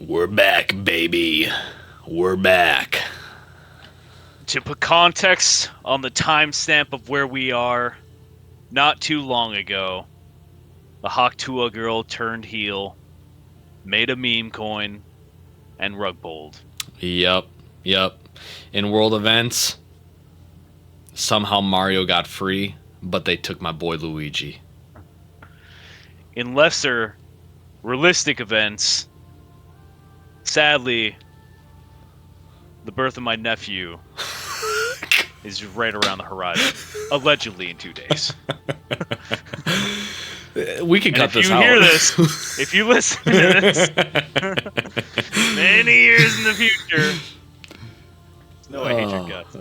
We're back, baby. We're back. To put context on the timestamp of where we are, not too long ago, the Haktua girl turned heel, made a meme coin, and rug bowled. Yep. In world events, somehow Mario got free, but they took my boy Luigi. In lesser, realistic events, sadly, the birth of my nephew is right around the horizon, allegedly in 2 days. We could cut this out. If you hear this, if you listen to this, many years in the future, no, I hate your guts.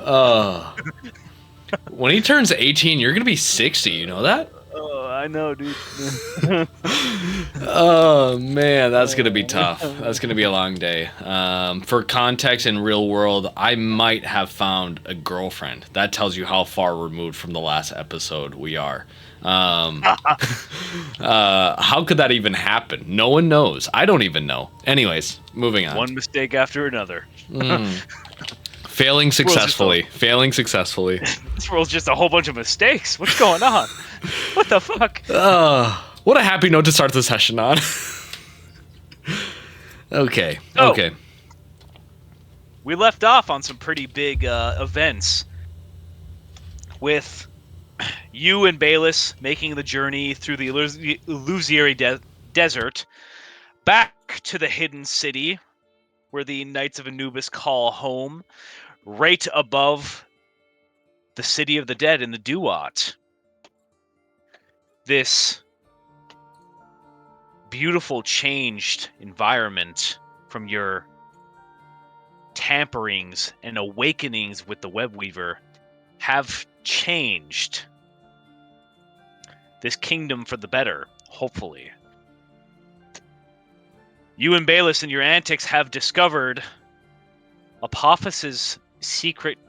When he turns 18, you're gonna be 60. You know that? Oh, I know, dude. Oh man, that's gonna be tough. That's gonna be a long day. For context, in real world, I might have found a girlfriend. That tells you how far removed from the last episode we are. How could that even happen? No one knows. I don't even know. Anyways, moving on. One mistake after another. Failing successfully. This world's just a whole bunch of mistakes. What's going on? What the fuck? What a happy note to start the session on. Okay. We left off on some pretty big events with you and Bayless making the journey through the Illusory Desert back to the hidden city where the Knights of Anubis call home, right above the City of the Dead in the Duat. This beautiful changed environment from your tamperings and awakenings with the Webweaver have changed this kingdom for the better, hopefully. You and Bayless and your antics have discovered Apophis's secret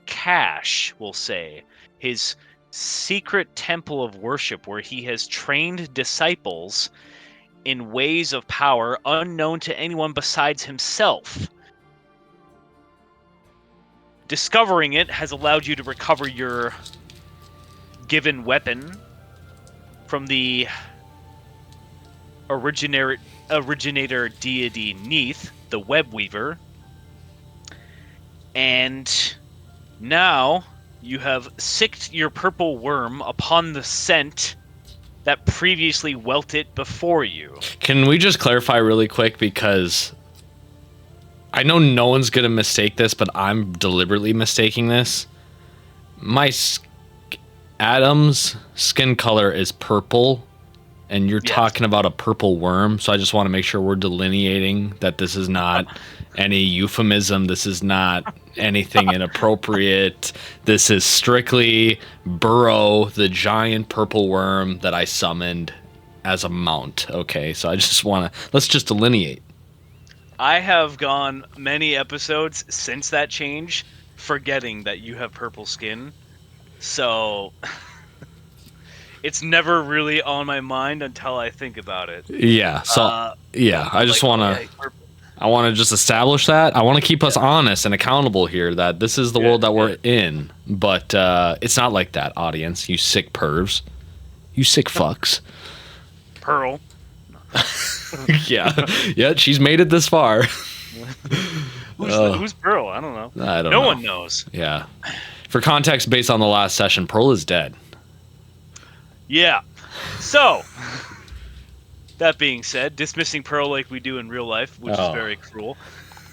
cache, we'll say. His secret temple of worship where he has trained disciples in ways of power unknown to anyone besides himself. Discovering it has allowed you to recover your given weapon from the originator deity Neith, the Webweaver. And now you have sicked your purple worm upon the scent that previously welted before you. Can we just clarify really quick, because I know no one's going to mistake this, but I'm deliberately mistaking this. Adam's skin color is purple, and you're talking about a purple worm, so I just want to make sure we're delineating that this is not any euphemism, this is not anything inappropriate. This is strictly Burrow, the giant purple worm that I summoned as a mount. Okay, so I just want to, let's just delineate. I have gone many episodes since that change forgetting that you have purple skin, so it's never really on my mind until I think about it. Yeah, so I just want to I want to just establish that. I want to keep us honest and accountable here, that this is the world that we're in, but it's not like that, audience. You sick pervs. You sick fucks. Pearl. Yeah, she's made it this far. Who's Pearl? I don't know. I don't know. No one knows. Yeah. For context, based on the last session, Pearl is dead. Yeah. So, that being said, dismissing Pearl like we do in real life, which is very cruel.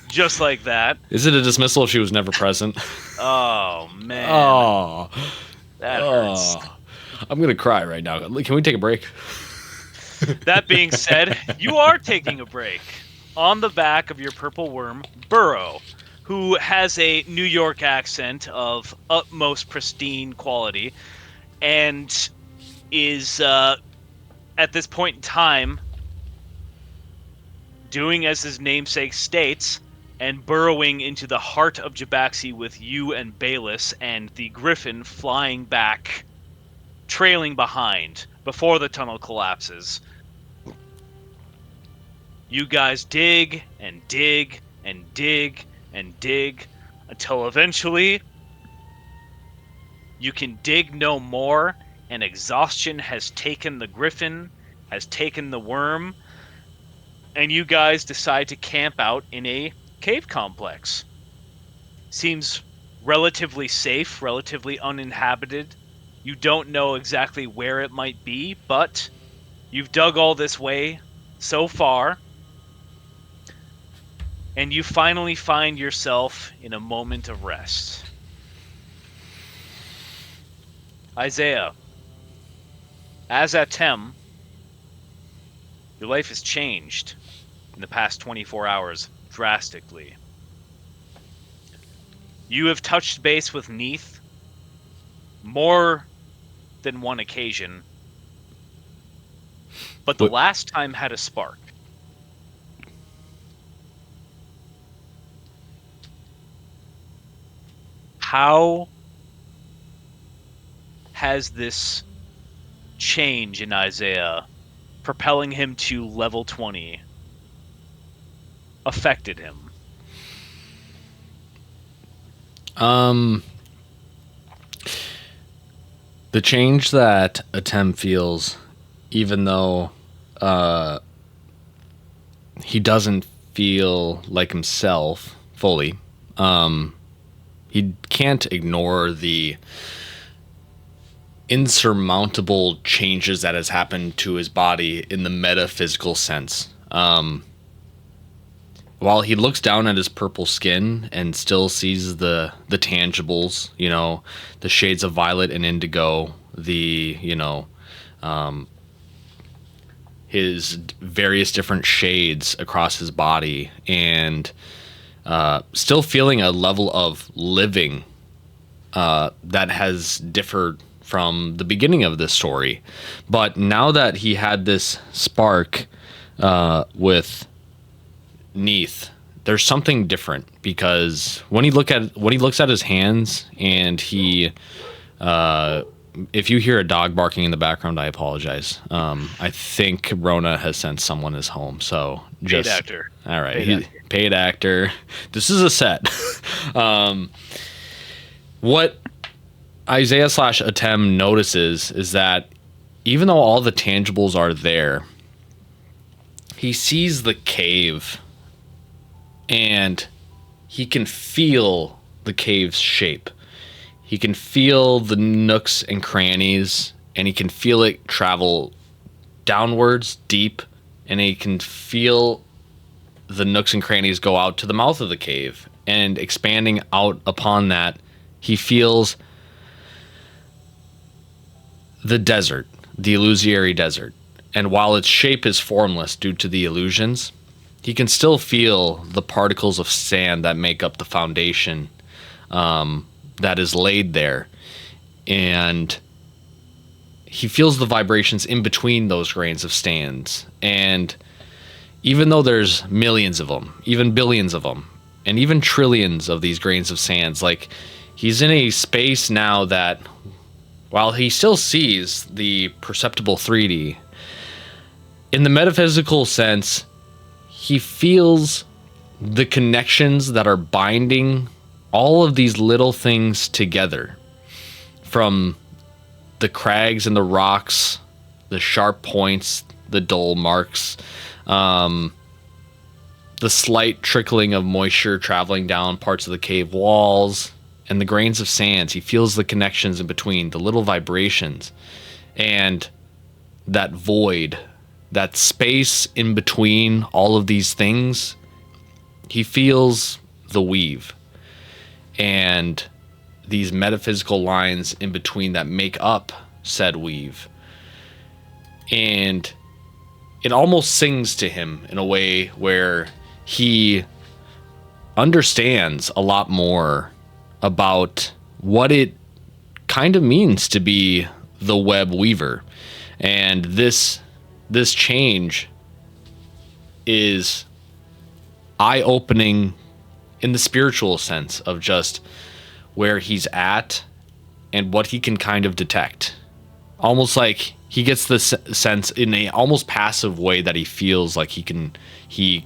Just like that. Is it a dismissal if she was never present? Oh, man. Oh. That hurts. I'm going to cry right now. Can we take a break? That being said, you are taking a break on the back of your purple worm, Burrow, who has a New York accent of utmost pristine quality and is, at this point in time, doing as his namesake states and burrowing into the heart of Jabaxi with you and Bayless and the Griffin flying back, trailing behind before the tunnel collapses. You guys dig and dig and dig and dig until eventually you can dig no more, and exhaustion has taken the griffin, has taken the worm, and you guys decide to camp out in a cave complex. Seems relatively safe, relatively uninhabited. You don't know exactly where it might be, but you've dug all this way so far, and you finally find yourself in a moment of rest. Isaiah, as Atem, your life has changed in the past 24 hours drastically. You have touched base with Neath more than one occasion, but the last time had a spark. How has this change in Isaiah, propelling him to level 20, affected him? The change that Atem feels, even though he doesn't feel like himself fully, he can't ignore the insurmountable changes that has happened to his body in the metaphysical sense. While he looks down at his purple skin and still sees the tangibles, the shades of violet and indigo, his various different shades across his body, and still feeling a level of living that has differed from the beginning of this story. But now that he had this spark with Neath, there's something different, because when he looks at his hands, and he if you hear a dog barking in the background, I apologize. I think Rona has sent someone is home, so just Paid actor. All right, paid actor. This is a set. What Isaiah / Atem notices is that even though all the tangibles are there, he sees the cave, and he can feel the cave's shape. He can feel the nooks and crannies, and he can feel it travel downwards deep, and he can feel the nooks and crannies go out to the mouth of the cave, and expanding out upon that, he feels the desert, the illusory desert. And while its shape is formless due to the illusions, he can still feel the particles of sand that make up the foundation that is laid there. And he feels the vibrations in between those grains of sands. And even though there's millions of them, even billions of them, and even trillions of these grains of sands, like, he's in a space now that, while he still sees the perceptible 3D, in the metaphysical sense, he feels the connections that are binding all of these little things together, from the crags and the rocks, the sharp points, the dull marks, the slight trickling of moisture traveling down parts of the cave walls, and the grains of sands. He feels the connections in between, the little vibrations, and that void, that space in between all of these things. He feels the weave and these metaphysical lines in between that make up said weave. And it almost sings to him in a way where he understands a lot more about what it kind of means to be the web weaver. And this change is eye-opening in the spiritual sense of just where he's at and what he can kind of detect. Almost like he gets the sense in a almost passive way that he feels like he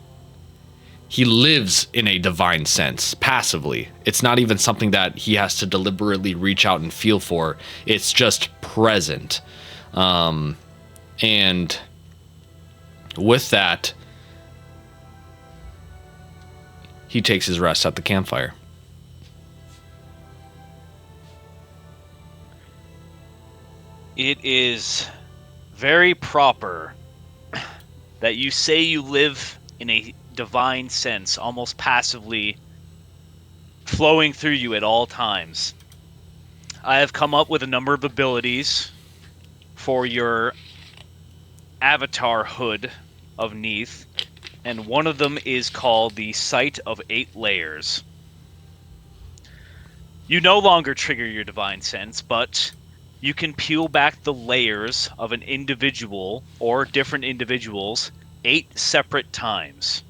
lives in a divine sense passively. It's not even something that he has to deliberately reach out and feel for. It's just present. And with that, he takes his rest at the campfire. It is very proper that you say you live in a divine sense, almost passively flowing through you at all times. I have come up with a number of abilities for your avatar hood of Neath, and one of them is called the Sight of 8 Layers. You no longer trigger your divine sense, but you can peel back the layers of an individual or different individuals 8 separate times.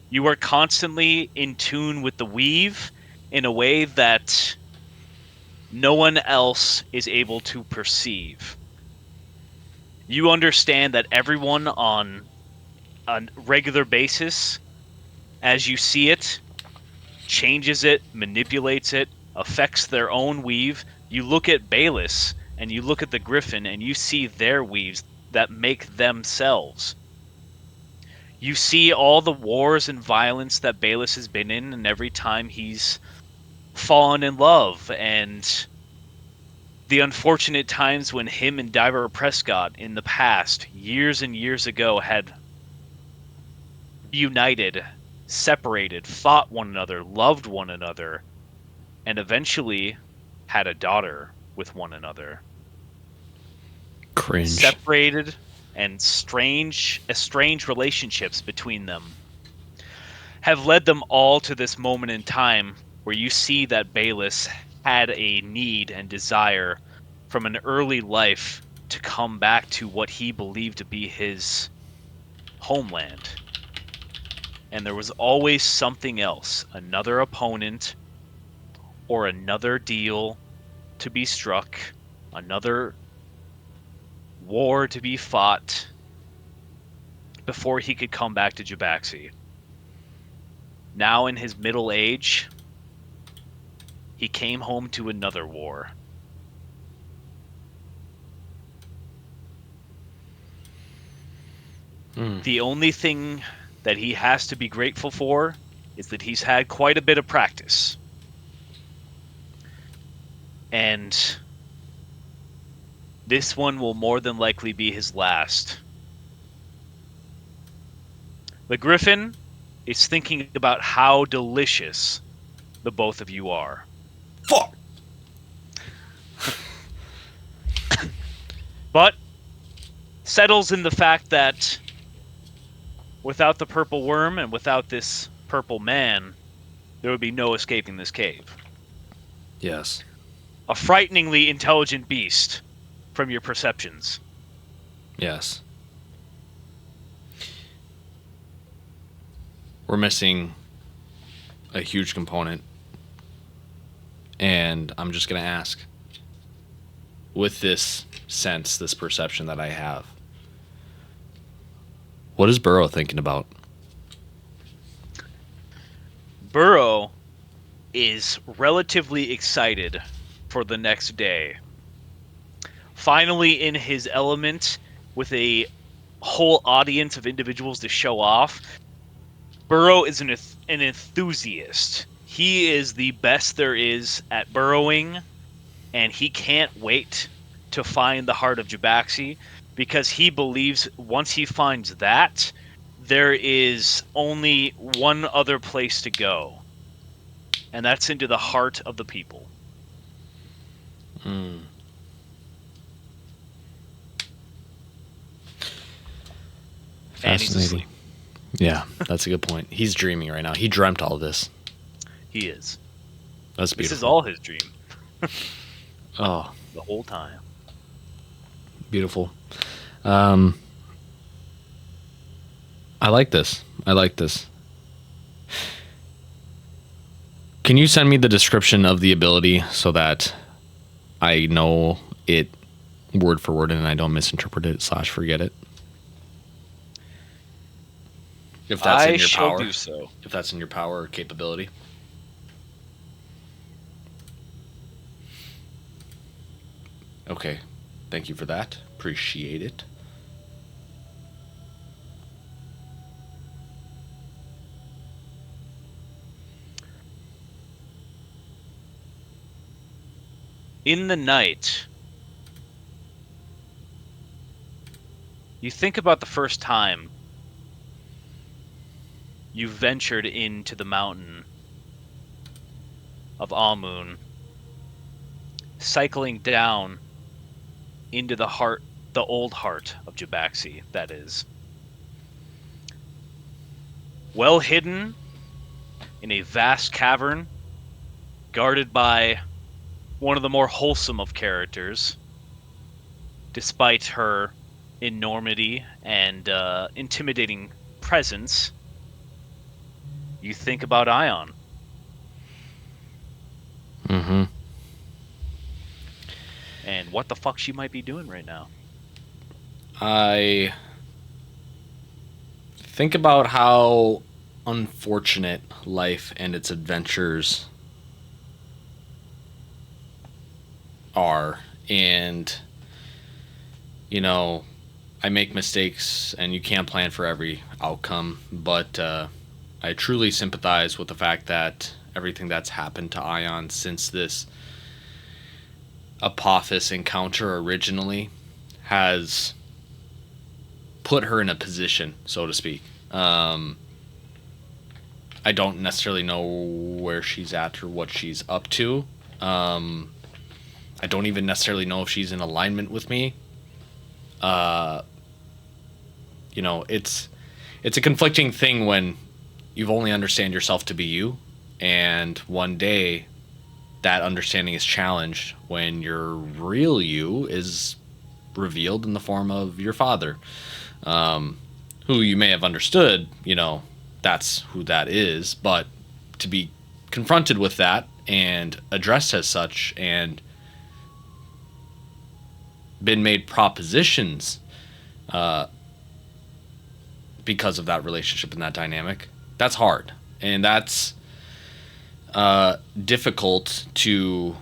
You are constantly in tune with the weave in a way that no one else is able to perceive. You understand that everyone on a regular basis, as you see it, changes it, manipulates it, affects their own weave. You look at Bayless and you look at the Griffin and you see their weaves that make themselves. You see all the wars and violence that Bayless has been in, and every time he's fallen in love, and the unfortunate times when him and Diver Prescott in the past, years and years ago, had united, separated, fought one another, loved one another, and eventually had a daughter with one another. Cringe. Separated and estranged relationships between them have led them all to this moment in time where you see that Bayless had a need and desire from an early life to come back to what he believed to be his homeland. And there was always something else, another opponent or another deal to be struck, another war to be fought before he could come back to Jabaxi. Now in his middle age, he came home to another war. The only thing that he has to be grateful for is that he's had quite a bit of practice. And this one will more than likely be his last. The Griffin is thinking about how delicious the both of you are. Fuck! But settles in the fact that without the purple worm and without this purple man, there would be no escaping this cave. Yes. A frighteningly intelligent beast from your perceptions. Yes. We're missing a huge component. And I'm just going to ask, with this sense, this perception that I have, what is Burrow thinking about? Burrow is relatively excited for the next day. Finally in his element, with a whole audience of individuals to show off, Burrow is an enthusiast. He is the best there is at burrowing, and he can't wait to find the heart of Jabaxi, because he believes once he finds that, there is only one other place to go, and that's into the heart of the people. Fascinating. Yeah, that's a good point. He's dreaming right now. He dreamt all this. He is. That's beautiful. This is all his dream. Oh, the whole time. Beautiful. I like this. I like this. Can you send me the description of the ability so that I know it word for word and I don't misinterpret it / forget it. If that's in I your shall power. do so. If that's in your power or capability. Okay. Thank you for that. Appreciate it. In the night, you think about the first time you ventured into the mountain of Amun, cycling down into the old heart of Jabaxi, that is. Well hidden in a vast cavern, guarded by one of the more wholesome of characters, despite her enormity and intimidating presence, you think about Ion. Mm-hmm. And what the fuck she might be doing right now. I think about how unfortunate life and its adventures are. And, you know, I make mistakes and you can't plan for every outcome. But I truly sympathize with the fact that everything that's happened to Ion since this Apophis encounter originally has put her in a position, so to speak. I don't necessarily know where she's at or what she's up to. I don't even necessarily know if she's in alignment with me. You know, it's a conflicting thing when you've only understand yourself to be you, and one day that understanding is challenged when your real you is revealed in the form of your father, who you may have understood, you know, that's who that is, but to be confronted with that and addressed as such and been made propositions because of that relationship and that dynamic, that's hard. And that's difficult to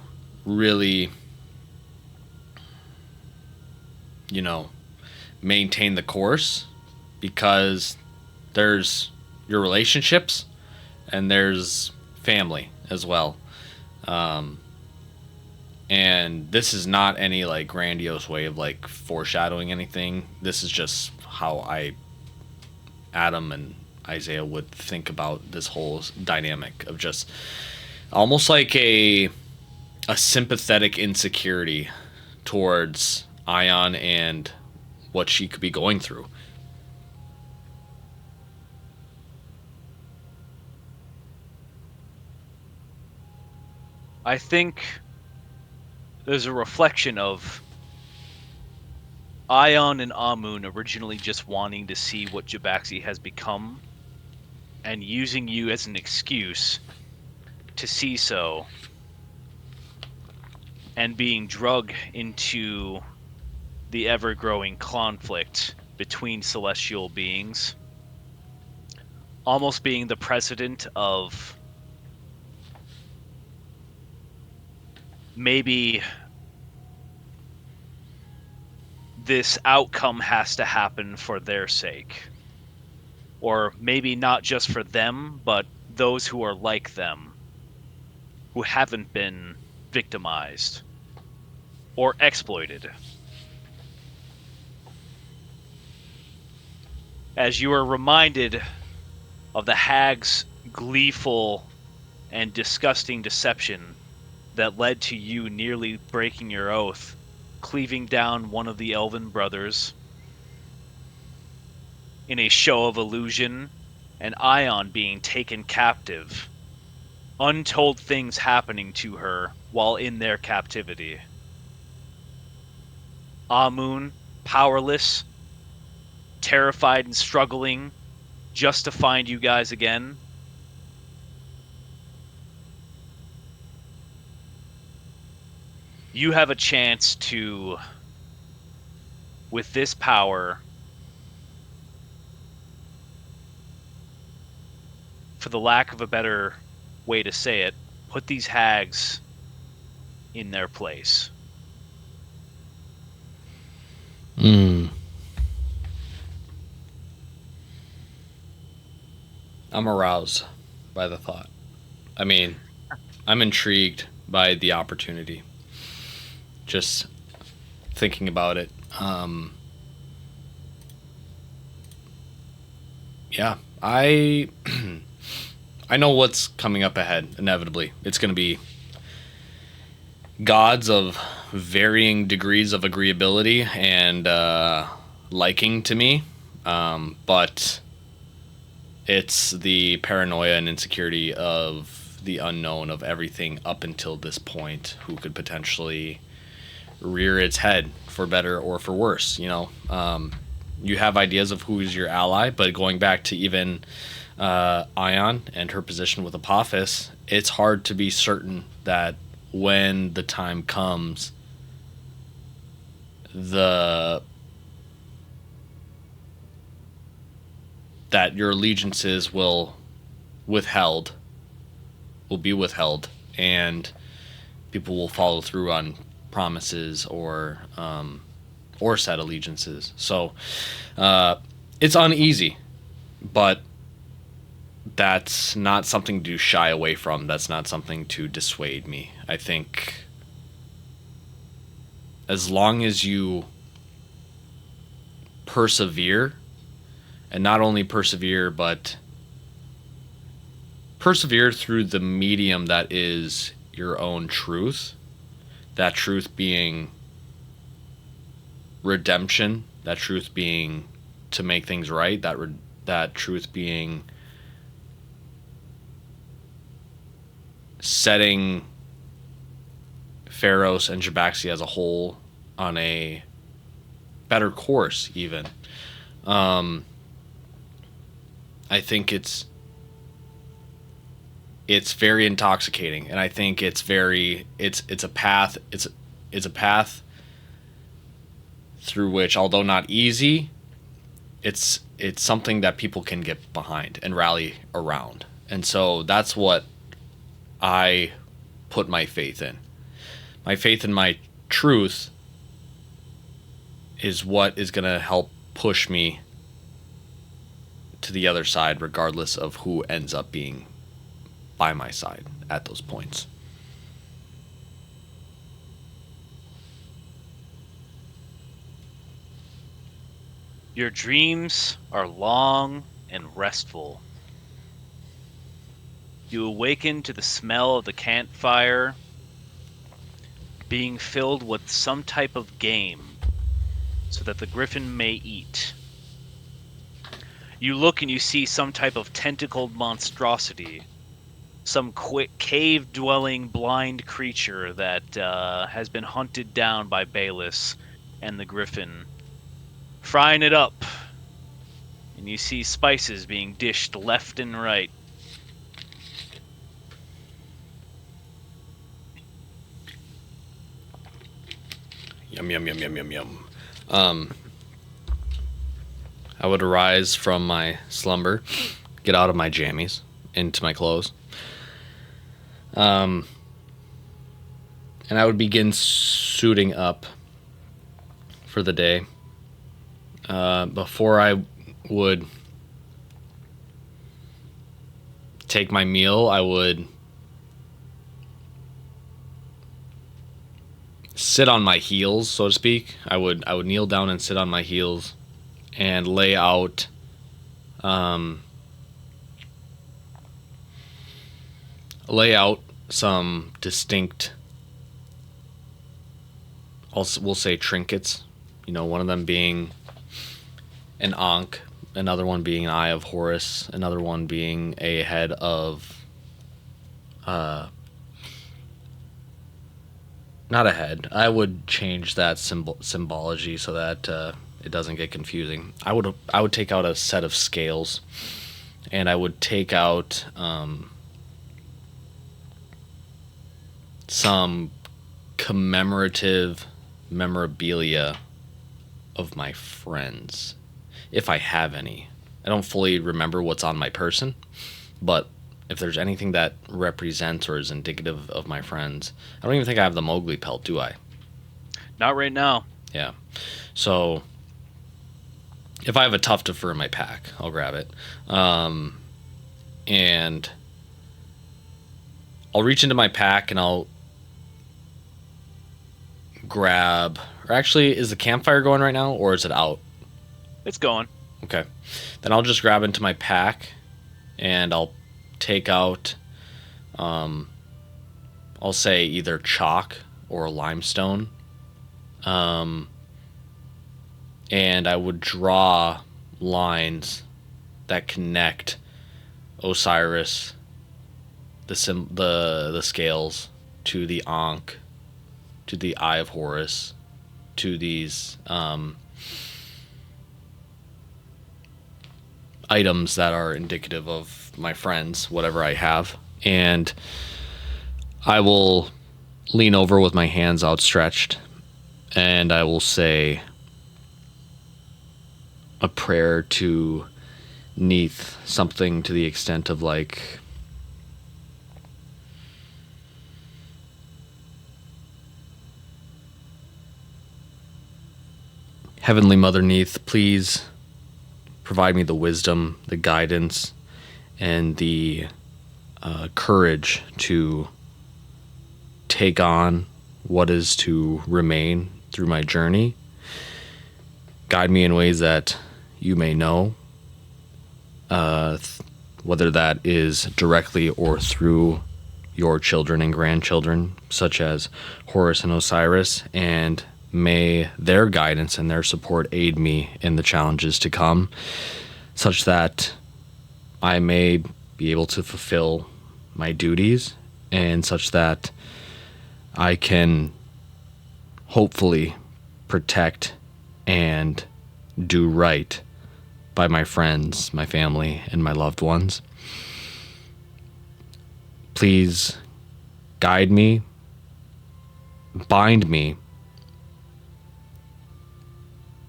really, you know, maintain the course because there's your relationships and there's family as well. And this is not any like grandiose way of like foreshadowing anything. This is just how Adam and Isaiah would think about this whole dynamic of just almost like a sympathetic insecurity towards Ion and what she could be going through. I think there's a reflection of Ion and Amun originally just wanting to see what Jabaxi has become and using you as an excuse to see so, and being drugged into the ever-growing conflict between celestial beings, almost being the precedent of maybe this outcome has to happen for their sake. Or maybe not just for them, but those who are like them, who haven't been victimized or exploited. As you are reminded of the hag's gleeful and disgusting deception that led to you nearly breaking your oath, cleaving down one of the elven brothers in a show of illusion, and Ion being taken captive, untold things happening to her while in their captivity. Amun, powerless, terrified and struggling just to find you guys again. You have a chance to with this power, for the lack of a better way to say it, put these hags in their place. I'm aroused by the thought. I mean, I'm intrigued by the opportunity. Just thinking about it. Yeah, I I know what's coming up ahead. Inevitably, it's going to be gods of varying degrees of agreeability and liking to me, but it's the paranoia and insecurity of the unknown of everything up until this point, who could potentially rear its head for better or for worse. You have ideas of who is your ally, but going back to even Ion and her position with Apophis, it's hard to be certain that when the time comes, that your allegiances will be withheld, and people will follow through on promises or set allegiances. So it's uneasy, but that's not something to shy away from. That's not something to dissuade me. I think as long as you persevere, and not only persevere, but persevere through the medium that is your own truth, that truth being redemption, that truth being to make things right, that truth being setting Pharos and Jabaxi as a whole on a better course, even. I think it's very intoxicating, and I think it's a path through which, although not easy, it's something that people can get behind and rally around. And so that's what I put my faith in. My faith in my truth is what is going to help push me to the other side, regardless of who ends up being by my side at those points. Your dreams are long and restful. You awaken to the smell of the campfire being filled with some type of game so that the griffin may eat. You look and you see some type of tentacled monstrosity, some cave-dwelling blind creature that has been hunted down by Bayless and the griffin, frying it up. And you see spices being dished left and right. Yum, yum, yum, yum, yum, yum. I would arise from my slumber, get out of my jammies, into my clothes. And I would begin suiting up for the day. Before I would take my meal, I would sit on my heels, so to speak. I would kneel down and sit on my heels and lay out some distinct, we'll say, trinkets. One of them being an Ankh, another one being an Eye of Horus, another one being a head of not a head. I would change that symbology so that it doesn't get confusing. I would take out a set of scales, and I would take out some commemorative memorabilia of my friends, if I have any. I don't fully remember what's on my person, but if there's anything that represents or is indicative of my friends, I don't even think I have the Mowgli pelt, do I? Not right now. Yeah. So if I have a tuft of fur in my pack, I'll grab it. And I'll reach into my pack and I'll grab. Or actually, is the campfire going right now or is it out? It's going. Okay. Then I'll just grab into my pack and I'll take out, I'll say either chalk or limestone. And I would draw lines that connect Osiris, the scales, to the Ankh, to the Eye of Horus, to these items that are indicative of my friends, whatever I have. And I will lean over with my hands outstretched and I will say a prayer to Neath, something to the extent of like, Heavenly Mother Neath, please provide me the wisdom, the guidance, and the courage to take on what is to remain through my journey. Guide me in ways that you may know, whether that is directly or through your children and grandchildren, such as Horus and Osiris, and may their guidance and their support aid me in the challenges to come, such that I may be able to fulfill my duties and such that I can hopefully protect and do right by my friends, my family, and my loved ones. Please guide me, bind me,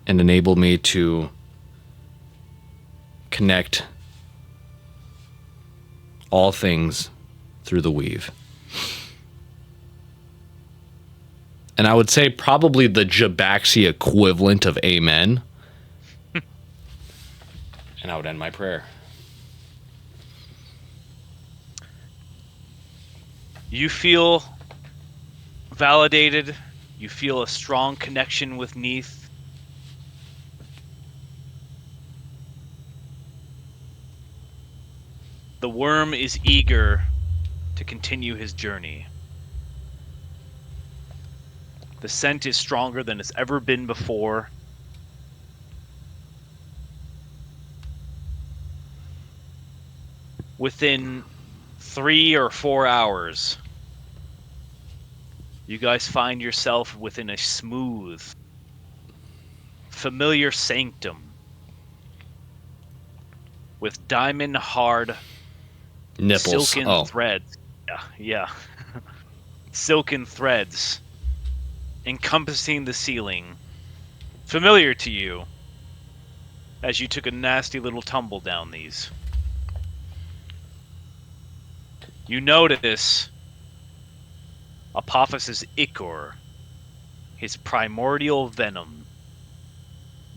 and enable me to connect all things through the weave. And I would say probably the Jabaxi equivalent of amen. And I would end my prayer. You feel validated. You feel a strong connection with Neath. The worm is eager to continue his journey. The scent is stronger than it's ever been before. Within 3 or 4 hours, you guys find yourself within a smooth, familiar sanctum with diamond hard Nipples. silken threads. Yeah. Silken threads encompassing the ceiling, familiar to you as you took a nasty little tumble down these. You notice Apophis' ichor, his primordial venom,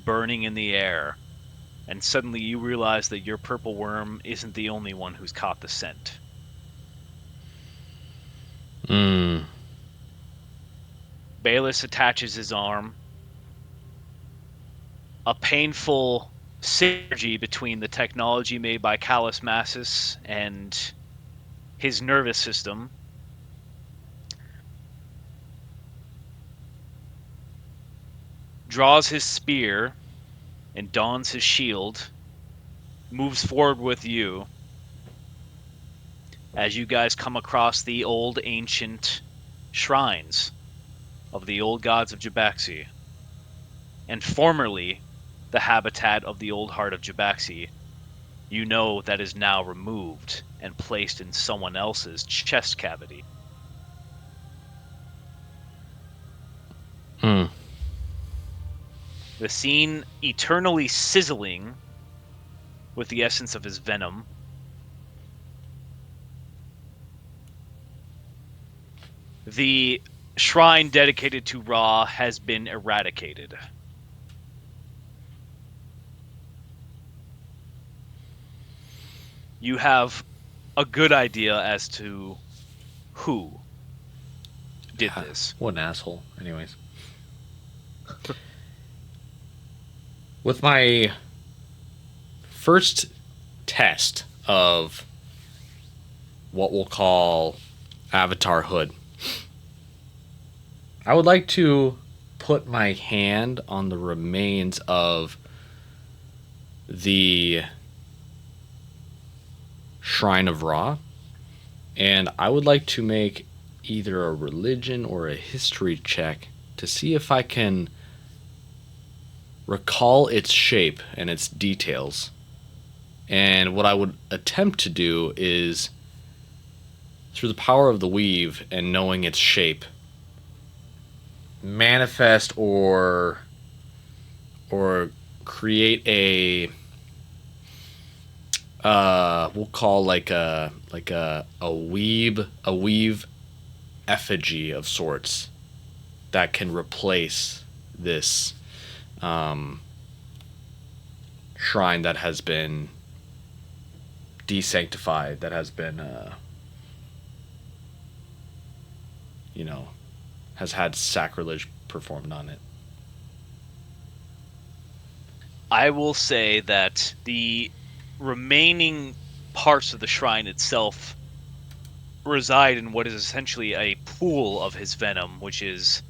burning in the air, and suddenly you realize that your purple worm isn't the only one who's caught the scent. Bayless attaches his arm. A painful synergy between the technology made by Callus Massus and his nervous system draws his spear and dons his shield, moves forward with you as you guys come across the old ancient shrines of the old gods of Jabaxi, and formerly the habitat of the old heart of Jabaxi. You know that is now removed and placed in someone else's chest cavity. the scene eternally sizzling with the essence of his venom. The shrine dedicated to Ra has been eradicated. You have a good idea as to who did this. What an asshole. Anyways. With my first test of what we'll call Avatar Hood, I would like to put my hand on the remains of the Shrine of Ra, and I would like to make either a religion or a history check to see if I can recall its shape and its details. And what I would attempt to do is, through the power of the weave and knowing its shape, manifest or create a we'll call like a weave effigy of sorts that can replace this shrine that has been desanctified, that has been has had sacrilege performed on it. I will say that the remaining parts of the shrine itself reside in what is essentially a pool of his venom, which is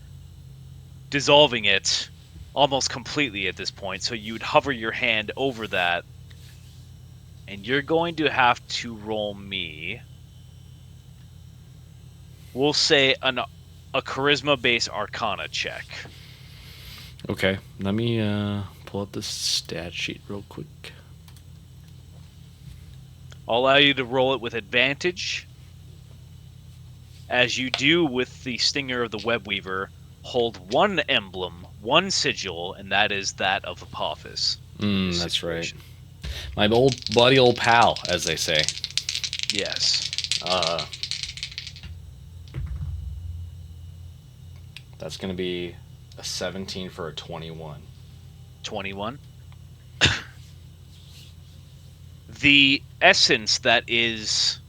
dissolving it almost completely at this point. So you'd hover your hand over that, and you're going to have to roll me, we'll say, a charisma-based arcana check. Okay, let me pull up this stat sheet real quick. I'll allow you to roll it with advantage. As you do with the Stinger of the Webweaver, hold one emblem, one sigil, and that is that of Apophis. That's situation. Right. My old pal, as they say. Yes. That's going to be a 17 for a 21. 21. The essence that is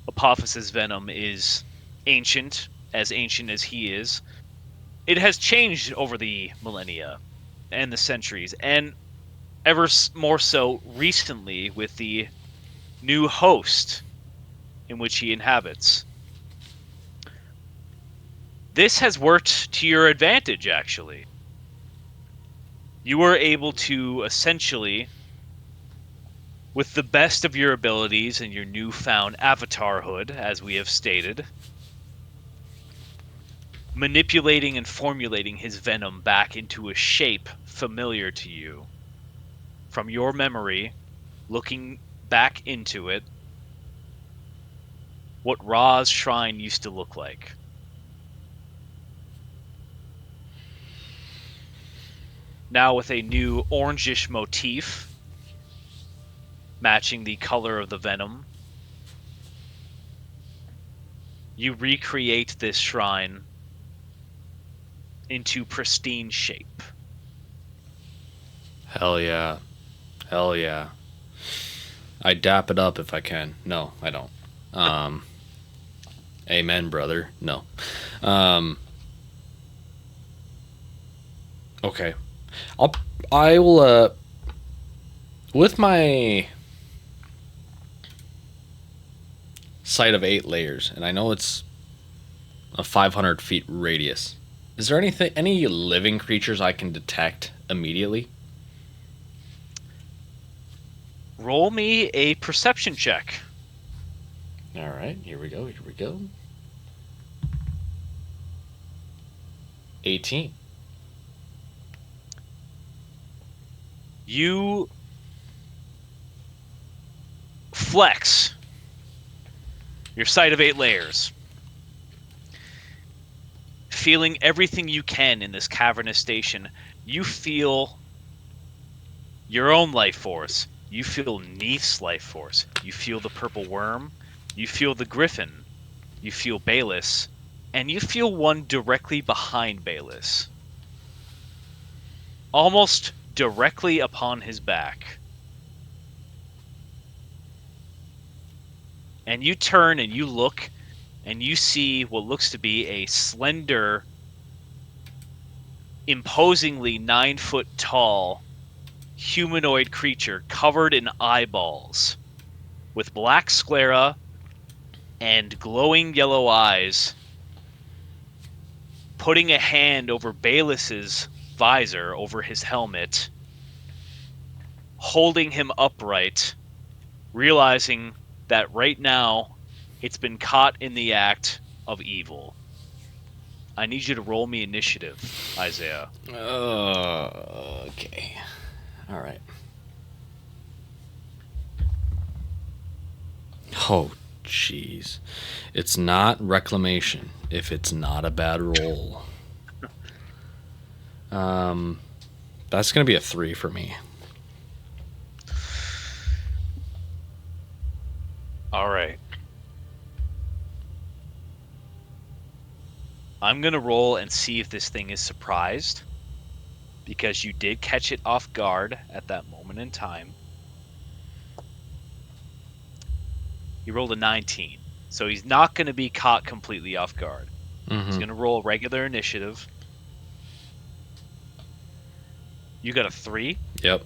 Apophis's venom is ancient as he is. It has changed over the millennia and the centuries, and ever more so recently with the new host in which he inhabits. This has worked to your advantage, actually. You were able to essentially, with the best of your abilities and your newfound avatarhood, as we have stated, manipulating and formulating his venom back into a shape familiar to you. From your memory, looking back into it, what Ra's shrine used to look like. Now with a new orangish motif, matching the color of the venom, you recreate this shrine into pristine shape. Hell yeah. Hell yeah. I dap it up if I can. No, I don't. Amen, brother. No. Okay. I will with my sight of 8 layers, and I know it's a 500 feet radius. Is there any living creatures I can detect immediately? Roll me a perception check. All right, here we go. 18. You flex your sight of 8 layers, feeling everything you can in this cavernous station, you feel your own life force. You feel Neith's life force. You feel the purple worm. You feel the griffin. You feel Bayless. And you feel one directly behind Bayless. Almost directly upon his back. And you turn and you look and you see what looks to be a slender, imposingly 9-foot tall humanoid creature covered in eyeballs with black sclera and glowing yellow eyes, putting a hand over Bayless's visor, over his helmet, holding him upright, realizing that right now it's been caught in the act of evil. I need you to roll me initiative, Isaiah. Okay. All right. Oh, jeez. It's not Reclamation if it's not a bad roll. That's going to be a 3 for me. All right. I'm going to roll and see if this thing is surprised, because you did catch it off guard at that moment in time. He rolled a 19, so he's not going to be caught completely off guard. He's going to roll regular initiative. You got a 3? Yep.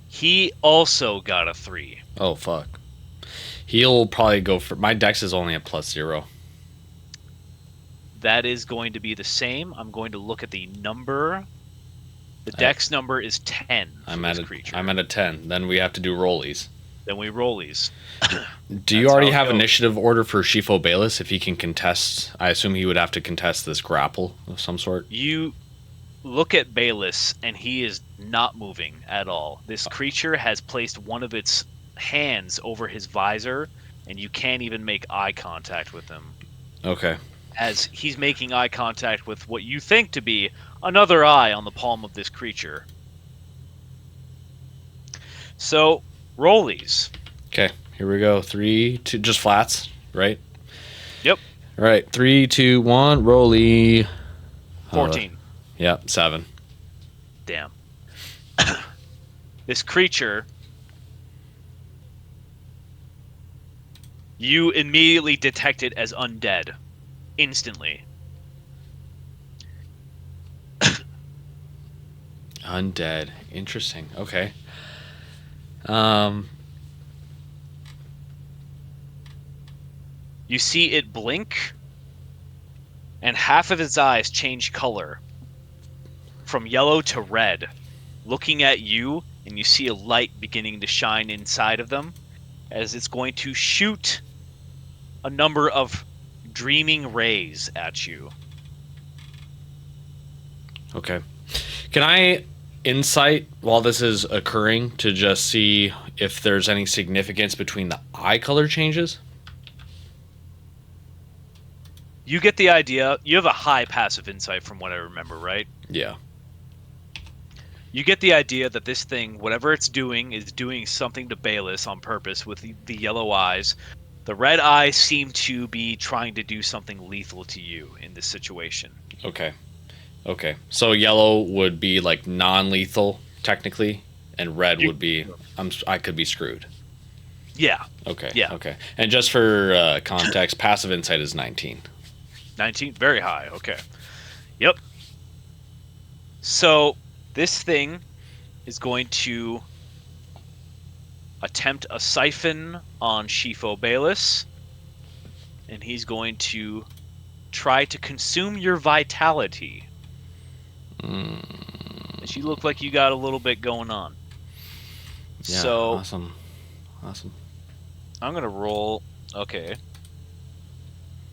He also got a 3. Oh, fuck. He'll probably go for... My dex is only a +0. That is going to be the same. I'm going to look at the number. The dex number is 10 for this creature. I'm at a 10. Then we have to do rollies. Then we rollies. Do you already have initiative order for Shifo Bayless if he can contest? I assume he would have to contest this grapple of some sort. You look at Bayless, and he is not moving at all. This creature has placed one of its hands over his visor, and you can't even make eye contact with him. Okay. As he's making eye contact with what you think to be another eye on the palm of this creature. So, rollies. Okay, here we go. 3, 2, just flats, right? Yep. All right, 3, 2, 1, rolly. 14. Yeah, 7. Damn. This creature, you immediately detect it as undead. Instantly. Undead. Interesting. Okay. You see it blink, and half of its eyes change color from yellow to red, looking at you, and you see a light beginning to shine inside of them as it's going to shoot a number of dreaming rays at you. Okay. Can I insight while this is occurring to just see if there's any significance between the eye color changes? You get the idea. You have a high passive insight from what I remember, right? Yeah. You get the idea that this thing, whatever it's doing, is doing something to Bayless on purpose with the yellow eyes. The red eyes seem to be trying to do something lethal to you in this situation. Okay. Okay. So yellow would be like non-lethal technically, and red would be I could be screwed. Yeah. Okay. Yeah. Okay. And just for context, passive insight is 19. 19? Very high. Okay. Yep. So this thing is going to attempt a siphon on Shifo Bayless, and he's going to try to consume your vitality. As you look like you got a little bit going on. Yeah, so awesome. I'm going to roll. Okay.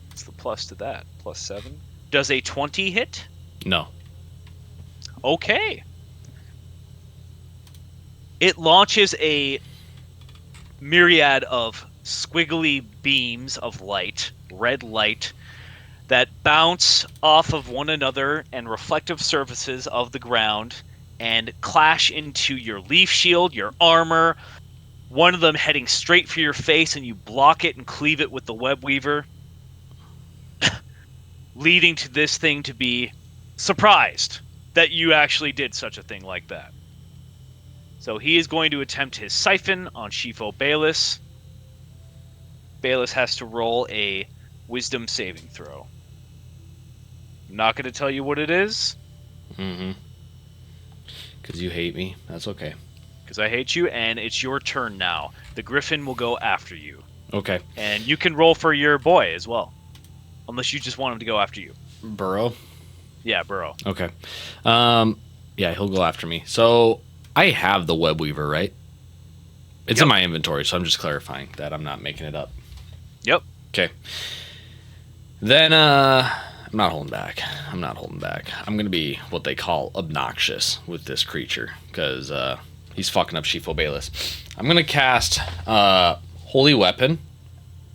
What's the plus to that? +7. Does a 20 hit? No. Okay. It launches a myriad of squiggly beams of light, red light, that bounce off of one another and reflective surfaces of the ground and clash into your leaf shield, your armor, one of them heading straight for your face, and you block it and cleave it with the web weaver, leading to this thing to be surprised that you actually did such a thing like that. So he is going to attempt his siphon on Shifo Bayless. Bayless has to roll a wisdom saving throw. I'm not going to tell you what it is. Mm-hmm. Because you hate me. That's okay. Because I hate you, and it's your turn now. The Griffin will go after you. Okay. And you can roll for your boy as well. Unless you just want him to go after you. Burrow? Yeah, Burrow. Okay. Yeah, he'll go after me. So, I have the web weaver, right? It's in my inventory, so I'm just clarifying that I'm not making it up. Yep. Okay. Then, I'm not holding back. I'm going to be what they call obnoxious with this creature, because he's fucking up Shifo Bayless. I'm going to cast Holy Weapon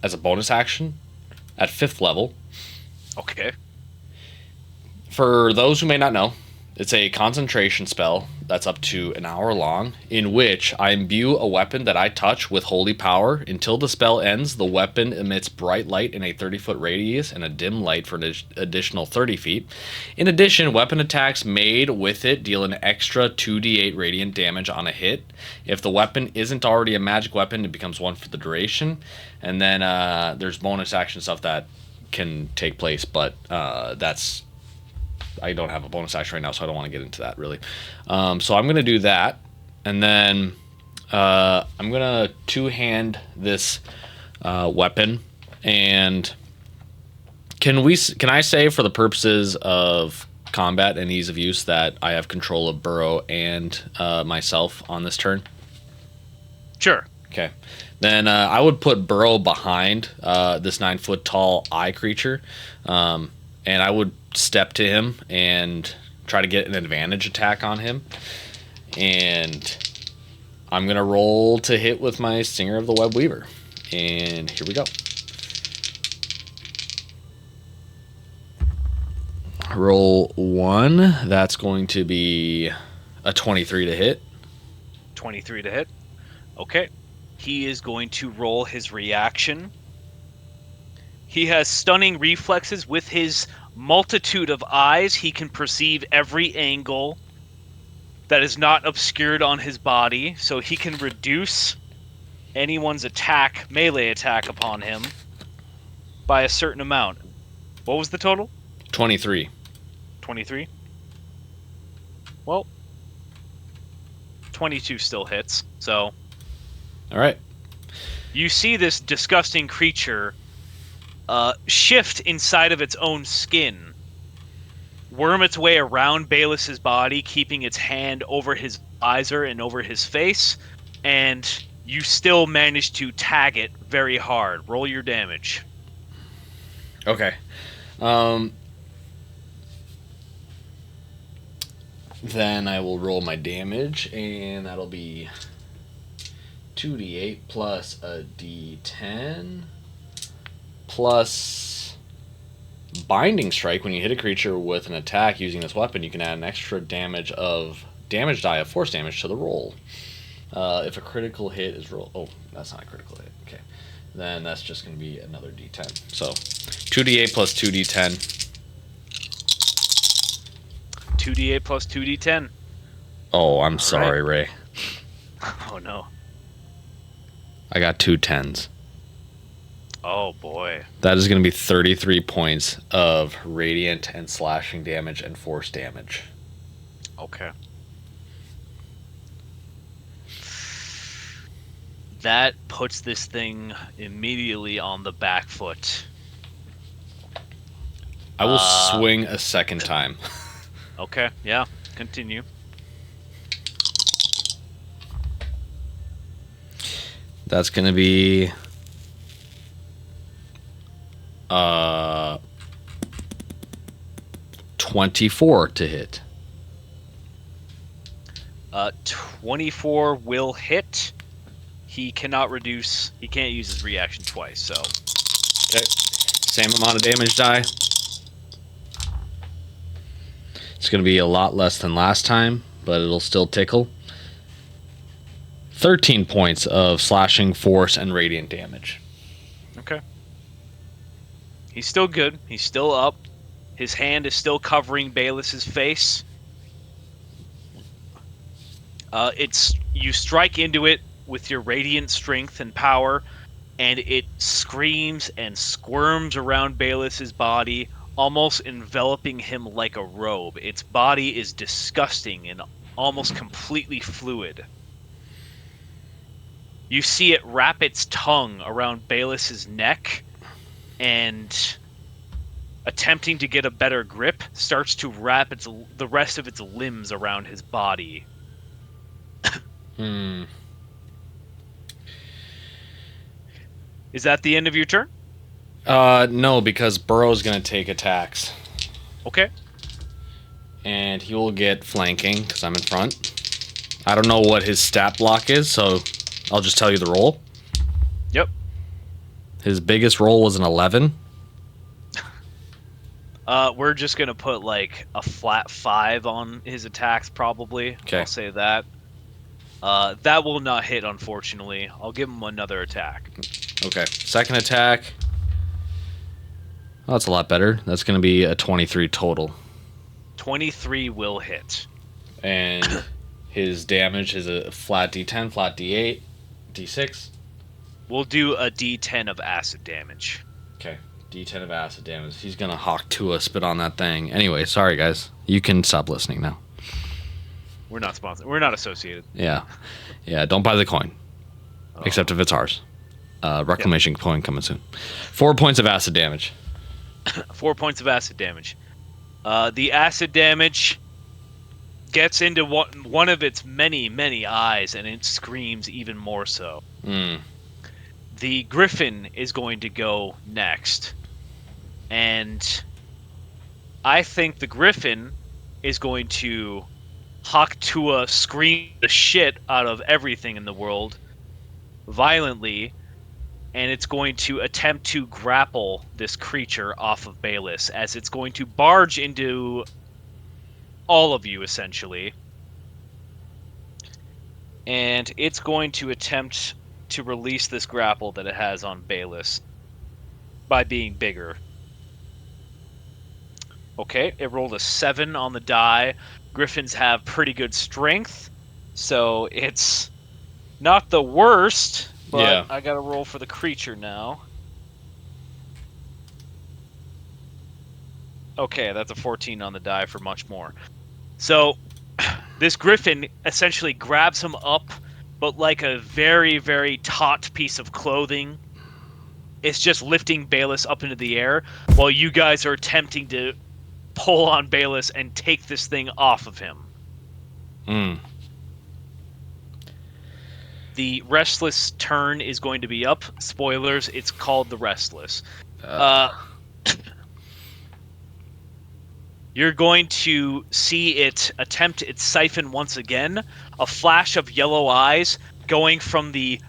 as a bonus action at 5th level. Okay. For those who may not know, it's a concentration spell that's up to an hour long, in which I imbue a weapon that I touch with holy power. Until the spell ends, the weapon emits bright light in a 30-foot radius and a dim light for an additional 30 feet. In addition, weapon attacks made with it deal an extra 2d8 radiant damage on a hit. If the weapon isn't already a magic weapon, it becomes 1 for the duration. And then there's bonus action stuff that can take place, but that's... I don't have a bonus action right now, so I don't want to get into that, really. So I'm going to do that, and then I'm going to two-hand this weapon, and can I say, for the purposes of combat and ease of use, that I have control of Burrow and myself on this turn? Sure. Okay. Then I would put Burrow behind this 9-foot-tall eye creature, and I would step to him and try to get an advantage attack on him. And I'm going to roll to hit with my Singer of the Web Weaver. And here we go. Roll 1. That's going to be a 23 to hit. 23 to hit. Okay. He is going to roll his reaction. He has stunning reflexes. With his multitude of eyes, he can perceive every angle that is not obscured on his body, so he can reduce anyone's melee attack upon him by a certain amount. What was the total? 23. 23? Well, 22 still hits, so... All right. You see this disgusting creature shift inside of its own skin, worm its way around Bayless's body, keeping its hand over his visor and over his face, and you still manage to tag it very hard. Roll your damage. Okay. Then I will roll my damage, and that'll be 2d8 plus a d10 plus Binding Strike. When you hit a creature with an attack using this weapon, you can add an extra damage die of force damage to the roll. If a critical hit is rolled... Oh, that's not a critical hit. Okay. Then that's just going to be another d10. So 2d8 plus 2d10. 2d8 plus 2d10. Oh, I'm sorry, Ray. Oh, no. I got 2 10s. Oh, boy. That is going to be 33 points of radiant and slashing damage and force damage. Okay. That puts this thing immediately on the back foot. I will swing a second time. Okay, yeah. Continue. That's going to be 24 to hit. 24 will hit. He cannot use his reaction twice, so. Okay. Same amount of damage die. It's going to be a lot less than last time, but it'll still tickle. 13 points of slashing, force, and radiant damage. Okay. He's still good. He's still up. His hand is still covering Baelis's face. You strike into it with your radiant strength and power, and it screams and squirms around Baelis's body, almost enveloping him like a robe. Its body is disgusting and almost completely fluid. You see it wrap its tongue around Baelis's neck, and attempting to get a better grip, starts to wrap the rest of its limbs around his body. Is that the end of your turn? No, because Burrow's going to take attacks. Okay. And he will get flanking, because I'm in front. I don't know what his stat block is, so I'll just tell you the roll. Yep. His biggest roll was an 11. We're just going to put, like, a flat 5 on his attacks, probably. Okay. I'll say that. That will not hit, unfortunately. I'll give him another attack. Okay. Second attack. Oh, that's a lot better. That's going to be a 23 total. 23 will hit. And his damage is a flat D10, flat D8, D6. We'll do a D10 of acid damage. Okay. D10 of acid damage. He's going to hawk to a spit on that thing. Anyway, sorry, guys. You can stop listening now. We're not sponsored. We're not associated. Yeah. Yeah, don't buy the coin. Oh. Except if it's ours. Reclamation coin coming soon. 4 points of acid damage. 4 points of acid damage. The acid damage gets into one of its many, many eyes, and it screams even more so. The griffin is going to go next. And I think the griffin is going to Haktua scream the shit out of everything in the world violently, and it's going to attempt to grapple this creature off of Baelis, as it's going to barge into all of you, essentially. And it's going to attempt to release this grapple that it has on Baelis by being bigger. Okay, it rolled a 7 on the die. Griffins have pretty good strength, so it's not the worst, but yeah. I gotta roll for the creature now. Okay, that's a 14 on the die for much more. So, this griffin essentially grabs him up, but like a very, very taut piece of clothing. It's just lifting Baelis up into the air, while you guys are attempting to pull on Baelis and take this thing off of him. The Restless turn is going to be up. Spoilers, it's called the Restless. You're going to see it attempt its siphon once again. A flash of yellow eyes going from the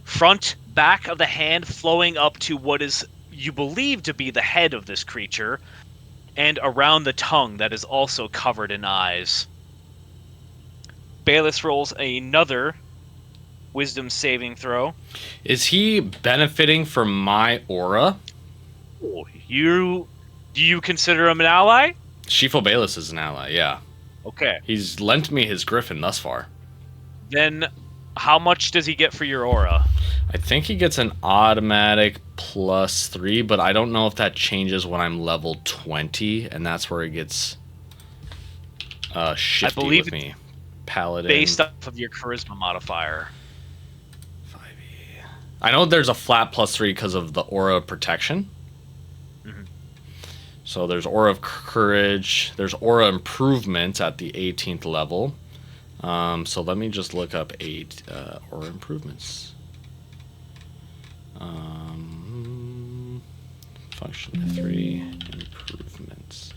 front back of the hand, flowing up to what is you believe to be the head of this creature, and around the tongue that is also covered in eyes. Baelis rolls another wisdom saving throw. Is he benefiting from my aura? Do you consider him an ally? Shifo Baelis is an ally, yeah. Okay. He's lent me his griffin thus far. Then how much does he get for your aura? I think he gets an automatic +3, but I don't know if that changes when I'm level 20, and that's where it gets shifty with me. Paladin. Based off of your charisma modifier. 5e. I know there's a flat +3 because of the aura of protection. So there's Aura of Courage. There's Aura Improvements at the 18th level. So let me just look up 8 Aura Improvements. Function 3 Improvements.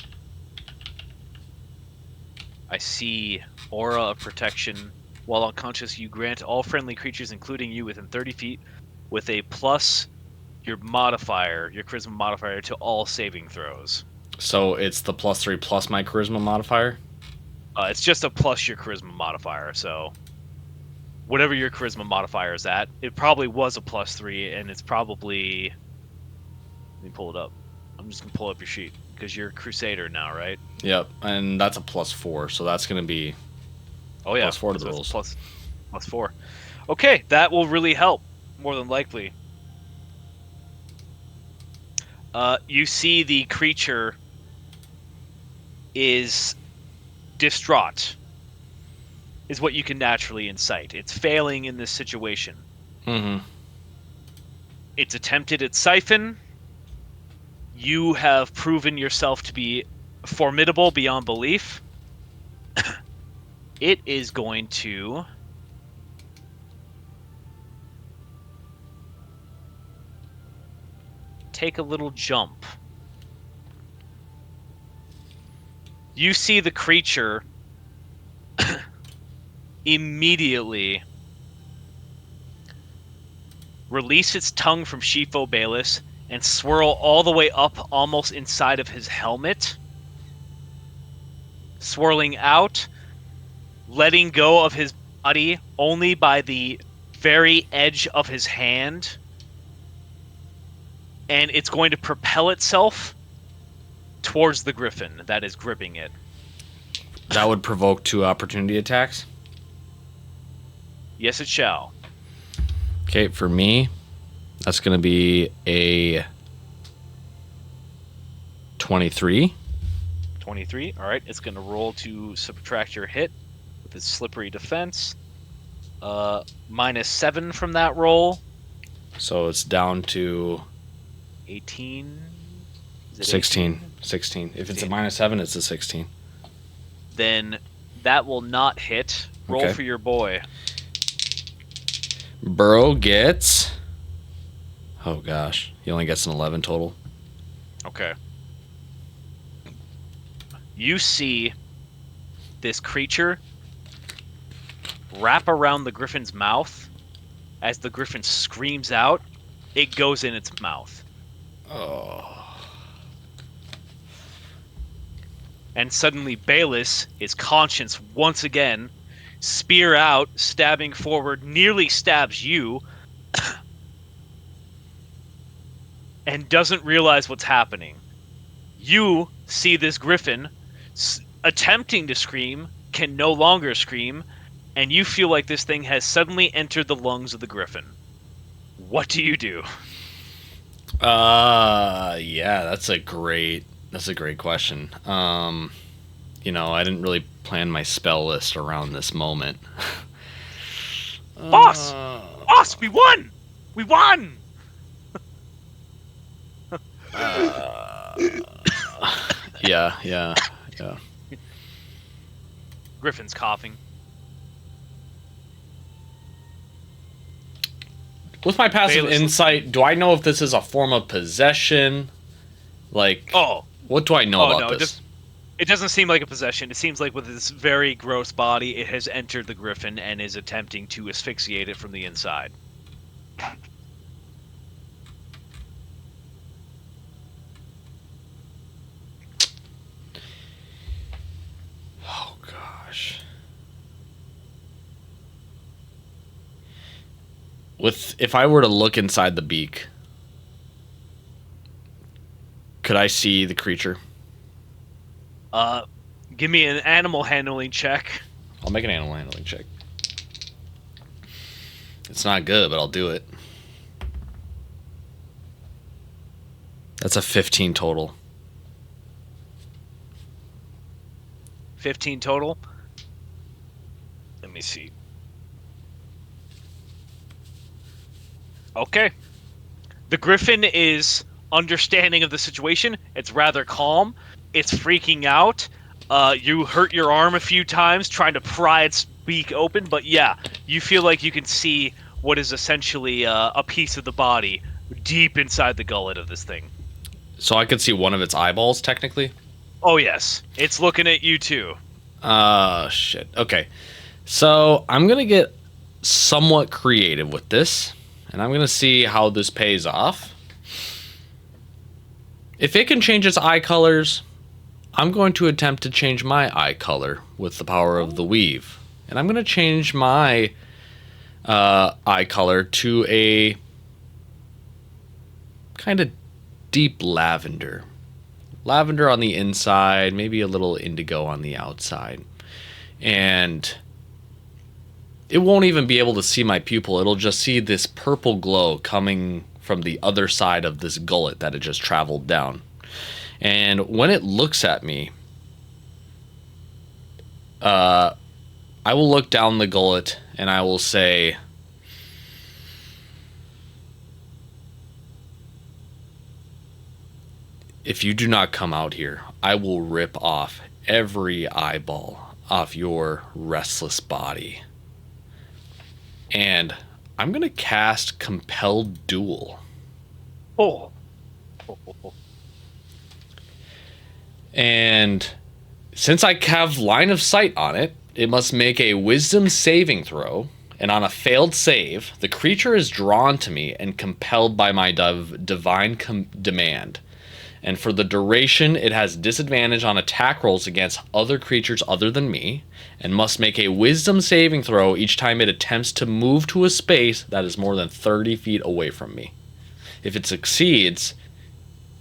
I see Aura of Protection. While unconscious, you grant all friendly creatures, including you, within 30 feet, with a plus your modifier, your charisma modifier, to all saving throws. So it's the +3 plus my charisma modifier? It's just a plus your charisma modifier, so whatever your charisma modifier is at, it probably was a +3, and it's probably... Let me pull it up. I'm just going to pull up your sheet, because you're a Crusader now, right? Yep, and that's a +4, so that's going to be Oh, yeah. +4 to the So rolls. +4. Okay, that will really help, more than likely. You see the creature is distraught, is what you can naturally incite. It's failing in this situation. Mm-hmm. It's attempted its siphon. You have proven yourself to be formidable beyond belief. It is going to... take a little jump. You see the creature immediately release its tongue from Shifo Bayless and swirl all the way up almost inside of his helmet, swirling out, letting go of his body only by the very edge of his hand, and it's going to propel itself towards the griffin that is gripping it. That would provoke 2 opportunity attacks? Yes, it shall. Okay, for me, that's going to be a 23. 23. All right, it's going to roll to subtract your hit with its slippery defense. -7 from that roll. So it's down to 18. Is it 16. 18? 16. If it's a -7, it's a 16. Then that will not hit. Roll Okay. for your boy. Burrow gets... Oh, gosh. He only gets an 11 total. Okay. You see this creature wrap around the griffin's mouth. As the griffin screams out, it goes in its mouth. Oh. And suddenly Bayless, his conscience once again, spear out, stabbing forward, nearly stabs you, and doesn't realize what's happening. You see this griffin attempting to scream, can no longer scream, and you feel like this thing has suddenly entered the lungs of the griffin. What do you do? Yeah, that's a great question. You know, I didn't really plan my spell list around this moment. Boss! Boss, we won! We won! Yeah. Griffin's coughing. With my passive Bayless insight, do I know if this is a form of possession? Like, what do I know about this? It doesn't seem like a possession. It seems like with this very gross body, it has entered the griffin and is attempting to asphyxiate it from the inside. Oh, gosh. If I were to look inside the beak, could I see the creature? Give me an animal handling check. I'll make an animal handling check. It's not good, but I'll do it. That's a 15 total. 15 total. Let me see. Okay. The griffin is understanding of the situation. It's rather calm. It's freaking out. You hurt your arm a few times trying to pry its beak open, but yeah, you feel like you can see what is essentially a piece of the body deep inside the gullet of this thing. So I could see one of its eyeballs, technically? Oh, yes. It's looking at you, too. Shit. Okay. So I'm going to get somewhat creative with this, and I'm going to see how this pays off. If it can change its eye colors, I'm going to attempt to change my eye color with the power of the weave. And I'm going to change my eye color to a kind of deep lavender. Lavender on the inside, maybe a little indigo on the outside. And it won't even be able to see my pupil. It'll just see this purple glow coming from the other side of this gullet that it just traveled down. And when it looks at me, I will look down the gullet and I will say, if you do not come out here, I will rip off every eyeball off your restless body. And I'm going to cast Compelled Duel. Oh. And since I have line of sight on it, it must make a wisdom saving throw. And on a failed save, the creature is drawn to me and compelled by my divine demand. And for the duration, it has disadvantage on attack rolls against other creatures other than me, and must make a wisdom saving throw each time it attempts to move to a space that is more than 30 feet away from me. If it succeeds,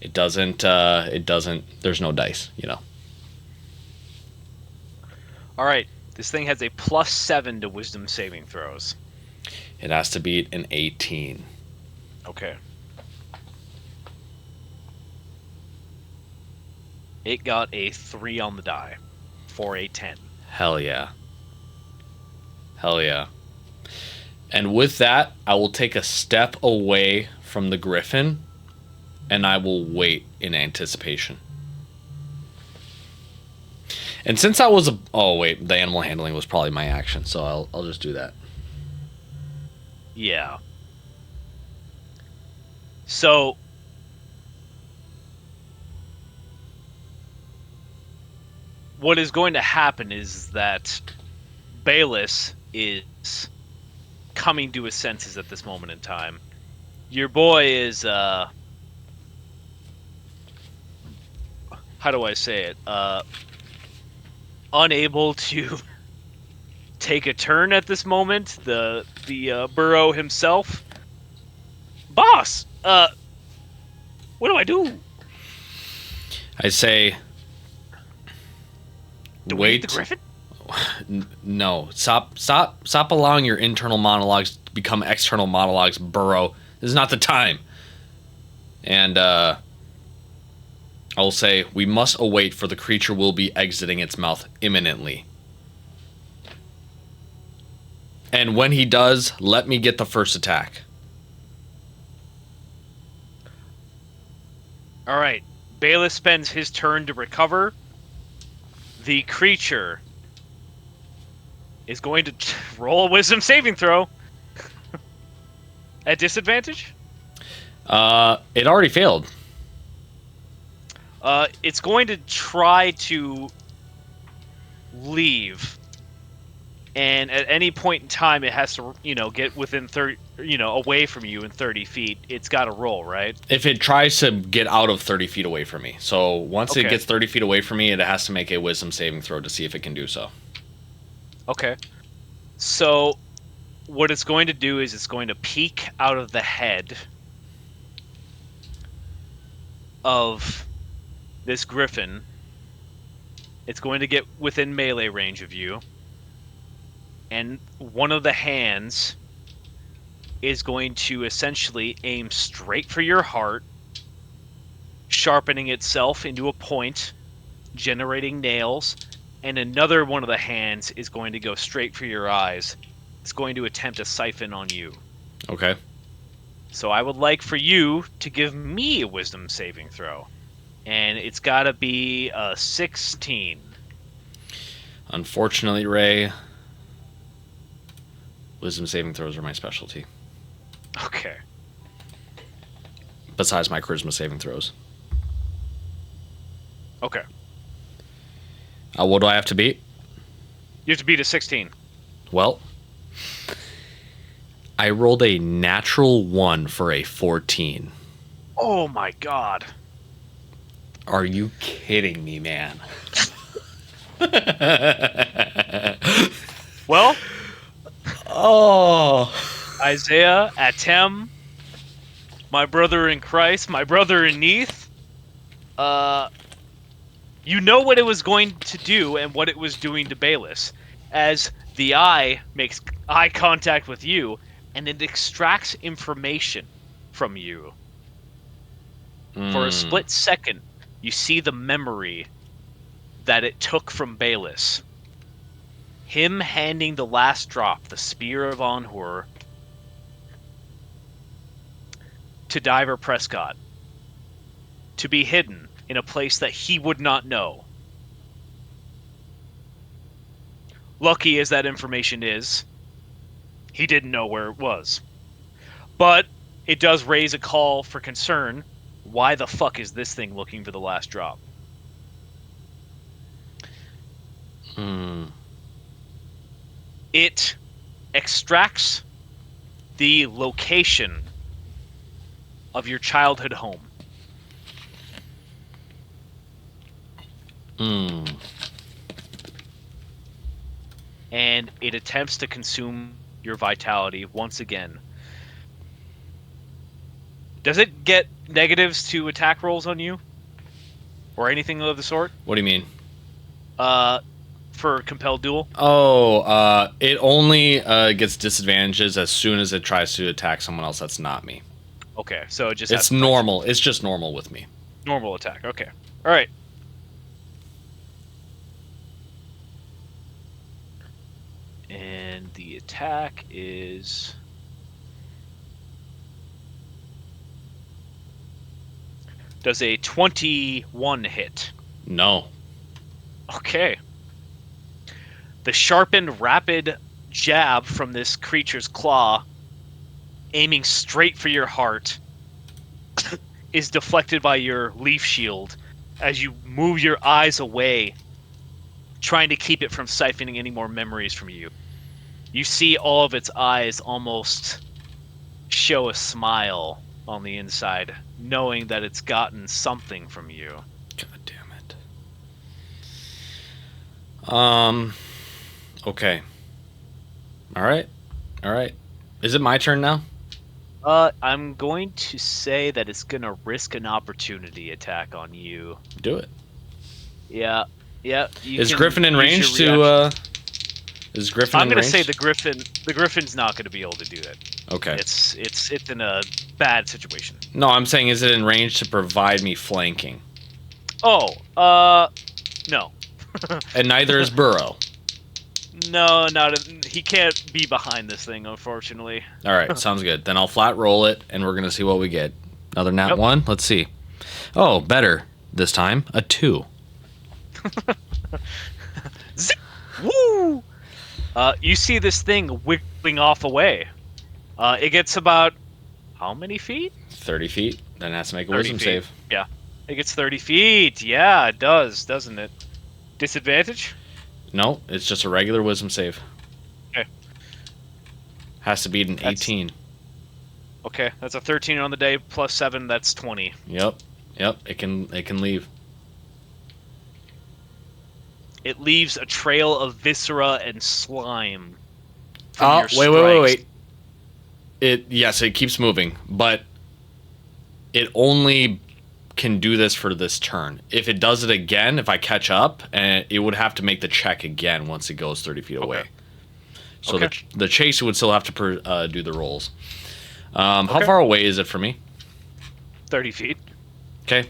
it doesn't, there's no dice, you know. All right, this thing has a +7 to wisdom saving throws. It has to beat an 18. Okay. It got a 3 on the die for a 10. Hell yeah. Hell yeah. And with that, I will take a step away from the griffin, and I will wait in anticipation. And since I was oh wait, the animal handling was probably my action, so I'll just do that. Yeah. So what is going to happen is that Bayless is coming to his senses at this moment in time. Your boy is how do I say it? Unable to take a turn at this moment. The burrow himself. Boss, what do I do? I say, Do we wait. eat the griffin? No, stop allowing your internal monologues to become external monologues, Burrow. This is not the time. And I will say, we must await, for the creature will be exiting its mouth imminently. And when he does, let me get the first attack. All right. Bayless spends his turn to recover. The creature is going to roll a wisdom saving throw. At disadvantage? It already failed. It's going to try to leave. And at any point in time, it has to, get within 30, away from you in 30 feet. It's got to roll, right? If it tries to get out of 30 feet away from me. So once it gets 30 feet away from me, it has to make a wisdom saving throw to see if it can do so. Okay. So what it's going to do is it's going to peek out of the head of this griffin. It's going to get within melee range of you. And one of the hands is going to essentially aim straight for your heart, sharpening itself into a point, generating nails, and another one of the hands is going to go straight for your eyes. It's going to attempt a siphon on you. Okay. So I would like for you to give me a wisdom saving throw. And it's got to be a 16. Unfortunately, Ray, wisdom saving throws are my specialty. Okay. Besides my charisma saving throws. Okay. What do I have to beat? You have to beat a 16. Well, I rolled a natural 1 for a 14. Oh my god. Are you kidding me, man? Well, Oh. Isaiah, Atem, my brother in Christ, my brother in Neath, you know what it was going to do and what it was doing to Bayless. As the eye makes eye contact with you, and it extracts information from you. For a split second, you see the memory that it took from Bayless. Him handing the last drop, the Spear of Onhur, to Diver Prescott, to be hidden in a place that he would not know. Lucky as that information is, he didn't know where it was. But it does raise a call for concern. Why the fuck is this thing looking for the last drop? It extracts the location of your childhood home. And it attempts to consume your vitality once again. Does it get negatives to attack rolls on you? Or anything of the sort? What do you mean? For Compelled Duel? Oh, it only gets disadvantages as soon as it tries to attack someone else that's not me. Okay, so it just it's normal. It's just normal with me. Normal attack. Okay. All right. And the attack is... Does a 21 hit? No. Okay. The sharpened, rapid jab from this creature's claw, aiming straight for your heart, is deflected by your leaf shield as you move your eyes away, trying to keep it from siphoning any more memories from you. You see all of its eyes almost show a smile on the inside, knowing that it's gotten something from you. God damn it. Okay. All right. Is it my turn now? I'm going to say that it's gonna risk an opportunity attack on you. Do it. Yeah. Is Griffin in range to? Is Griffin? I'm gonna say the Griffin's not gonna be able to do that. Okay. It's in a bad situation. No, I'm saying, is it in range to provide me flanking? Oh, no. And neither is Burrow. No, he can't be behind this thing, unfortunately. All right, sounds good. Then I'll flat roll it, and we're gonna see what we get. Another nat 1. Let's see. Oh, better this time. A 2. Woo! You see this thing wiggling off away. It gets about how many feet? 30 feet. Then it has to make a wisdom save. Yeah, it gets 30 feet. Yeah, it does, doesn't it? Disadvantage? No, it's just a regular wisdom save. Okay. Has to beat an 18. Okay, that's a 13 on the day plus 7. That's 20. Yep. It can leave. It leaves a trail of viscera and slime. Oh, wait. It keeps moving, but it only can do this for this turn. If it does it again, if I catch up, and it would have to make the check again once it goes 30 feet away. So the chaser would still have to do the rolls. How far away is it from me? 30 feet. Okay.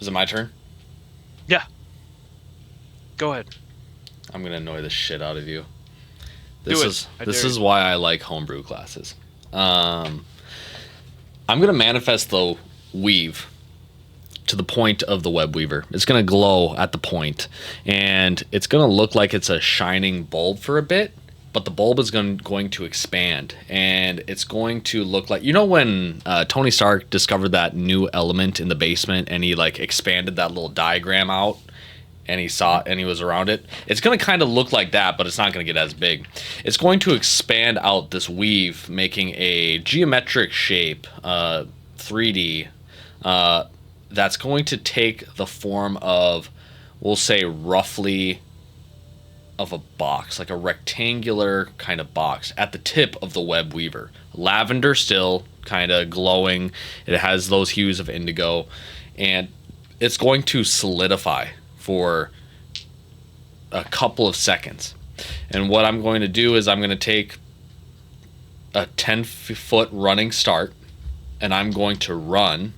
Is it my turn? Yeah. Go ahead. I'm gonna annoy the shit out of you. This is why I like homebrew classes. I'm gonna manifest the weave to the point of the web weaver. It's gonna glow at the point, and it's gonna look like it's a shining bulb for a bit, but the bulb is going to expand, and it's going to look like, when Tony Stark discovered that new element in the basement, and he like expanded that little diagram out, and he saw it, and he was around it. It's going to kind of look like that, but it's not going to get as big. It's going to expand out this weave, making a geometric shape, 3D, that's going to take the form of, we'll say, roughly of a box, like a rectangular kind of box at the tip of the web weaver. Lavender still, kind of glowing. It has those hues of indigo, and it's going to solidify for a couple of seconds. And what I'm going to do is I'm going to take a 10-foot running start, and I'm going to run,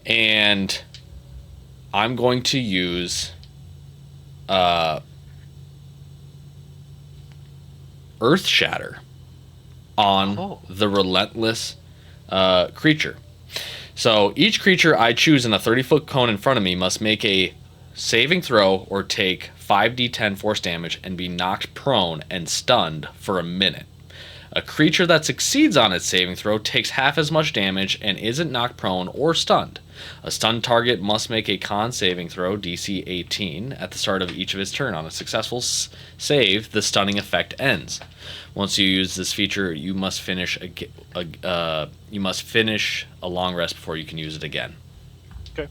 and I'm going to use Earth Shatter on the relentless creature. So each creature I choose in a 30-foot cone in front of me must make a saving throw or take 5d10 force damage and be knocked prone and stunned for a minute. A creature that succeeds on its saving throw takes half as much damage and isn't knocked prone or stunned. A stunned target must make a con saving throw, DC 18, at the start of each of his turn. On a successful save, the stunning effect ends. Once you use this feature, you must finish a long rest before you can use it again. Okay.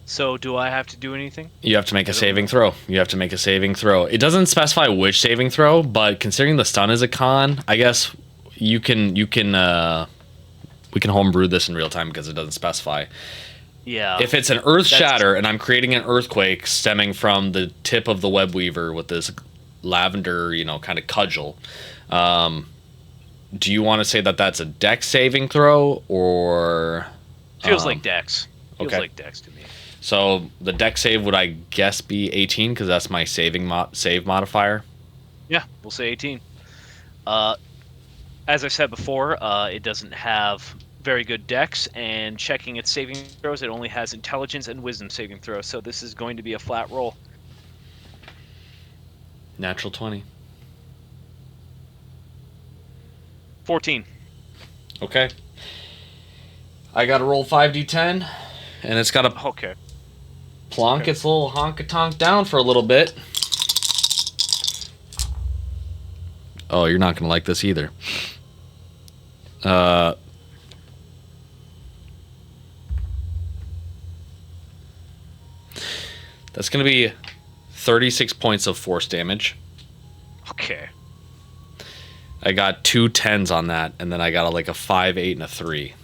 So, do I have to do anything? You have to make a saving throw. It doesn't specify which saving throw, but considering the stun is a con, I guess we can homebrew this in real time because it doesn't specify. Yeah. If it's an earth shatter and I'm creating an earthquake stemming from the tip of the web weaver with this lavender, kind of cudgel, do you want to say that that's a dex saving throw or? Feels like dex. Feels okay. like dex to me. So the dex save would, I guess, be 18 because that's my save modifier. Yeah, we'll say 18. As I said before, it doesn't have very good dex, and checking its saving throws, it only has intelligence and wisdom saving throws, so this is going to be a flat roll. Natural 20. 14. Okay. I got to roll 5d10, and it's got to plonk its little honka-tonk down for a little bit. Oh, you're not going to like this either. That's going to be 36 points of force damage. Okay. I got 2 10s on that, and then I got a 5, 8, and a 3.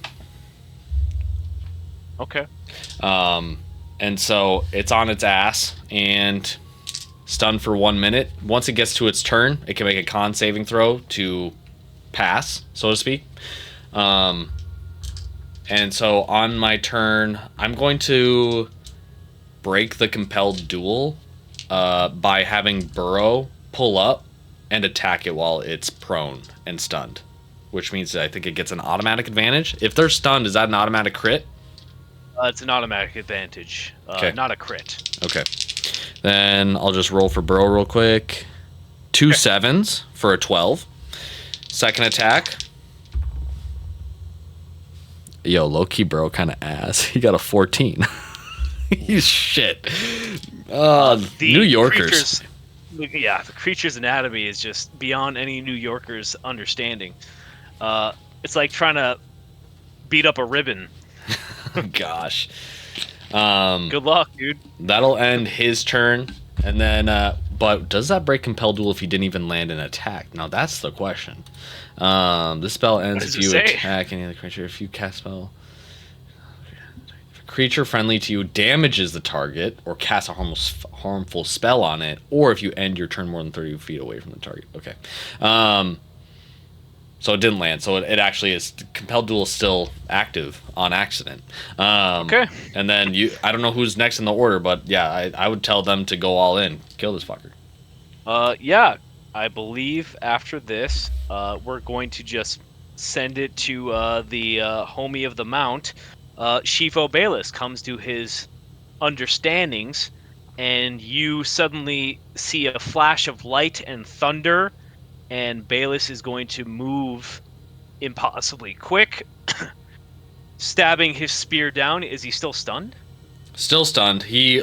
Okay. And so it's on its ass and stunned for 1 minute. Once it gets to its turn, it can make a con saving throw to pass, so to speak. And so on my turn, I'm going to break the compelled duel by having Burrow pull up and attack it while it's prone and stunned, which means that I think it gets an automatic advantage. If they're stunned, is that an automatic crit? It's an automatic advantage, not a crit. Okay. Then I'll just roll for Burrow real quick. 2 7s for a 12. Second attack. Yo, low-key Burrow kind of ass. He got a 14. He's shit. New Yorkers. The creature's anatomy is just beyond any New Yorker's understanding. It's like trying to beat up a ribbon. Gosh. Good luck, dude. That'll end his turn, and then but does that break compel duel if he didn't even land an attack? Now that's the question. This spell ends if you attack any other creature. If you cast spell, if a creature friendly to you damages the target or casts a harmful spell on it, or if you end your turn more than 30 feet away from the target. Okay. So it didn't land. So it actually is. Compelled Duel is still active on accident. Okay. And then I don't know who's next in the order, but yeah, I would tell them to go all in. Kill this fucker. Yeah. I believe after this, we're going to just send it to the homie of the mount. Shifo Bayless comes to his understandings and you suddenly see a flash of light and thunder, and Bayless is going to move impossibly quick, stabbing his spear down. Is he still stunned? Still stunned. He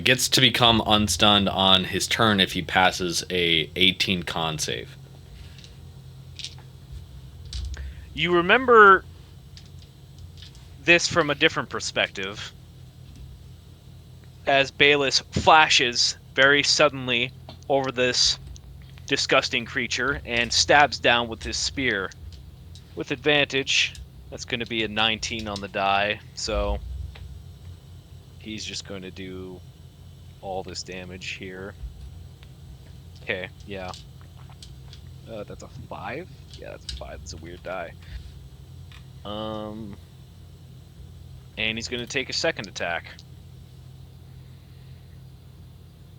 gets to become unstunned on his turn if he passes a 18 con save. You remember this from a different perspective, as Bayless flashes very suddenly over this disgusting creature and stabs down with his spear. With advantage, that's going to be a 19 on the die, so he's just going to do all this damage here. Okay, yeah. That's a 5? Yeah, that's a 5. That's a weird die. And he's going to take a second attack.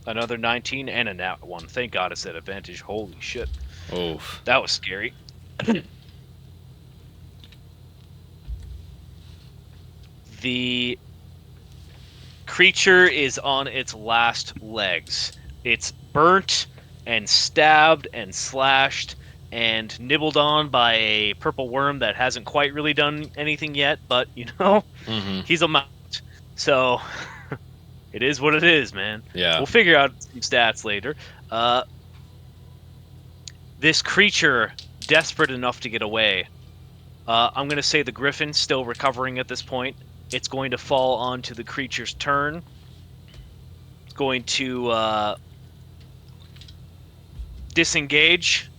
Another 19 and a nat 1. Thank God it's at advantage. Holy shit. Oh, that was scary. The creature is on its last legs. It's burnt and stabbed and slashed and nibbled on by a purple worm that hasn't quite really done anything yet, but, he's a mount. So, it is what it is, man. Yeah. We'll figure out some stats later. This creature, desperate enough to get away. I'm going to say the Griffin's still recovering at this point. It's going to fall onto the creature's turn. It's going to disengage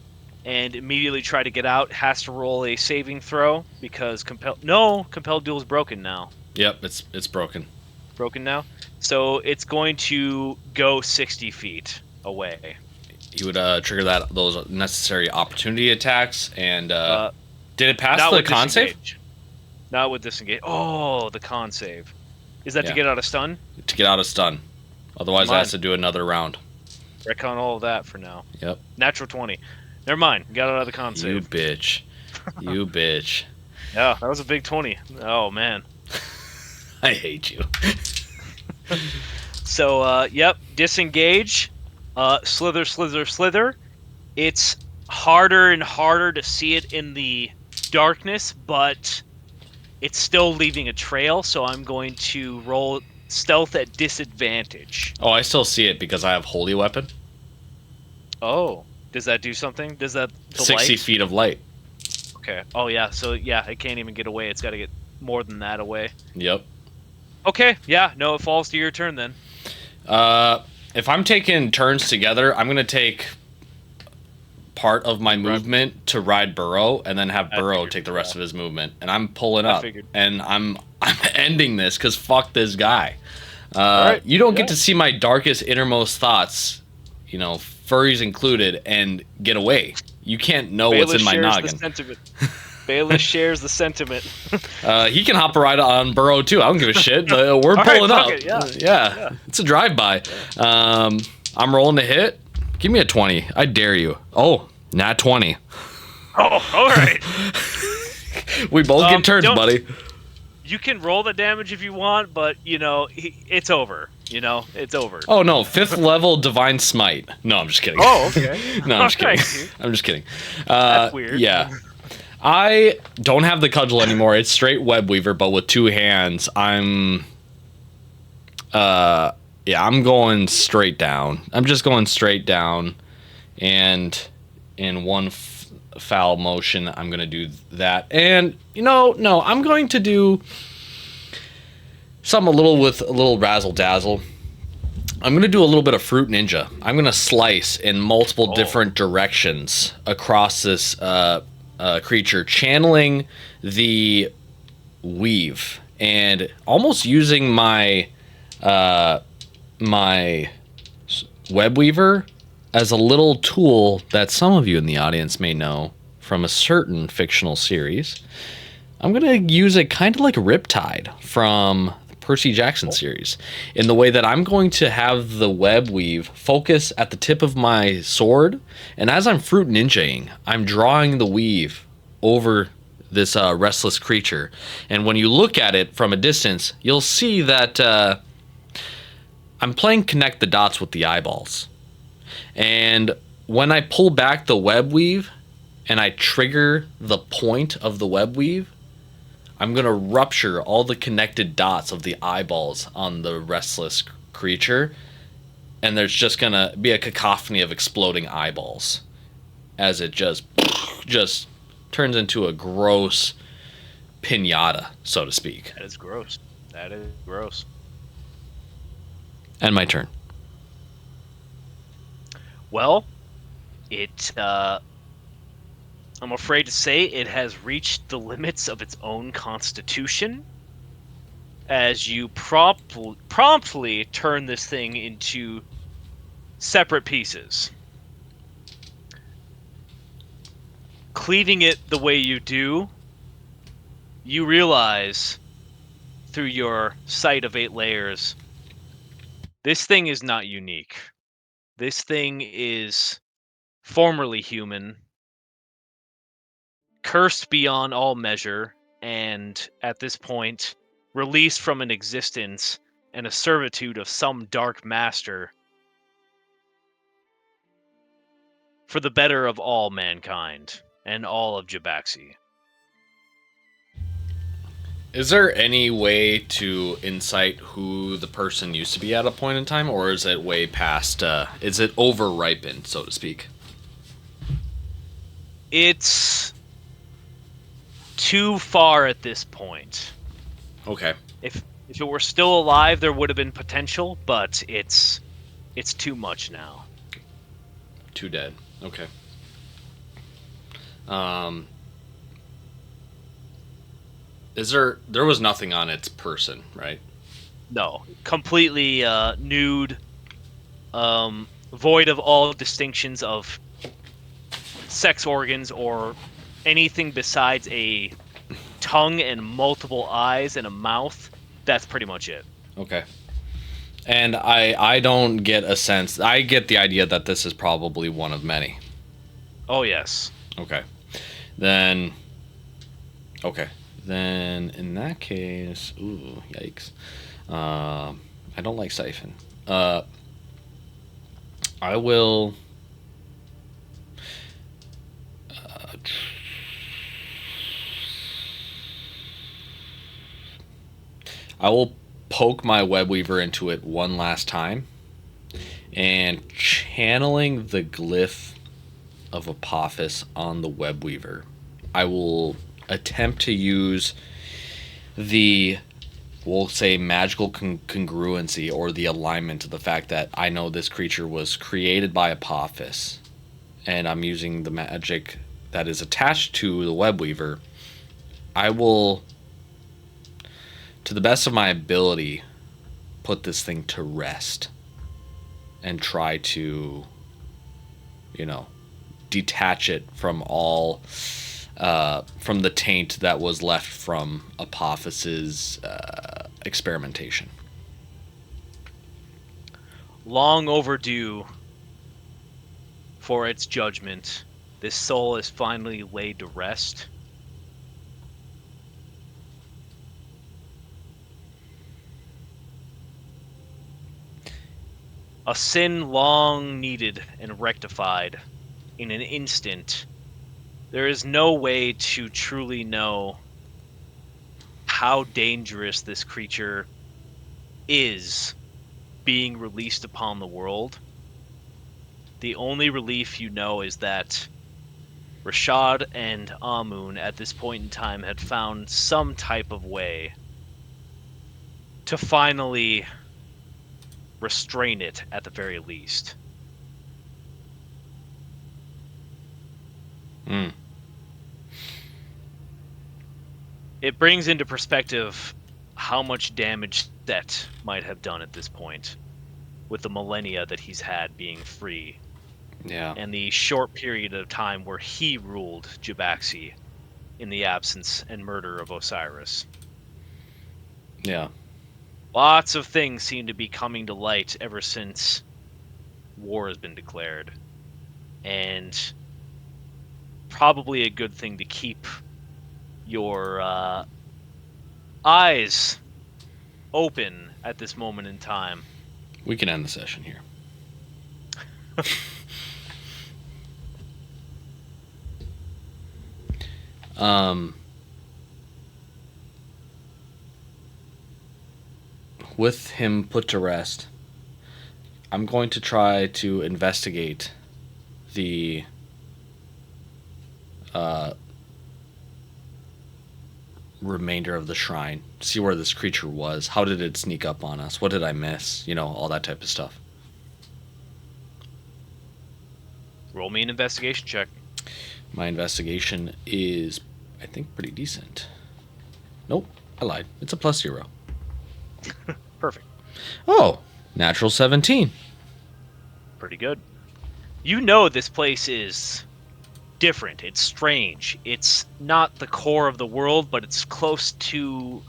and immediately try to get out. Has to roll a saving throw because compelled duel is broken now. Yep, it's broken. Broken now. So it's going to go 60 feet away. You would trigger those necessary opportunity attacks, and did it pass the con save? Not with disengage. Oh, the con save. Is that to get out of stun? To get out of stun. Otherwise, it has to do another round. Retcon all of that for now. Yep. Natural 20. Never mind. Got out of the con save. You bitch. You bitch. Yeah, that was a big 20. Oh, man. I hate you. So, disengage. Slither, slither, slither. It's harder and harder to see it in the darkness, but it's still leaving a trail, so I'm going to roll stealth at disadvantage. Oh, I still see it because I have holy weapon. Oh, does that do something? Does that 60 feet of light. Okay. Oh, yeah. So, yeah, it can't even get away. It's got to get more than that away. Yep. Okay. Yeah. No, it falls to your turn then. If I'm taking turns together, I'm going to take part of my movement to ride Burrow, and then have Burrow take the rest of his movement. And I'm pulling up, and I'm ending this because fuck this guy. You don't get to see my darkest, innermost thoughts, furries included, and get away. You can't know what's in my noggin. Bayless shares the sentiment. He can hop a ride on Burrow too. I don't give a shit. We're pulling up. Yeah. It's a drive-by. I'm rolling to hit. Give me a 20. I dare you. Oh, nat 20. Oh, all right. We both get turns, buddy. You can roll the damage if you want, but, it's over. It's over. Oh, no. 5th level Divine Smite. No, I'm just kidding. Oh, okay. No, I'm just kidding. I'm just kidding. That's weird. Yeah. I don't have the cudgel anymore. It's straight web weaver, but with 2 hands. I'm going straight down. I'm just going straight down, and in one foul motion, I'm going to do that. And, no, I'm going to do something with a little razzle-dazzle. I'm going to do a little bit of Fruit Ninja. I'm going to slice in multiple different directions across this creature, channeling the weave and almost using my web weaver as a little tool that some of you in the audience may know from a certain fictional series. I'm going to use it kind of like Riptide from the Percy Jackson series, in the way that I'm going to have the web weave focus at the tip of my sword, and as I'm Fruit Ninjaing, I'm drawing the weave over this restless creature. And when you look at it from a distance, you'll see that I'm playing connect the dots with the eyeballs. And when I pull back the web weave and I trigger the point of the web weave, I'm going to rupture all the connected dots of the eyeballs on the restless creature. And there's just going to be a cacophony of exploding eyeballs as it just turns into a gross pinata, so to speak. That is gross. That is gross. And my turn. Well, I'm afraid to say it has reached the limits of its own constitution as you promptly turn this thing into separate pieces. Cleaving it the way you do, you realize through your sight of 8 layers, this thing is not unique. This thing is formerly human, cursed beyond all measure, and at this point, released from an existence and a servitude of some dark master for the better of all mankind and all of Jabaxi. Is there any way to insight who the person used to be at a point in time, or is it way past, is it over ripened, so to speak? It's too far at this point. Okay. If it were still alive, there would have been potential, but it's too much now. Too dead. Okay. There was nothing on its person, right? No, completely nude, void of all distinctions of sex organs or anything besides a tongue and multiple eyes and a mouth. That's pretty much it. Okay. And I don't get a sense. I get the idea that this is probably one of many. Oh, yes. Okay. Then in that case, ooh, yikes. I don't like Siphon. I will. I will poke my web weaver into it one last time, and channeling the glyph of Apophis on the web weaver, I will attempt to use the, we'll say, magical congruency or the alignment to the fact that I know this creature was created by Apophis, and I'm using the magic that is attached to the web weaver. I will, to the best of my ability, put this thing to rest and try to, detach it from all, from the taint that was left from Apophis's experimentation. Long overdue for its judgment, this soul is finally laid to rest. A sin long needed and rectified in an instant. There is no way to truly know how dangerous this creature is being released upon the world. The only relief you know is that Rashad and Amun at this point in time had found some type of way to finally restrain it at the very least. It brings into perspective how much damage Set might have done at this point, with the millennia that he's had being free. Yeah. And the short period of time where he ruled Jabaxi in the absence and murder of Osiris. Yeah. Lots of things seem to be coming to light ever since war has been declared. And probably a good thing to keep your eyes open at this moment in time. We can end the session here. With him put to rest, I'm going to try to investigate the remainder of the shrine. See where this creature was. How did it sneak up on us? What did I miss? You know, all that type of stuff. Roll me an investigation check. My investigation is, I think, pretty decent. Nope, I lied. It's a +0. Perfect. Oh, natural 17. Pretty good. You know this place is different. It's strange. It's not the core of the world, but it's close to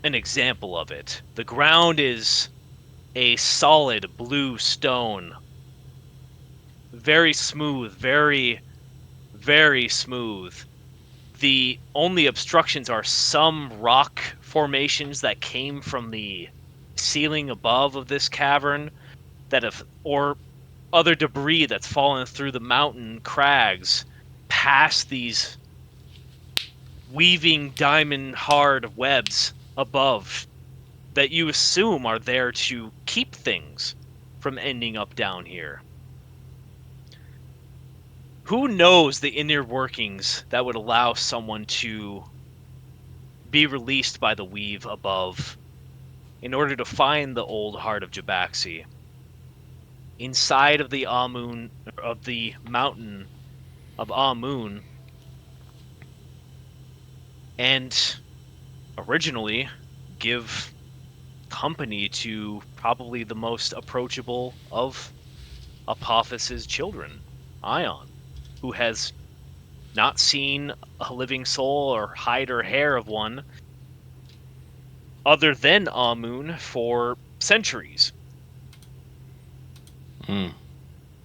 an example of it. The ground is a solid blue stone. Very smooth, very, very smooth. The only obstructions are some rock formations that came from the ceiling above of this cavern or other debris that's fallen through the mountain crags past these weaving diamond hard webs above that you assume are there to keep things from ending up down here. Who knows the inner workings that would allow someone to be released by the weave above in order to find the old heart of Jabaxi. Inside of the Amun, of the mountain of Amun, and originally give company to probably the most approachable of Apophis's children, Ion, who has not seen a living soul or hide or hair of one other than Amun for centuries. Mm.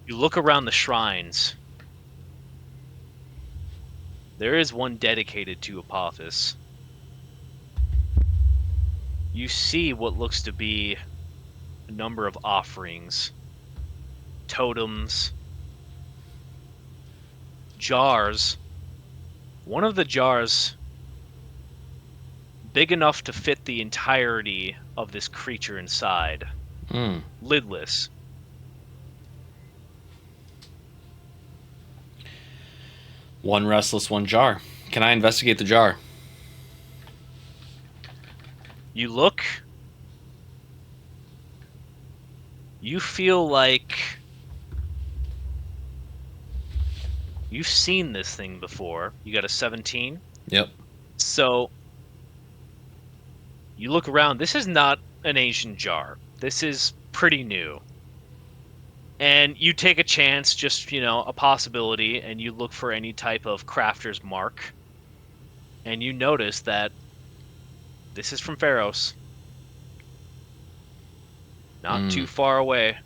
You look around the shrines. There is one dedicated to Apophis. You see what looks to be a number of offerings, totems, jars. One of the jars big enough to fit the entirety of this creature inside. Mm. Lidless. One restless, one jar. Can I investigate the jar? You look. You feel like you've seen this thing before. You got a 17. Yep. So you look around. This is not an ancient jar. This is pretty new. And you take a chance, just, a possibility, and you look for any type of crafter's mark. And you notice that this is from Pharos. Not too far away.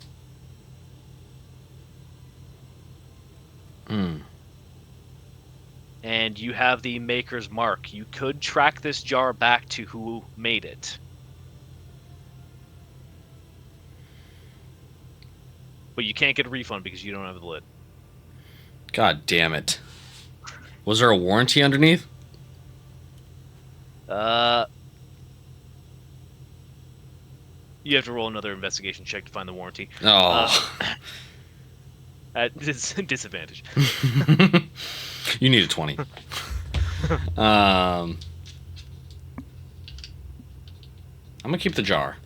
And you have the maker's mark. You could track this jar back to who made it. But you can't get a refund because you don't have the lid. God damn it. Was there a warranty underneath? You have to roll another investigation check to find the warranty. Oh. At disadvantage. You need a 20. I'm gonna keep the jar,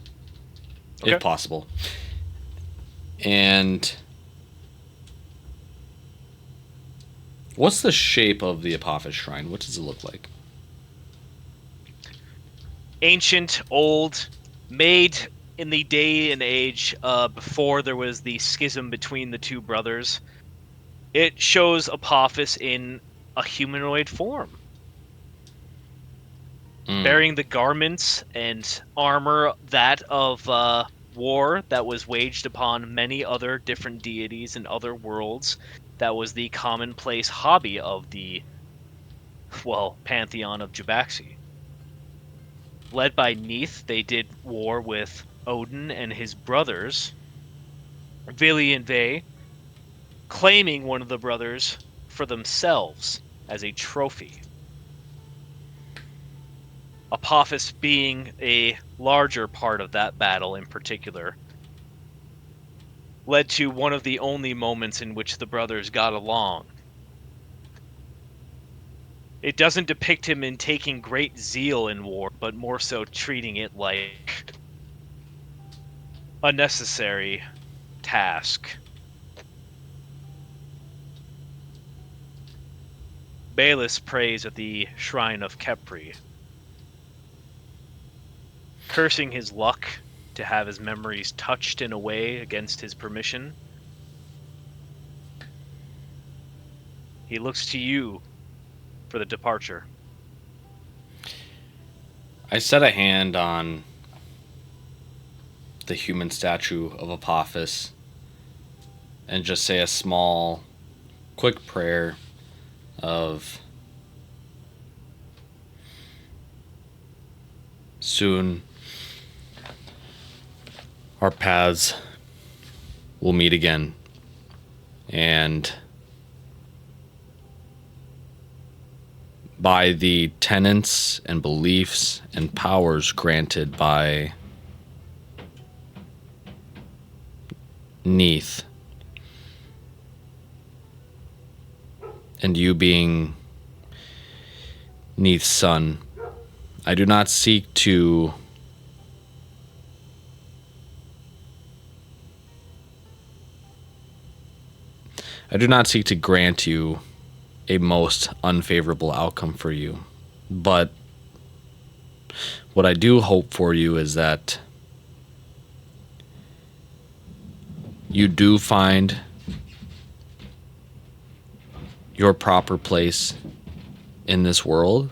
okay, if possible. And what's the shape of the Apophis shrine? What does it look like? Ancient, old, made in the day and age before there was the schism between the two brothers. It shows Apophis in a humanoid form, bearing the garments and armor that of war that was waged upon many other different deities in other worlds. That was the commonplace hobby of the, pantheon of Jabaxi. Led by Neith, they did war with Odin and his brothers, Vili and Ve, claiming one of the brothers for themselves as a trophy. Apophis being a larger part of that battle in particular, led to one of the only moments in which the brothers got along. It doesn't depict him in taking great zeal in war, but more so treating it like a necessary task. Baelus prays at the shrine of Kepri, cursing his luck to have his memories touched in a way against his permission. He looks to you for the departure. I set a hand on the human statue of Apophis and just say a small, quick prayer of soon our paths will meet again, and by the tenets and beliefs and powers granted by Neath, and you being Neath's son, I do not seek to grant you a most unfavorable outcome for you. But what I do hope for you is that you do find your proper place in this world,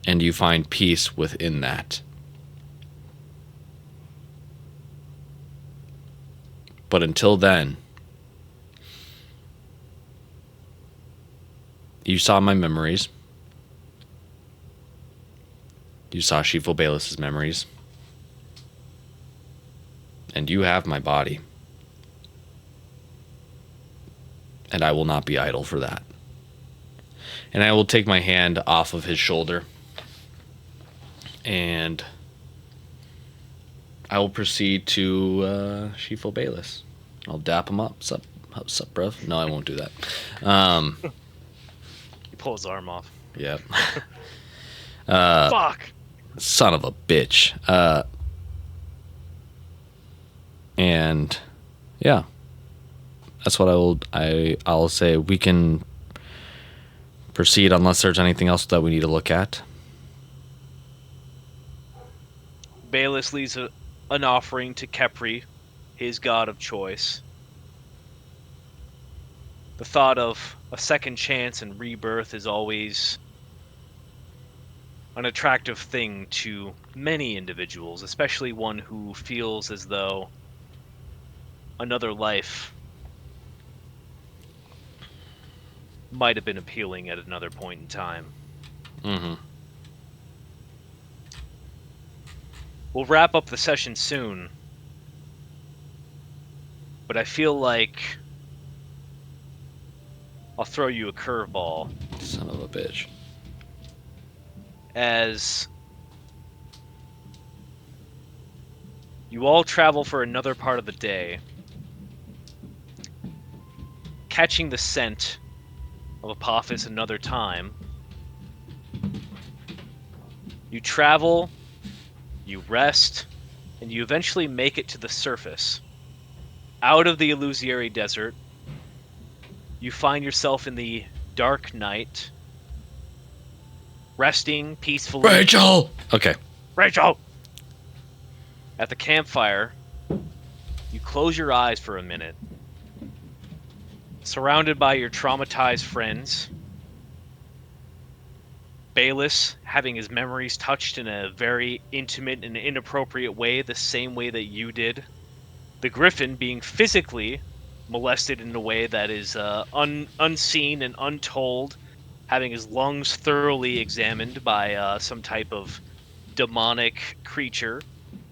and you find peace within that. But until then, you saw my memories. You saw Shifo Baelis' memories. And you have my body. And I will not be idle for that. And I will take my hand off of his shoulder. And I will proceed to Shifo Baelis. I'll dap him up. Sup, bruv? No, I won't do that. He pulls his arm off. Yep. Fuck! Son of a bitch. And yeah, that's what I'll say. We can proceed unless there's anything else that we need to look at. Baelus leads an offering to Kepri, his god of choice. The thought of a second chance and rebirth is always an attractive thing to many individuals, especially one who feels as though another life might have been appealing at another point in time. Mm-hmm. We'll wrap up the session soon, but I feel like I'll throw you a curveball. Son of a bitch. As you all travel for another part of the day, catching the scent of Apophis another time, you travel, you rest, and you eventually make it to the surface. Out of the Illusory Desert, you find yourself in the dark night, resting peacefully. Rachel! Okay. Rachel! At the campfire, you close your eyes for a minute, surrounded by your traumatized friends. Baelus having his memories touched in a very intimate and inappropriate way, the same way that you did. The Griffin being physically molested in a way that is unseen and untold, having his lungs thoroughly examined by some type of demonic creature.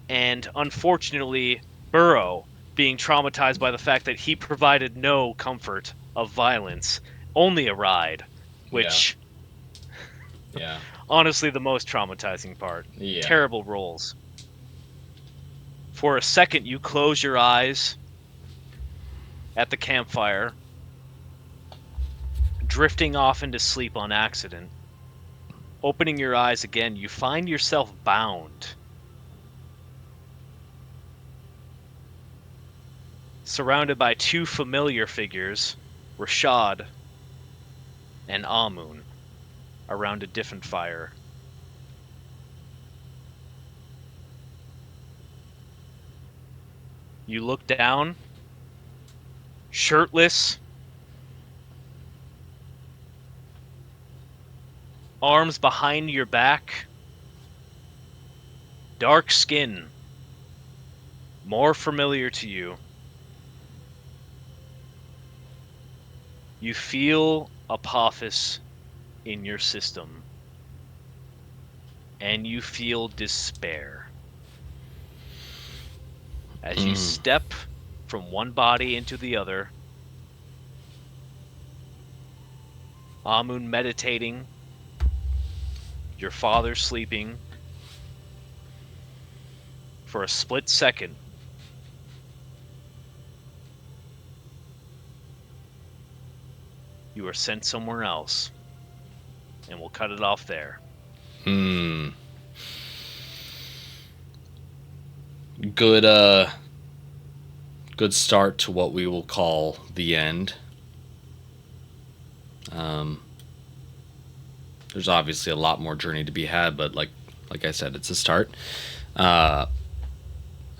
and unfortunately, Burrow, being traumatized by the fact that he provided no comfort of violence, only a ride, which Yeah. honestly the most traumatizing part. Yeah. Terrible rolls. For a second, you close your eyes at the campfire, drifting off into sleep on accident. Opening your eyes again, you find yourself bound, surrounded by two familiar figures, Rashad and Amun, around a different fire. You look down, shirtless, arms behind your back, dark skin, more familiar to you. You feel Apophis in your system, and you feel despair. As you step from one body into the other, Amun meditating, your father sleeping, for a split second, you are sent somewhere else, and we'll cut it off there. Good good start to what we will call the end. There's obviously a lot more journey to be had, but like I said, it's a start. Had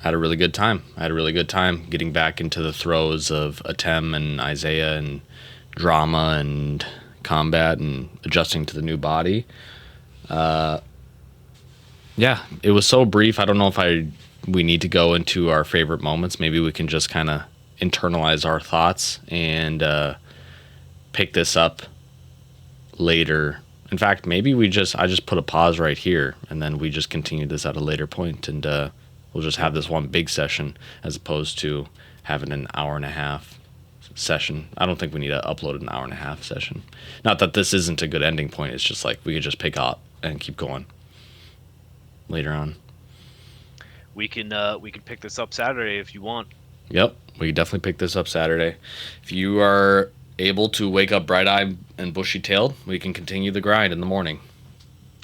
a really good time. I had a really good time getting back into the throes of Atem and Isaiah and drama and combat and adjusting to the new body. Yeah, it was so brief. I don't know if we need to go into our favorite moments. Maybe we can just kind of internalize our thoughts and pick this up later. In fact, maybe I just put a pause right here and then we just continue this at a later point, and we'll just have this one big session as opposed to having an hour and a half session. I don't think we need to upload an hour and a half session. Not that this isn't a good ending point. It's just like we could just pick up and keep going later on. We can pick this up Saturday if you want. Yep, we can definitely pick this up Saturday. If you are able to wake up bright-eyed and bushy-tailed, we can continue the grind in the morning.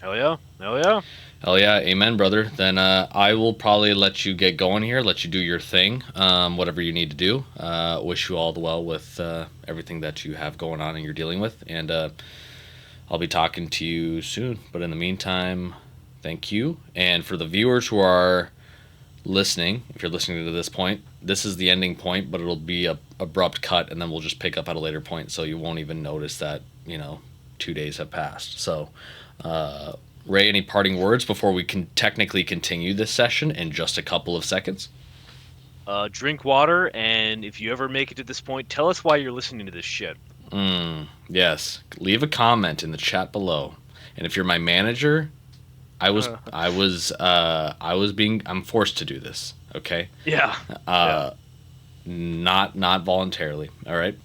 Hell yeah. Hell yeah. Hell yeah, amen, brother. Then I will probably let you get going here, let you do your thing, whatever you need to do. Wish you all the well with everything that you have going on and you're dealing with, and I'll be talking to you soon. But in the meantime, thank you. And for the viewers who are listening, if you're listening to this point, this is the ending point, but it'll be a abrupt cut, and then we'll just pick up at a later point, so you won't even notice that 2 days have passed. So Ray, any parting words before we can technically continue this session in just a couple of seconds? Drink water, and if you ever make it to this point, tell us why you're listening to this shit. Yes, leave a comment in the chat below. And if you're my manager, I'm forced to do this. Okay. Yeah. Not voluntarily. All right.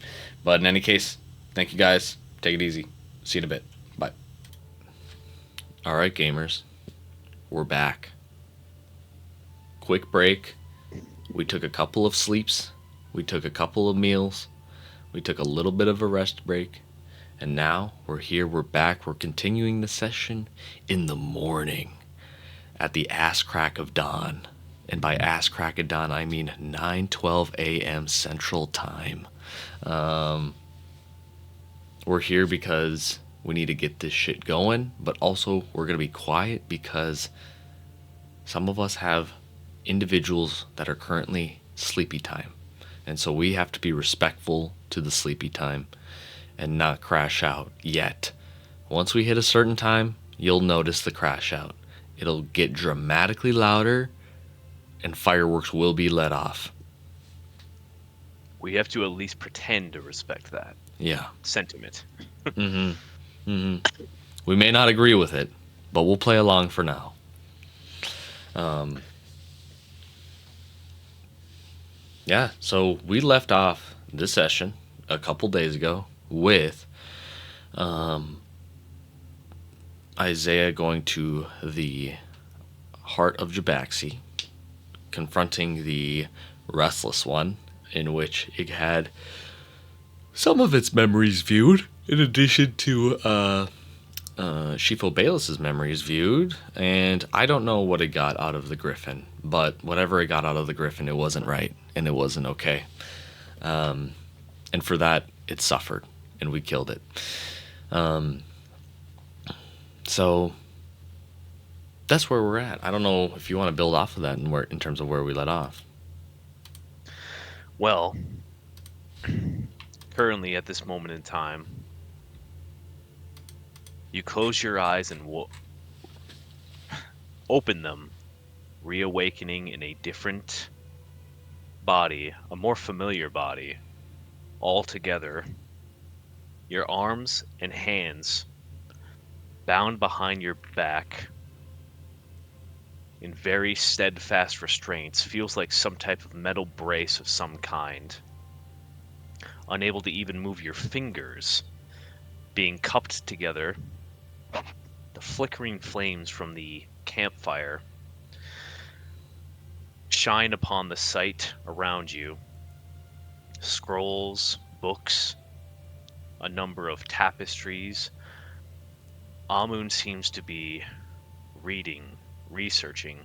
But in any case, thank you guys. Take it easy. See you in a bit. Bye. All right, gamers, we're back. Quick break. We took a couple of sleeps. We took a couple of meals. We took a little bit of a rest break. And now we're here. We're back. We're continuing the session in the morning at the ass crack of dawn. And by ass crack of dawn, I mean 9:12 a.m. Central Time. We're here because we need to get this shit going, but also we're going to be quiet because some of us have individuals that are currently sleepy time. And so we have to be respectful to the sleepy time and not crash out yet. Once we hit a certain time, you'll notice the crash out. It'll get dramatically louder and fireworks will be let off. We have to at least pretend to respect that. Yeah. Sentiment. We may not agree with it, but we'll play along for now. Yeah, so we left off this session a couple days ago with Isaiah going to the heart of Jabaxi, confronting the Restless One, in which it had some of its memories viewed, in addition to Shifo Bayless's memories viewed, and I don't know what it got out of the Griffin, but whatever it got out of the Griffin, it wasn't right, and it wasn't okay. And for that, it suffered, and we killed it. So that's where we're at. I don't know if you want to build off of that in terms of where we let off. Well, currently at this moment in time, you close your eyes and open them, reawakening in a different body, a more familiar body, all together. Your arms and hands bound behind your back in very steadfast restraints, feels like some type of metal brace of some kind. Unable to even move your fingers, being cupped together. The flickering flames from the campfire shine upon the sight around you. Scrolls, books, a number of tapestries. Amun seems to be reading, researching.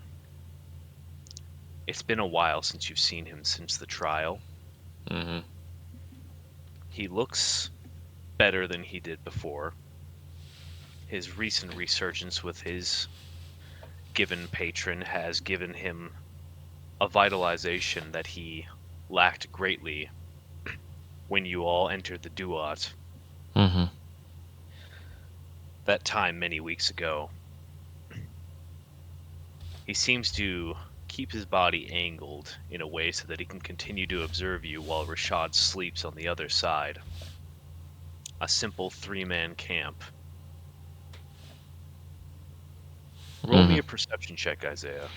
It's been a while since you've seen him since the trial. Mm-hmm. He looks better than he did before. His recent resurgence with his given patron has given him a vitalization that he lacked greatly when you all entered the Duat. Mm-hmm. That time many weeks ago. He seems to keep his body angled in a way so that he can continue to observe you while Rashad sleeps on the other side. A simple three-man camp. Roll me a perception check, Isaiah.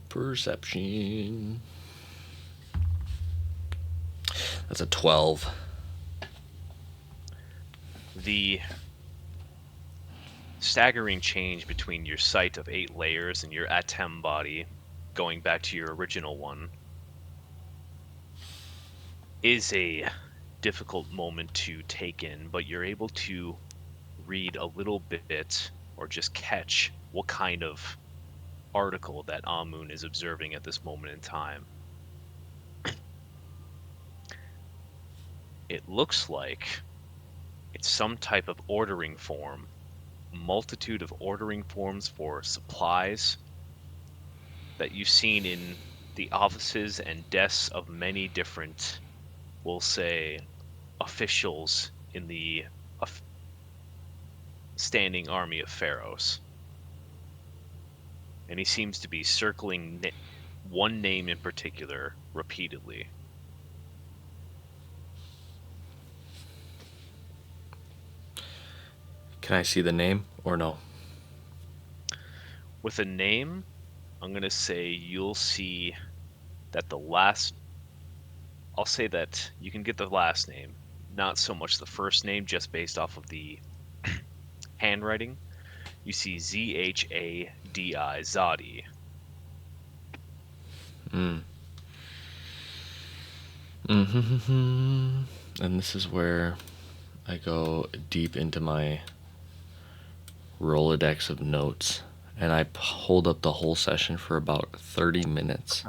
Perception. That's a 12. The staggering change between your sight of 8 layers and your Atem body, going back to your original one, is a difficult moment to take in, but you're able to read a little bit or just catch what kind of article that Amun is observing at this moment in time. It looks like it's some type of ordering form, multitude of ordering forms for supplies that you've seen in the offices and desks of many different, we'll say, officials in the standing army of pharaohs. And he seems to be circling one name in particular repeatedly. Can I see the name or no? With a name, I'm going to say you'll see that the last. I'll say that you can get the last name, not so much the first name, just based off of the handwriting. You see Zhadi, Zadi. Mm-hmm. And this is where I go deep into my Rolodex of notes, and I hold up the whole session for about 30 minutes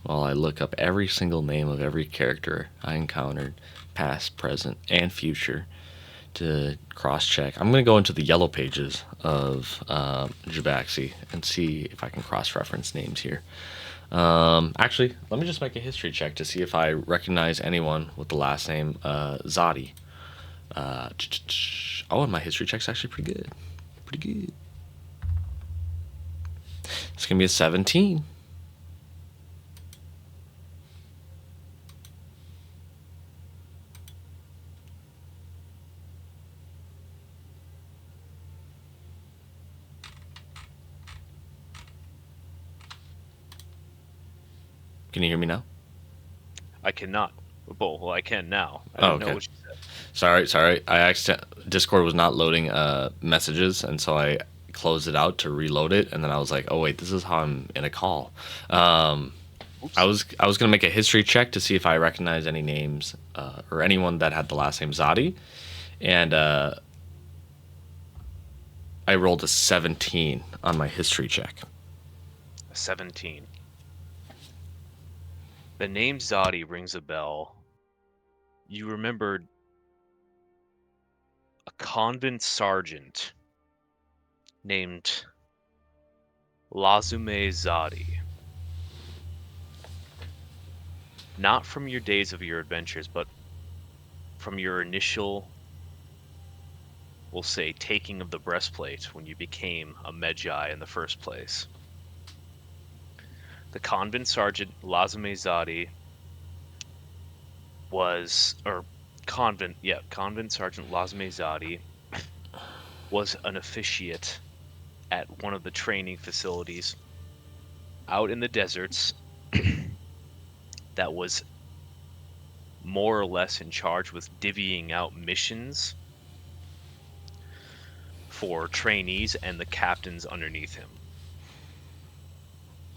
while I look up every single name of every character I encountered, past, present, and future, to cross-check. I'm going to go into the yellow pages of Jabaxi and see if I can cross-reference names here. Actually, let me just make a history check to see if I recognize anyone with the last name Zadi. Oh, and my history check's actually pretty good. Pretty good. It's going to be a 17. Can you hear me now? I cannot. Well, I can now. I Oh, didn't know okay. what you said. Sorry. Discord was not loading messages, and so I closed it out to reload it, and then I was like, oh wait, this is how I'm in a call. Um, I Oops. was I was gonna make a history check to see if I recognize any names or anyone that had the last name Zadi, and I rolled a 17 on my history check. 17. The name Zodi rings a bell. You remembered a convent sergeant named Lazume Zadi. Not from your days of your adventures, but from your initial, we'll say, taking of the breastplate when you became a Medjai in the first place. The convent sergeant Lazume Zadi convent sergeant Lazume Zadi was an officiate at one of the training facilities out in the deserts that was more or less in charge with divvying out missions for trainees and the captains underneath him.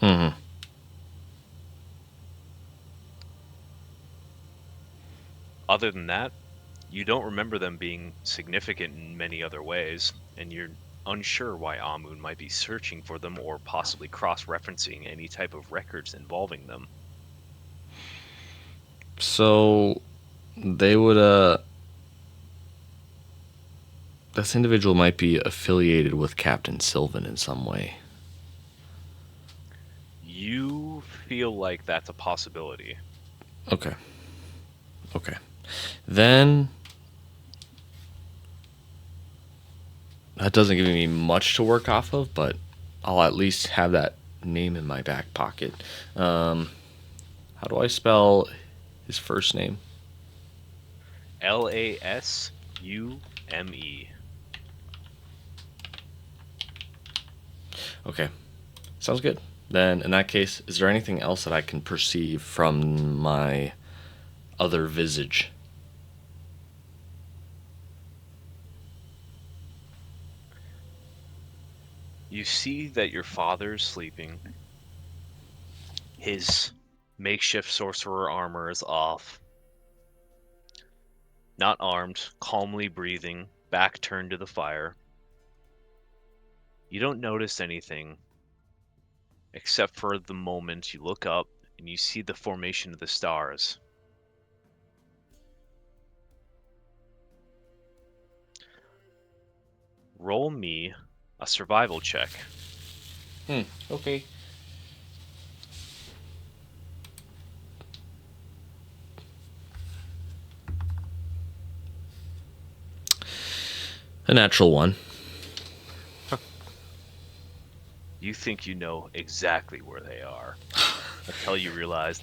Hmm. Other than that, you don't remember them being significant in many other ways, and you're unsure why Amun might be searching for them or possibly cross-referencing any type of records involving them. So they would this individual might be affiliated with Captain Sylvan in some way. You feel like that's a possibility. Okay. Okay. Then that doesn't give me much to work off of, but I'll at least have that name in my back pocket. How do I spell his first name? Lasume. Okay. Sounds good. Then, in that case, is there anything else that I can perceive from my other visage? You see that your father's sleeping. His makeshift sorcerer armor is off. Not armed, calmly breathing, back turned to the fire. You don't notice anything except for the moment you look up and you see the formation of the stars. Roll me a survival check. Okay. A natural one. You think you know exactly where they are until you realize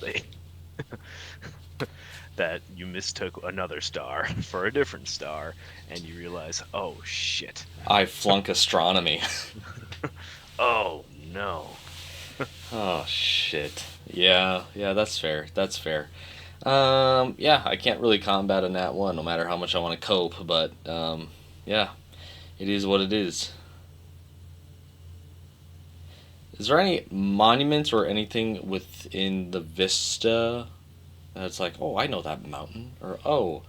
that you mistook another star for a different star, and you realize, oh shit, I flunk astronomy. oh no. Oh shit. Yeah, that's fair. That's fair. Yeah, I can't really combat a nat one, no matter how much I want to cope. But yeah, it is what it is. Is there any monuments or anything within the vista that's like, oh, I know that mountain, or oh,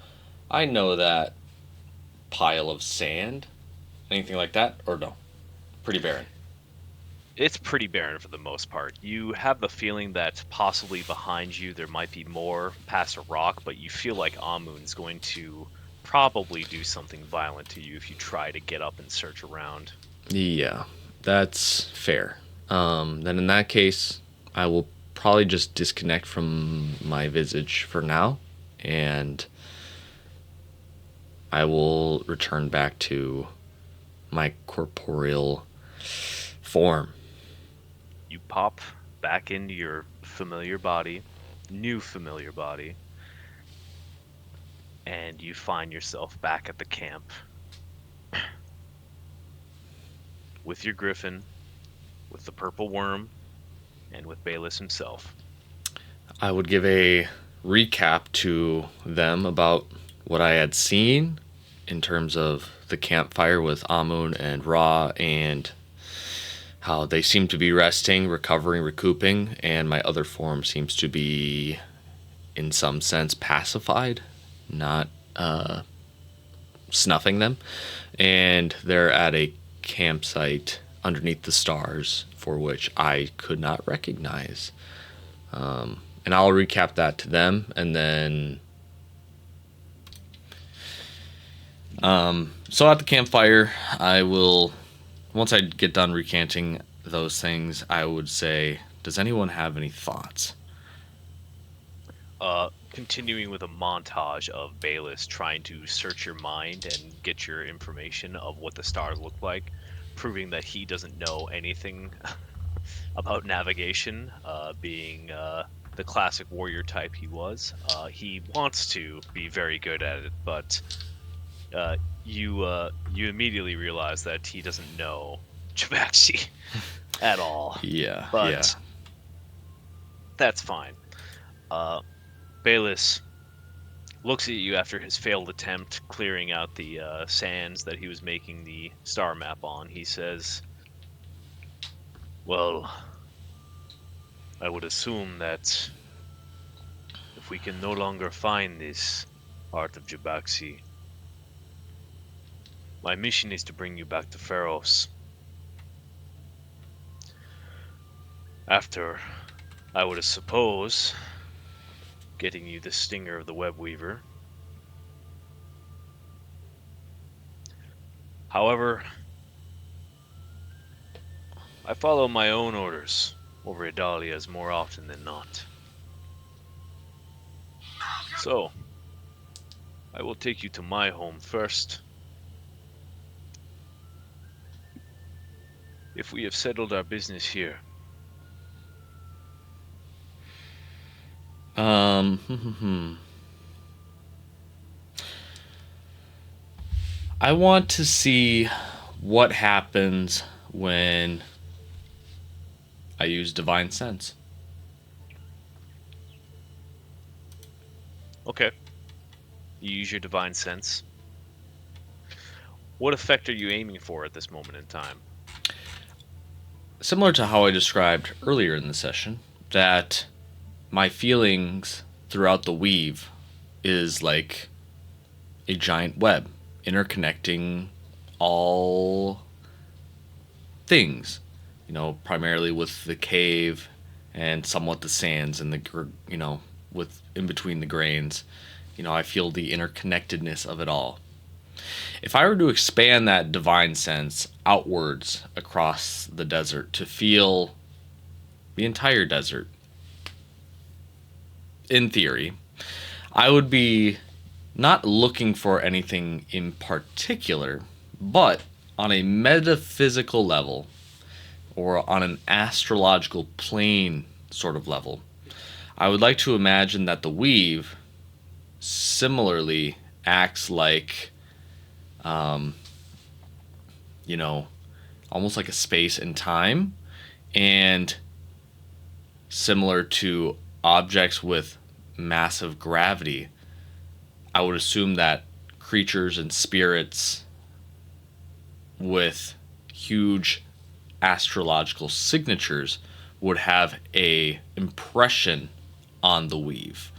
I know that pile of sand, anything like that, or no? Pretty barren. It's pretty barren for the most part. You have the feeling that possibly behind you there might be more past a rock, but you feel like Amun's going to probably do something violent to you if you try to get up and search around. Yeah, that's fair. Then in that case, I will probably just disconnect from my visage for now, and I will return back to my corporeal form. You pop back into your new familiar body, and you find yourself back at the camp with your griffin, with the purple worm, and with Bayless himself. I would give a recap to them about what I had seen in terms of the campfire with Amun and Ra, and how they seem to be resting, recovering, recouping, and my other form seems to be, in some sense, pacified, not snuffing them. And they're at a campsite underneath the stars for which I could not recognize. And I'll recap that to them, and then so at the campfire, I will, once I get done recanting those things, I would say, does anyone have any thoughts? Continuing with a montage of Bayless trying to search your mind and get your information of what the stars look like, proving that he doesn't know anything about navigation, being the classic warrior type he was. He wants to be very good at it, but you immediately realize that he doesn't know Jabaxi at all. Yeah, yeah. But that's fine. Bayless looks at you after his failed attempt clearing out the sands that he was making the star map on. He says, "Well, I would assume that if we can no longer find this heart of Jabaxi, my mission is to bring you back to Pharos. After, I would suppose, getting you the stinger of the web weaver. However, I follow my own orders over Idalia's more often than not. So, I will take you to my home first. If we have settled our business here, I want to see what happens when I use Divine Sense. okay. You use your divine sense. What effect are you aiming for at this moment in time? Similar to how I described earlier in the session, that my feelings throughout the weave is like a giant web interconnecting all things, primarily with the cave and somewhat the sands and with in between the grains. I feel the interconnectedness of it all. If I were to expand that divine sense outwards across the desert to feel the entire desert, in theory, I would be not looking for anything in particular, but on a metaphysical level or on an astrological plane sort of level, I would like to imagine that the weave similarly acts like, almost like a space and time, and similar to objects with massive gravity. I would assume that creatures and spirits with huge astrological signatures would have a impression on the weave,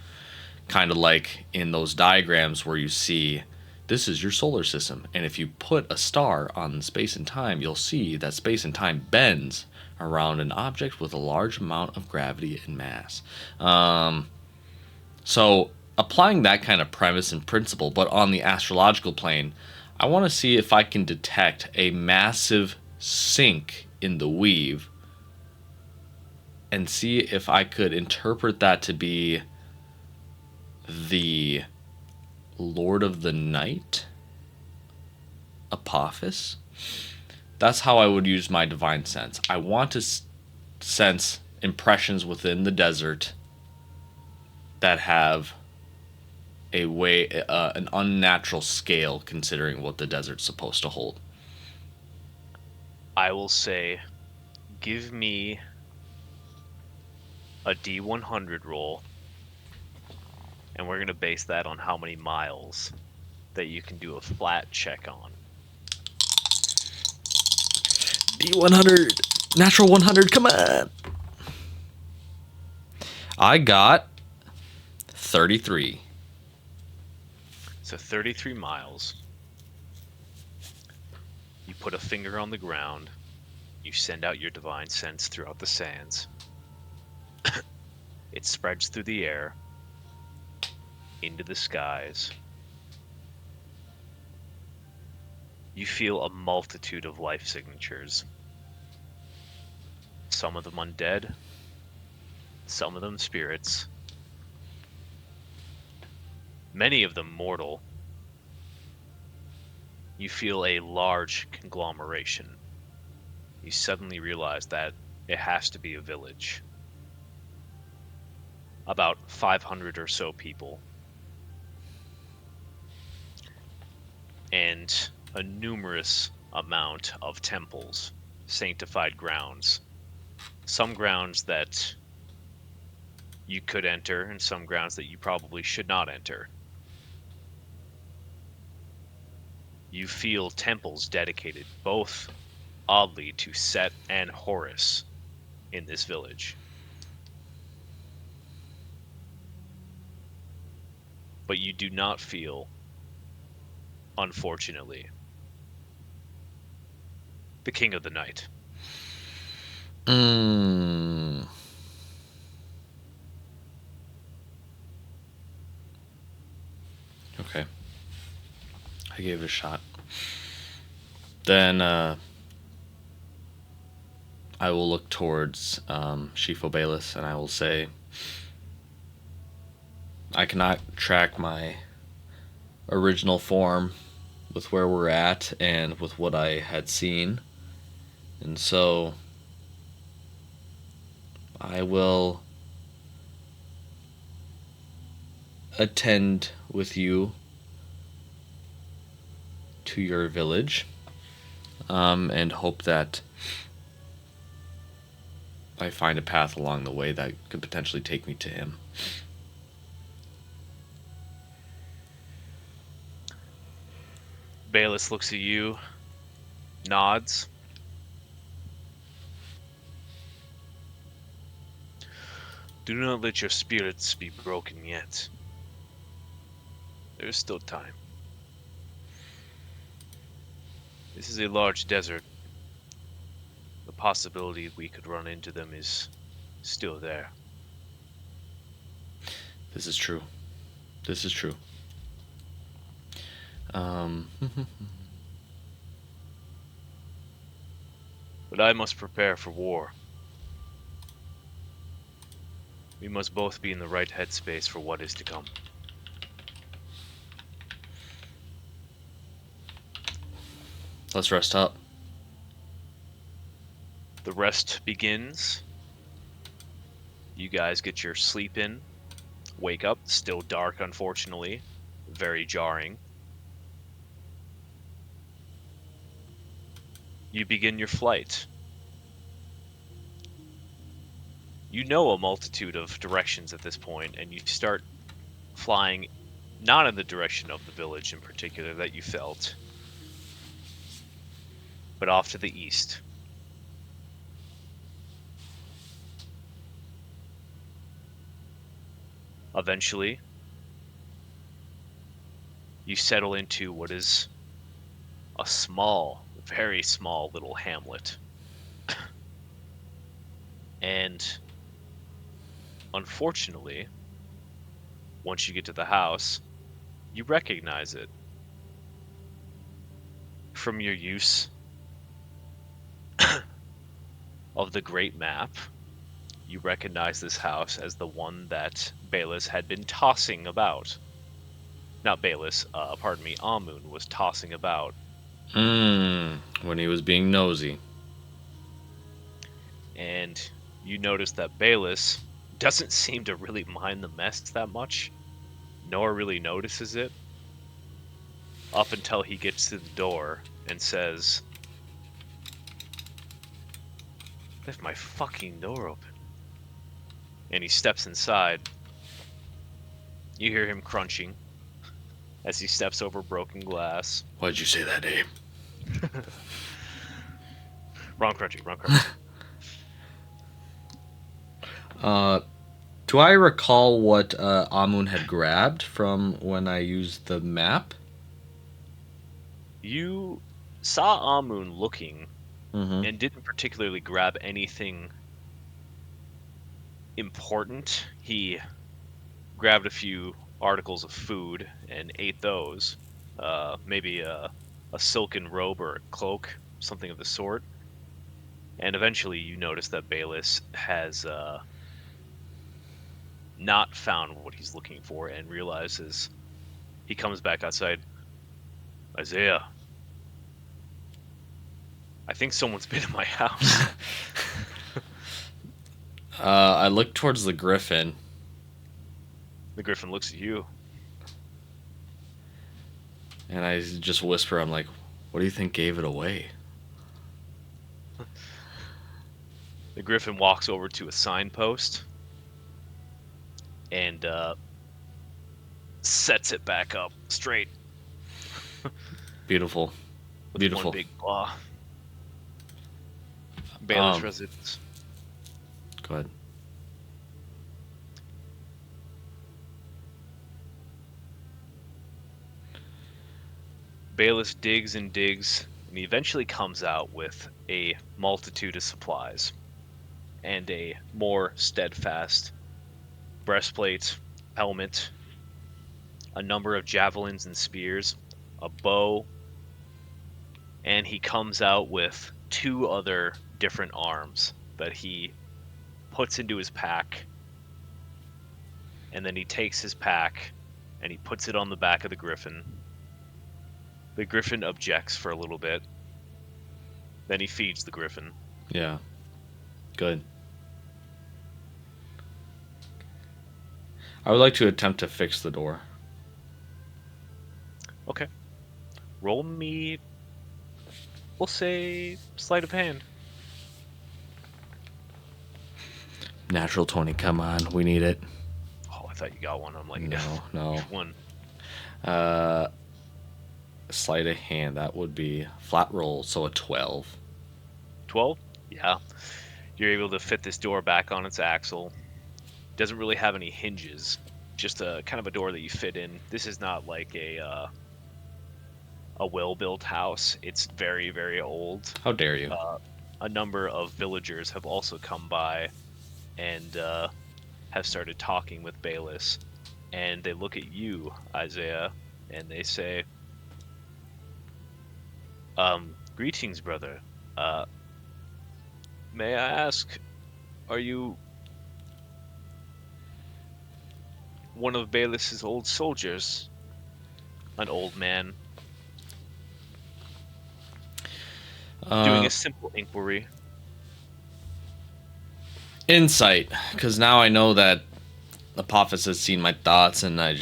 kind of like in those diagrams where you see this is your solar system, and if you put a star on space and time, you'll see that space and time bends around an object with a large amount of gravity and mass. So applying that kind of premise and principle, but on the astrological plane, I want to see if I can detect a massive sink in the weave and see if I could interpret that to be the Lord of the Night, Apophis. That's how I would use my divine sense. I want to sense impressions within the desert that have an unnatural scale considering what the desert's supposed to hold. I will say, give me a D100 roll, and we're going to base that on how many miles that you can do a flat check on. D100, natural 100, come on. I got 33. So 33 miles. You put a finger on the ground. You send out your divine sense throughout the sands. It spreads through the air, into the skies. You feel a multitude of life signatures. Some of them undead, some of them spirits, many of them mortal. You feel a large conglomeration. You suddenly realize that it has to be a village. About 500 or so people. And a numerous amount of temples, sanctified grounds. Some grounds that you could enter, and some grounds that you probably should not enter. You feel temples dedicated both, oddly, to Set and Horus in this village. But you do not feel, unfortunately, the King of the Night. Okay. I gave it a shot. Then I will look towards Shifo Bayless and I will say, I cannot track my original form with where we're at and with what I had seen. And so I will attend with you to your village and hope that I find a path along the way that could potentially take me to him. Bayless looks at you, nods. Do not let your spirits be broken yet. There is still time. This is a large desert. The possibility we could run into them is still there. This is true. This is true. But I must prepare for war. We must both be in the right headspace for what is to come. Let's rest up. The rest begins. You guys get your sleep in. Wake up, still dark, unfortunately. Very jarring. You begin your flight. You know a multitude of directions at this point, and you start flying not in the direction of the village in particular that you felt, but off to the east. Eventually, you settle into what is a small, very small little hamlet. And unfortunately, once you get to the house, you recognize it from your use of the Great Map. You recognize this house as the one that Bayless had been tossing about. Not Bayless, pardon me, Amun was tossing about. When he was being nosy. And you notice that Bayless doesn't seem to really mind the mess that much, nor really notices it, up until he gets to the door and says, "Left my fucking door open." and he steps inside. You hear him crunching as he steps over broken glass. Why'd you say that name? Wrong crunchy, wrong crunchy. Do I recall what Amun had grabbed from when I used the map? You saw Amun looking Mm-hmm. and didn't particularly grab anything important. He grabbed a few articles of food and ate those. Maybe a silken robe or a cloak, something of the sort. And eventually you notice that Bayless has not found what he's looking for and realizes he comes back outside. Isaiah, I think someone's been in my house. I look towards the griffin. The griffin looks at you. And I just whisper, I'm like, what do you think gave it away? The griffin walks over to a signpost and sets it back up straight. Beautiful. With Beautiful. one big claw. Bayless residence. Go ahead. Bayless digs and digs, and he eventually comes out with a multitude of supplies and a more steadfast breastplate, helmet, a number of javelins and spears, a bow, and he comes out with 2 other different arms that he puts into his pack, and then he takes his pack and he puts it on the back of the griffin. The griffin objects for a little bit. Then he feeds the griffin. Yeah. Good. I would like to attempt to fix the door. Okay. Roll me, we'll say, sleight of hand. Natural 20, come on. We need it. Oh, I thought you got one. I'm like, No. which one? Sleight of hand, that would be flat roll, so a 12. 12? Yeah. You're able to fit this door back on its axle. Doesn't really have any hinges. Just a kind of a door that you fit in. This is not like a well-built house. It's very, very old. How dare you? A number of villagers have also come by and have started talking with Bayless. And they look at you, Isaiah, and they say, greetings, brother. May I ask, are you one of Bayless's old soldiers? An old man. Doing a simple inquiry. Insight, because now I know that Apophis has seen my thoughts, and I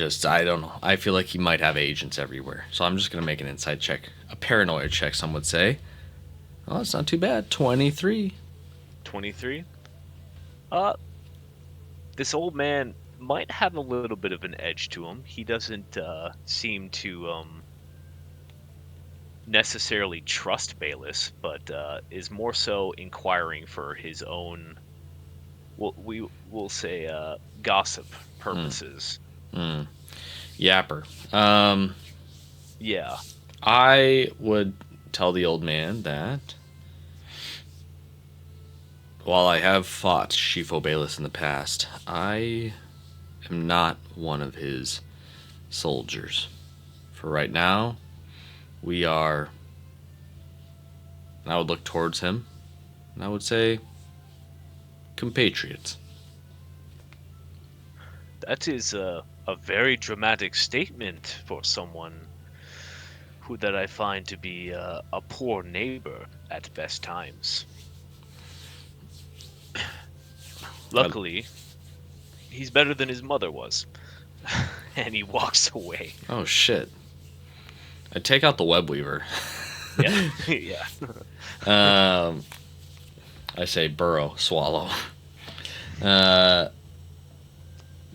don't know. I feel like he might have agents everywhere. So I'm just going to make an insight check. A paranoia check, some would say. Oh, it's not too bad. 23. 23? This old man might have a little bit of an edge to him. He doesn't seem to necessarily trust Bayless, but is more so inquiring for his own, we will say, gossip purposes. Yapper. Yeah. I would tell the old man that while I have fought Shifo Bayless in the past, I am not one of his soldiers. For right now, we are... I would look towards him, and I would say, compatriots. That is a very dramatic statement for someone that I find to be a poor neighbor at best times. Luckily, he's better than his mother was. And he walks away. Oh, shit. I take out the web weaver. Yeah, yeah. I say burrow, swallow.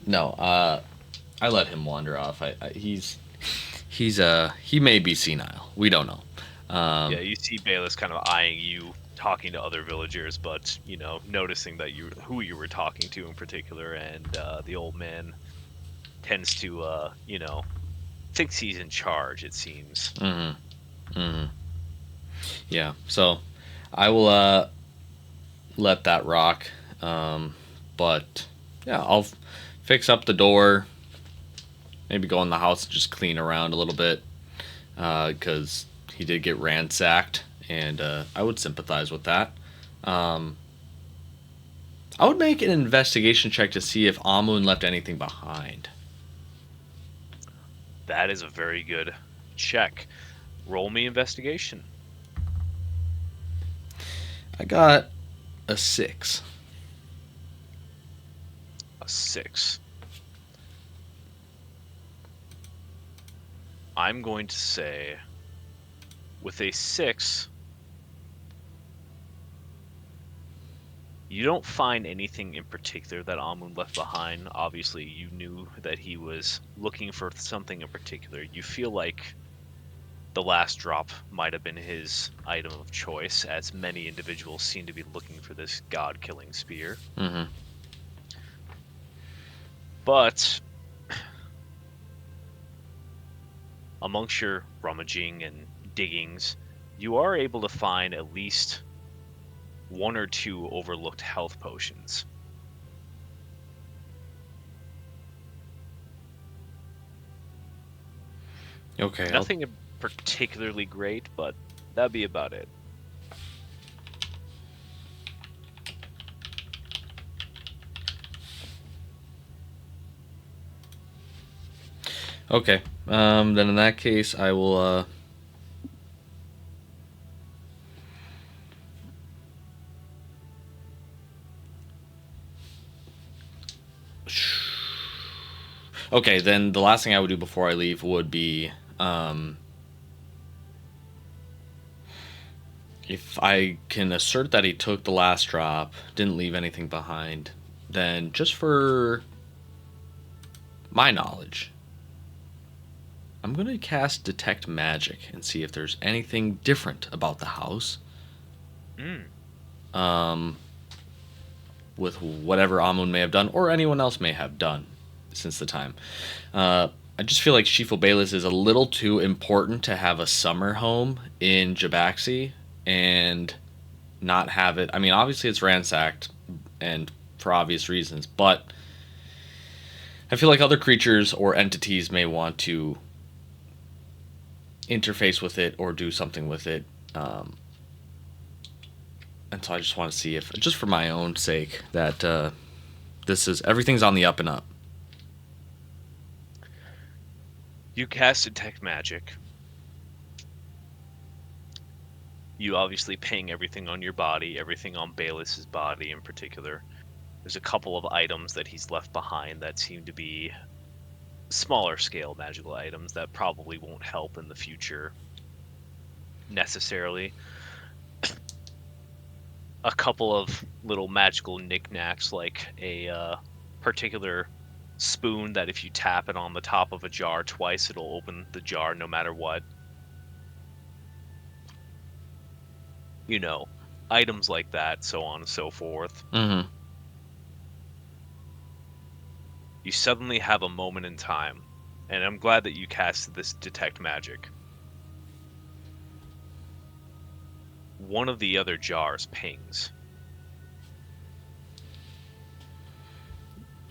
No, I let him wander off. He may be senile. We don't know. Yeah, you see Bayless kind of eyeing you, talking to other villagers, but noticing that who you were talking to in particular, and the old man tends to thinks he's in charge. It seems. Yeah. So I will let that rock. But yeah, I'll fix up the door. Maybe go in the house and just clean around a little bit because he did get ransacked, and I would sympathize with that. I would make an investigation check to see if Amun left anything behind. That is a very good check. Roll me investigation. I got a 6. A 6. I'm going to say, with a 6, you don't find anything in particular that Amun left behind. Obviously, you knew that he was looking for something in particular. You feel like the last drop might have been his item of choice, as many individuals seem to be looking for this god-killing spear. Mm-hmm. But amongst your rummaging and diggings, you are able to find at least 1 or 2 overlooked health potions. Okay. Nothing particularly great, but that'd be about it. Okay. Then in that case, I will. Okay, then the last thing I would do before I leave would be, if I can assert that he took the last drop, didn't leave anything behind, then just for my knowledge, I'm going to cast Detect Magic and see if there's anything different about the house. With whatever Amun may have done, or anyone else may have done since the time. I just feel like Shifo Bayless is a little too important to have a summer home in Jabaxi and not have it. I mean, obviously it's ransacked and for obvious reasons, but I feel like other creatures or entities may want to interface with it or do something with it. And so I just want to see if, just for my own sake, that everything's on the up and up. You cast Detect Magic. You obviously ping everything on your body, everything on Bayless's body in particular. There's a couple of items that he's left behind that seem to be smaller scale magical items that probably won't help in the future necessarily. A couple of little magical knickknacks, like a particular spoon that if you tap it on the top of a jar twice, it'll open the jar no matter what. Items like that, so on and so forth. Mm-hmm. You suddenly have a moment in time, and I'm glad that you cast this Detect Magic. One of the other jars pings.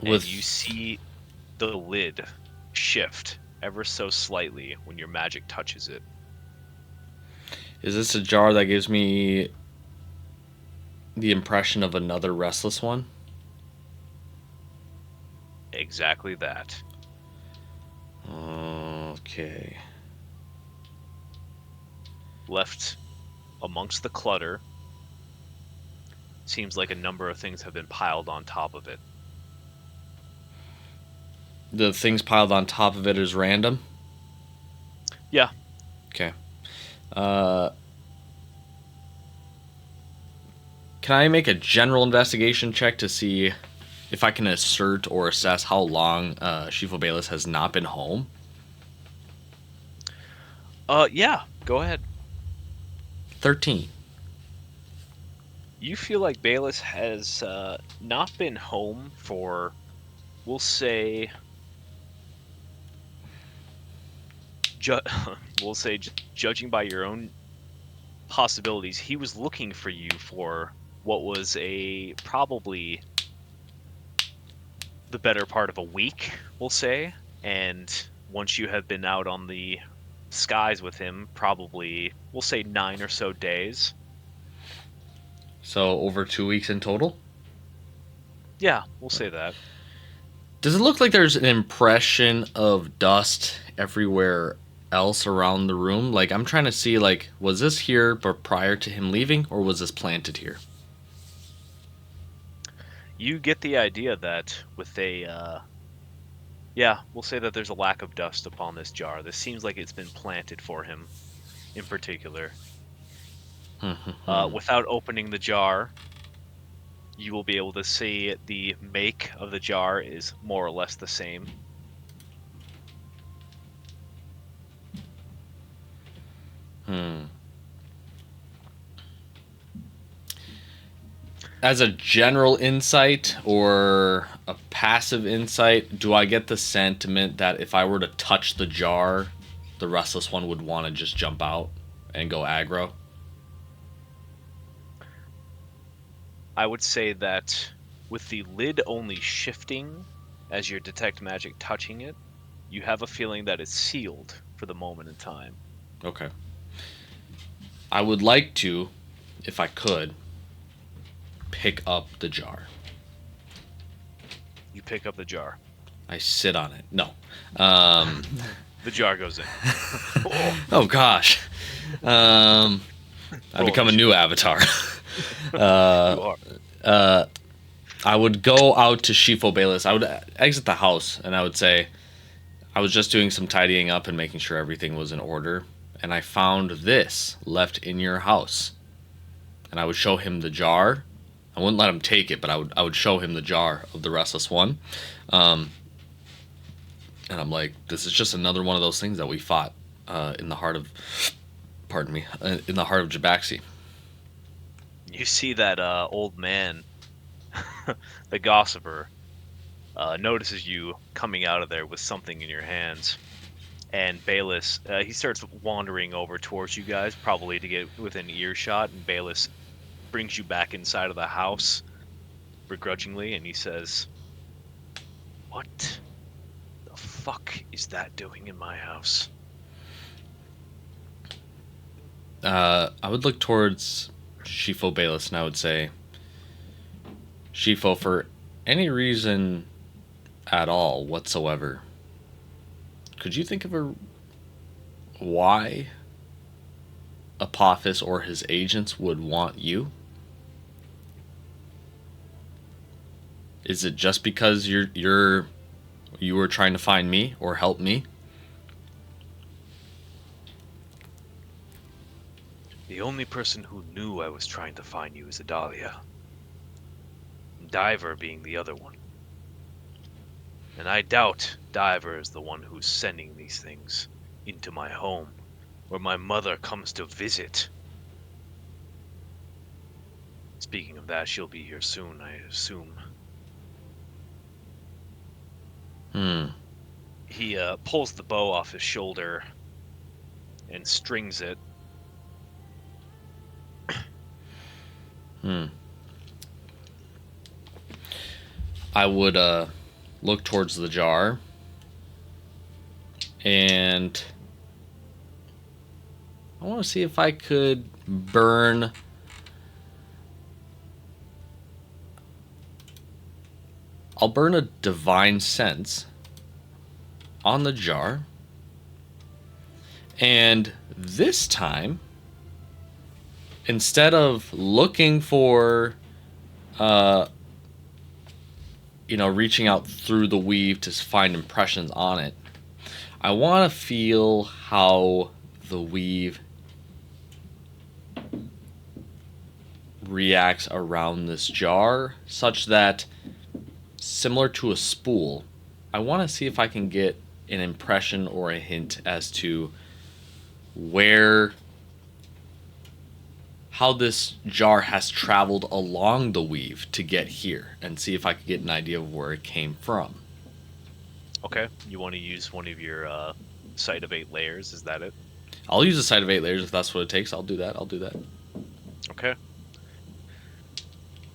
And you see the lid shift ever so slightly when your magic touches it. Is this a jar that gives me the impression of another restless one? Exactly that. Okay. Left amongst the clutter, seems like a number of things have been piled on top of it. The things piled on top of it is random? Yeah. Okay. Can I make a general investigation check to see if I can assert or assess how long Shifo Bayless has not been home. Yeah, go ahead. 13. You feel like Bayless has not been home for, we'll say, ju- we'll say, judging by your own possibilities, he was looking for you for what was a probably the better part of a week, we'll say. And once you have been out on the skies with him, probably, we'll say 9 or so days. So over 2 weeks in total. Yeah, we'll say that. Does it look like there's an impression of dust everywhere else around the room? Like, I'm trying to see, like, was this here but prior to him leaving, or was this planted here? You get the idea that with yeah, we'll say that there's a lack of dust upon this jar. This seems like it's been planted for him in particular. Without opening the jar, you will be able to see the make of the jar is more or less the same. As a general insight or a passive insight, do I get the sentiment that if I were to touch the jar, the restless one would want to just jump out and go aggro? I would say that with the lid only shifting as your detect magic touching it, you have a feeling that it's sealed for the moment in time. Okay. I would like to, if I could, pick up the jar. You pick up the jar. I sit on it. No. The jar goes in. Oh gosh. I become a new avatar. You are. I would go out to Shifo Bayless. I would exit the house and I would say, I was just doing some tidying up and making sure everything was in order. And I found this left in your house. And I would show him the jar. I wouldn't let him take it, but I would show him the jar of the Restless One. And I'm like, this is just another one of those things that we fought in the heart of, pardon me, in the heart of Jabaxi. You see that old man, the gossiper, notices you coming out of there with something in your hands. And Bayless, he starts wandering over towards you guys, probably to get within earshot. And Bayless brings you back inside of the house, begrudgingly, and he says, "What the fuck is that doing in my house?" I would look towards Shifo Bayless and I would say, Shifo, for any reason at all whatsoever, could you think of a why Apophis or his agents would want you? Is it just because you were trying to find me or help me? The only person who knew I was trying to find you is Adalia. Diver being the other one. And I doubt Diver is the one who's sending these things into my home, where my mother comes to visit. Speaking of that, she'll be here soon, I assume. He pulls the bow off his shoulder and strings it. I would look towards the jar and I want to see if I could burn I'll burn a divine sense on the jar. And this time, instead of looking for reaching out through the weave to find impressions on it, I want to feel how the weave reacts around this jar, such that similar to a spool. I want to see if I can get an impression or a hint as to where how this jar has traveled along the weave to get here and see if I could get an idea of where it came from. Okay. You want to use one of your sight of 8 layers? Is that it? I'll use a sight of 8 layers if that's what it takes. I'll do that. I'll do that. Okay.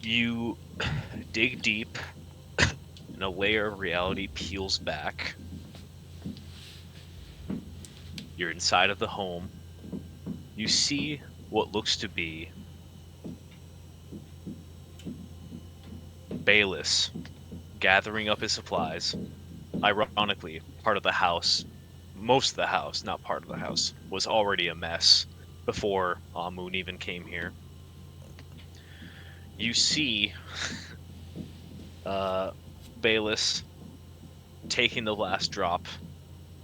You dig deep, and a layer of reality peels back. You're inside of the home. You see what looks to be Bayless gathering up his supplies. Ironically, part of the house, most of the house, not part of the house, was already a mess before Amun even came here. You see uh, Bayless taking the last drop,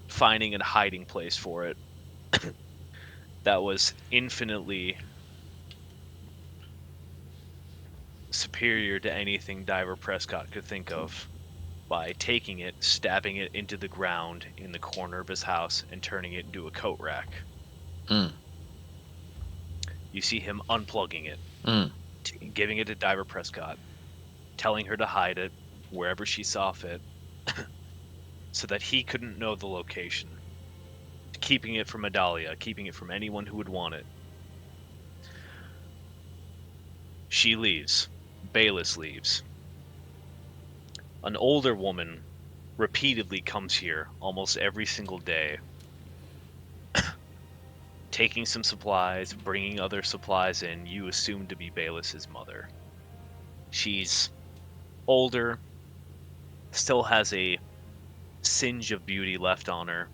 finding a hiding place for it that was infinitely superior to anything Diver Prescott could think of, by taking it, stabbing it into the ground in the corner of his house, and turning it into a coat rack. Mm. You see him unplugging it, Mm. giving it to Diver Prescott, telling her to hide it wherever she saw fit, so that he couldn't know the location, keeping it from Adalia, keeping it from anyone who would want it. She leaves. Bayless leaves. An older woman repeatedly comes here almost every single day, taking some supplies, bringing other supplies in. You assume to be Bayless's mother. She's older, still has a singe of beauty left on her,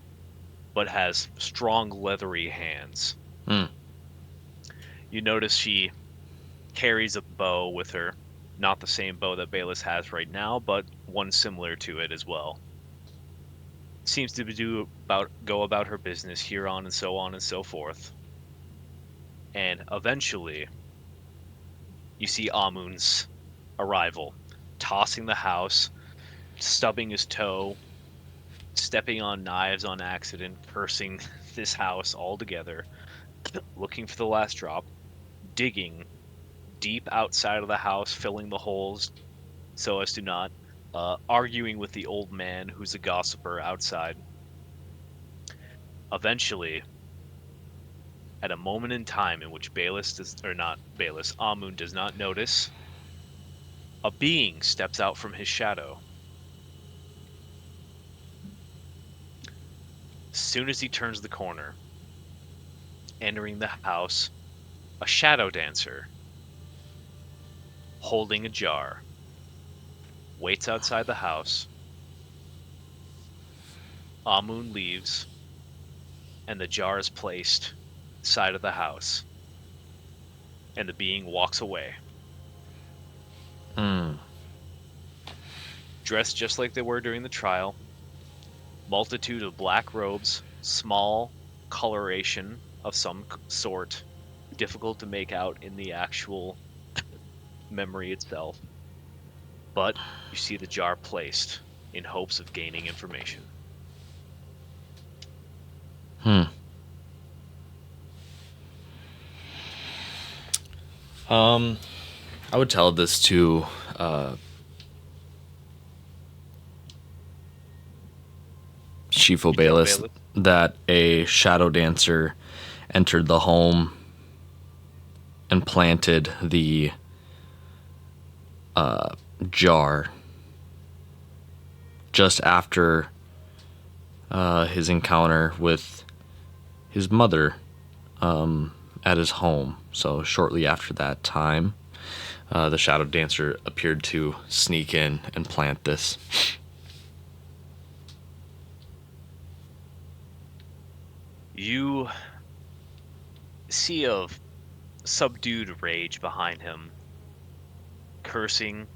but has strong leathery hands. Mm. You notice she carries a bow with her, not the same bow that Bayless has right now, but one similar to it as well. Seems to go about her business here on and so forth. And eventually, you see Amun's arrival, tossing the house, stubbing his toe, stepping on knives on accident, cursing this house altogether, looking for the last drop, digging deep outside of the house, filling the holes so as to not, arguing with the old man who's a gossiper outside. Eventually, at a moment in time in which Amun does not notice, a being steps out from his shadow. As soon as he turns the corner, entering the house, a shadow dancer, holding a jar, waits outside the house. Amun leaves, and the jar is placed inside of the house, and the being walks away. Mm. Dressed just like they were during the trial, multitude of black robes, small coloration of some sort, difficult to make out in the actual memory itself. But you see the jar placed in hopes of gaining information. Hmm. I would tell this to Shifo Bayless that a shadow dancer entered the home and planted the jar just after his encounter with his mother at his home. So shortly after that time, the shadow dancer appeared to sneak in and plant this. You see a subdued rage behind him, cursing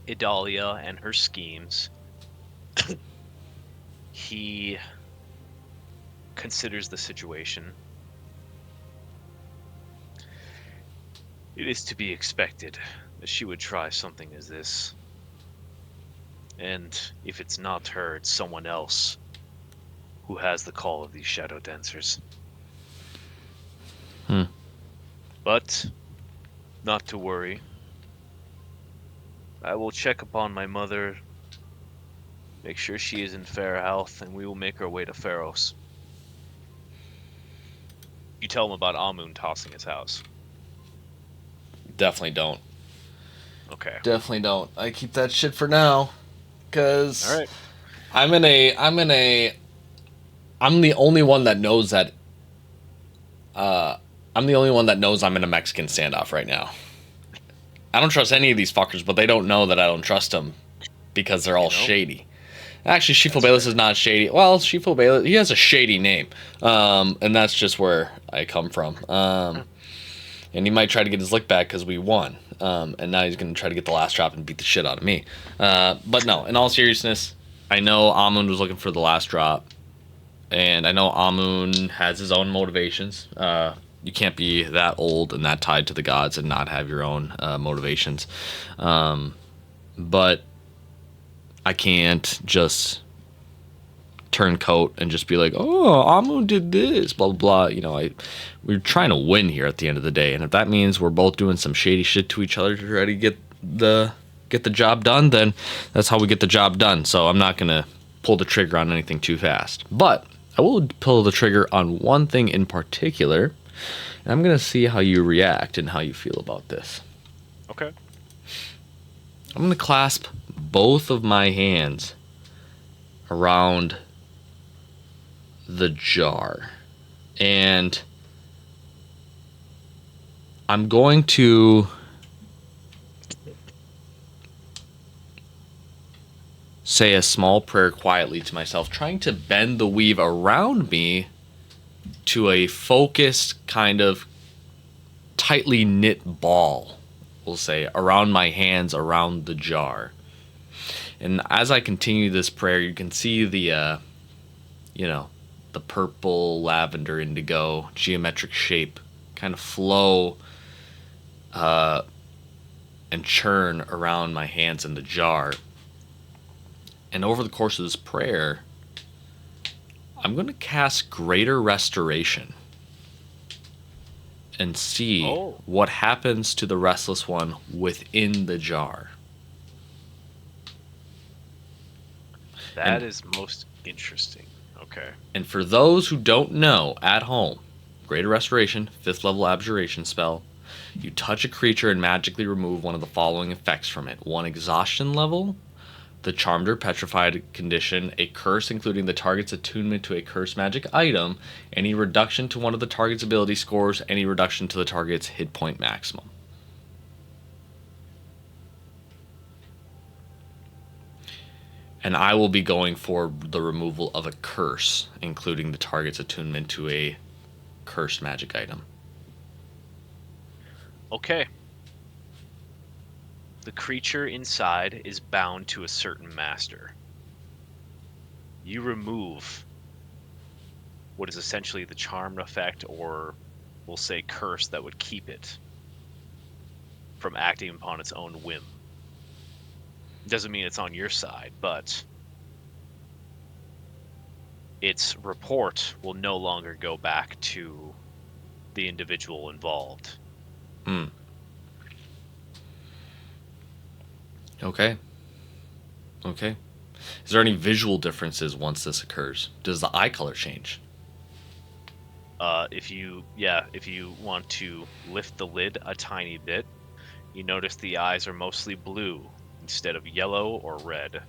Idalia and her schemes. He considers the situation. It is to be expected that she would try something as this. And if it's not her, it's someone else who has the call of these shadow dancers. Hmm. But not to worry. I will check upon my mother, make sure she is in fair health, and we will make our way to Pharos. You tell him about Amun tossing his house. Definitely don't. Okay. Definitely don't. I keep that shit for now, All cause right. I'm the only one that knows that. I'm the only one that knows I'm in a Mexican standoff right now. I don't trust any of these fuckers, but they don't know that I don't trust them because they're all shady. Actually, Shifo That's Bayless fair. is not shady. Well, Shifo Bayless, he has a shady name, and that's just where I come from. And he might try to get his lick back because we won, and now he's going to try to get the last drop and beat the shit out of me. But no, in all seriousness, I know Amun was looking for the last drop, and I know Amun has his own motivations. You can't be that old and that tied to the gods and not have your own motivations. But I can't just turncoat and just be like, "Oh, Amun did this," blah blah blah. We're trying to win here at the end of the day, and if that means we're both doing some shady shit to each other to try to get the job done, then that's how we get the job done. So I'm not gonna pull the trigger on anything too fast, but I will pull the trigger on one thing in particular, and I'm gonna see how you react and how you feel about this. Okay. I'm gonna clasp both of my hands around the jar, and I'm going to say a small prayer quietly to myself, trying to bend the weave around me to a focused, kind of tightly knit ball, we'll say, around my hands, around the jar. And as I continue this prayer, you can see the purple, lavender, indigo geometric shape kind of flow and churn around my hands in the jar. And over the course of this prayer, I'm going to cast Greater Restoration and see what happens to the Restless One within the jar. That is most interesting. Okay. And for those who don't know, at home, Greater Restoration, 5th level abjuration spell. You touch a creature and magically remove one of the following effects from it. 1 exhaustion level, the charmed or petrified condition, a curse including the target's attunement to a curse magic item, any reduction to one of the target's ability scores, any reduction to the target's hit point maximum. And I will be going for the removal of a curse, including the target's attunement to a cursed magic item. Okay. The creature inside is bound to a certain master. You remove what is essentially the charmed effect, or we'll say curse, that would keep it from acting upon its own whim. Doesn't mean it's on your side, but its report will no longer go back to the individual involved. Hmm. Okay. Okay. Is there any visual differences once this occurs? Does the eye color change? If you want to lift the lid a tiny bit, you notice the eyes are mostly blue instead of yellow or red.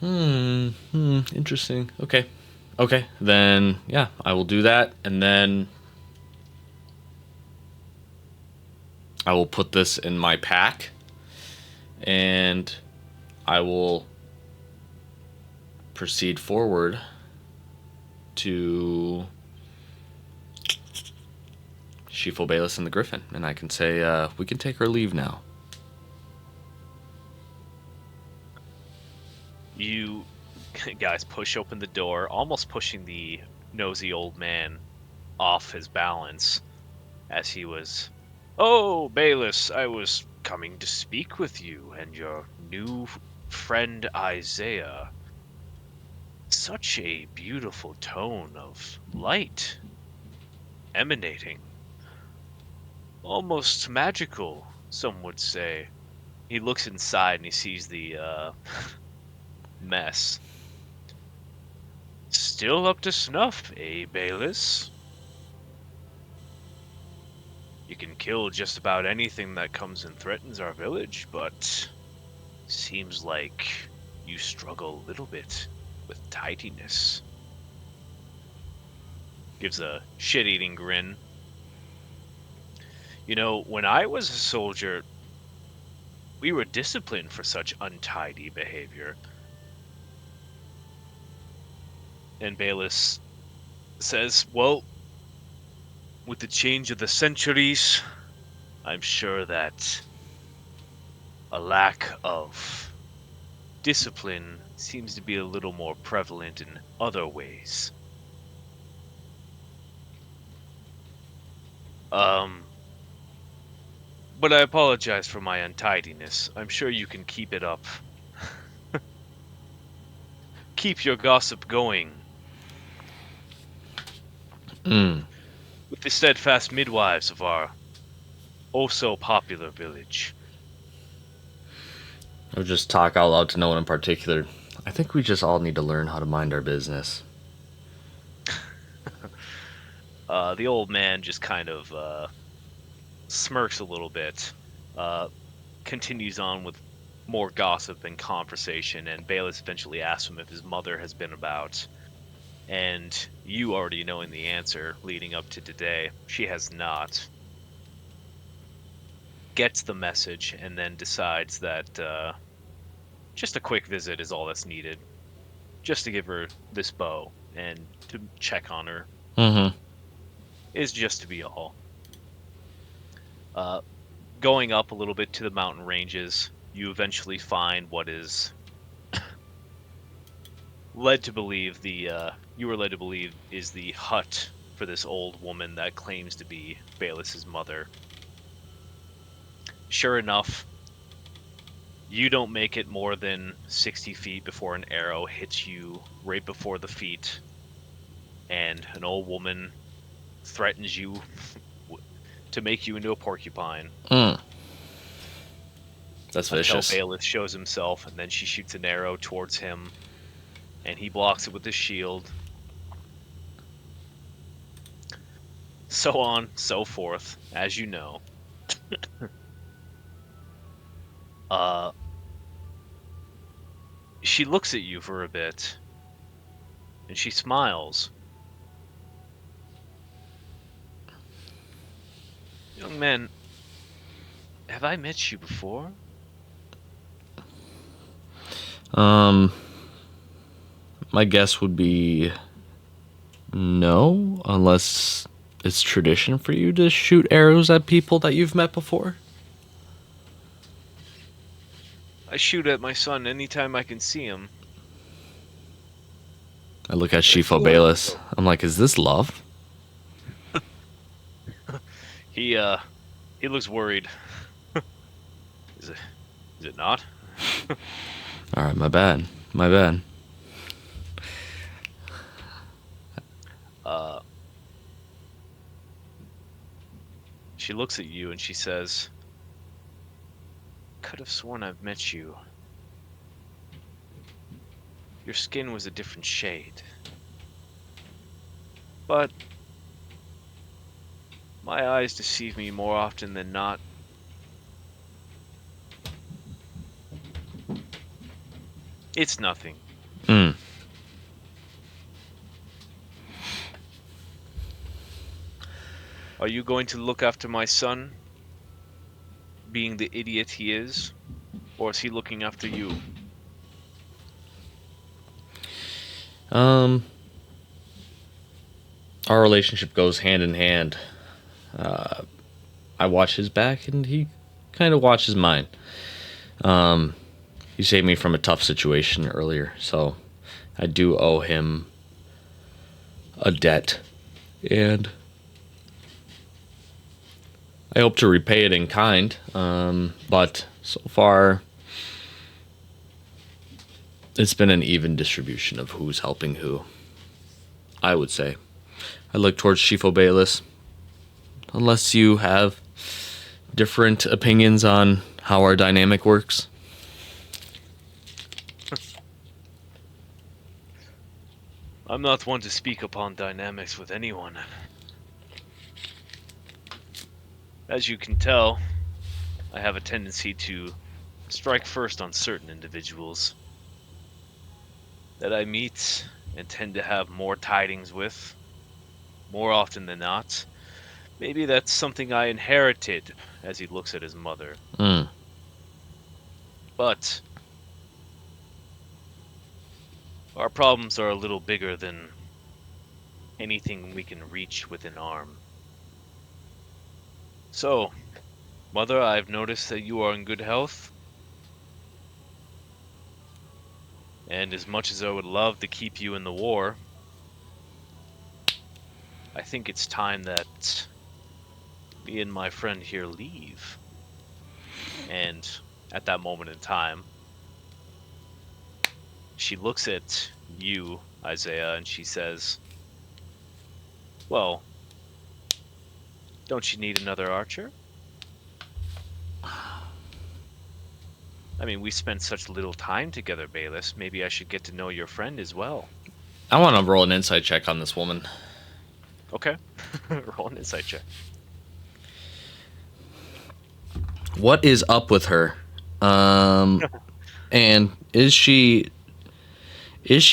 Interesting. Okay. Okay. Then, yeah, I will do that. And then I will put this in my pack. And I will proceed forward to Shifo Bayless and the Griffin. And I can say, we can take our leave now. You guys push open the door, almost pushing the nosy old man off his balance as he was, "Oh, Bayless, I was coming to speak with you and your new friend Isaiah. Such a beautiful tone of light emanating. Almost magical, some would say. He looks inside and he sees the mess. Still up to snuff, eh, Bayless? You can kill just about anything that comes and threatens our village, but seems like you struggle a little bit with tidiness. Gives a shit-eating grin. You know, when I was a soldier, we were disciplined for such untidy behavior. And Bayless says, well, with the change of the centuries, I'm sure that a lack of discipline seems to be a little more prevalent in other ways. But I apologize for my untidiness. I'm sure you can keep it up. Keep your gossip going. With the steadfast midwives of our oh-so-popular village. Or just talk out loud to no one in particular. I think we just all need to learn how to mind our business. The old man just kind of smirks a little bit, continues on with more gossip and conversation, and Bayless eventually asks him if his mother has been about. And you already knowing the answer leading up to today, she has not. Gets the message and then decides that just a quick visit is all that's needed. Just to give her this bow and to check on her is just to be all. Going up a little bit to the mountain ranges, you eventually find what is led to believe you were led to believe is the hut for this old woman that claims to be Bayless's mother. Sure enough, you don't make it more than 60 feet before an arrow hits you right before the feet, and an old woman threatens you to make you into a porcupine. That's vicious. Until Bayless shows himself, and then she shoots an arrow towards him, and he blocks it with his shield. So on, so forth, as you know. She looks at you for a bit, and she smiles. Young man, have I met you before? My guess would be no, unless it's tradition for you to shoot arrows at people that you've met before. I shoot at my son anytime I can see him. I look at Shifo Bayless. I'm like, is this love? He looks worried. Is it not? All right, my bad. My bad. She looks at you and she says, could have sworn I've met you. Your skin was a different shade. But my eyes deceive me more often than not. It's nothing. Are you going to look after my son, being the idiot he is, or is he looking after you? Our relationship goes hand in hand. I watch his back, and he kind of watches mine. He saved me from a tough situation earlier, so I do owe him a debt. And I hope to repay it in kind, but so far it's been an even distribution of who's helping who, I would say. I look towards Chief Obalis. Unless you have different opinions on how our dynamic works. I'm not one to speak upon dynamics with anyone. As you can tell, I have a tendency to strike first on certain individuals that I meet and tend to have more tidings with, more often than not. Maybe that's something I inherited, as he looks at his mother. Mm. But our problems are a little bigger than anything we can reach with an arm. So, Mother, I've noticed that you are in good health. And as much as I would love to keep you in the war, I think it's time that me and my friend here leave. And at that moment in time, she looks at you, Isaiah, and she says, well, don't you need another archer? I mean, we spent such little time together, Bayless. Maybe I should get to know your friend as well. I want to roll an insight check on this woman. Okay. Roll an insight check. What is up with her? And is she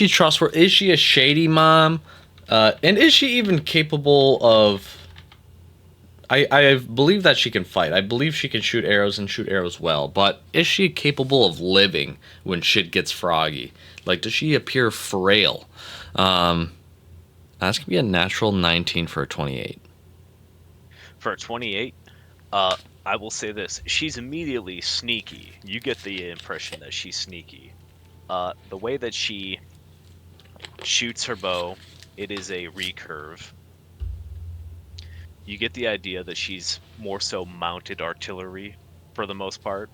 trustworthy? Is she a shady mom? And is she even capable of... I believe that she can fight. I believe she can shoot arrows and shoot arrows well. But is she capable of living when shit gets froggy? Like, does she appear frail? That's going to be a natural 19 for a 28. For a 28, I will say this. She's immediately sneaky. You get the impression that she's sneaky. The way that she shoots her bow, it is a recurve. You get the idea that she's more so mounted artillery for the most part.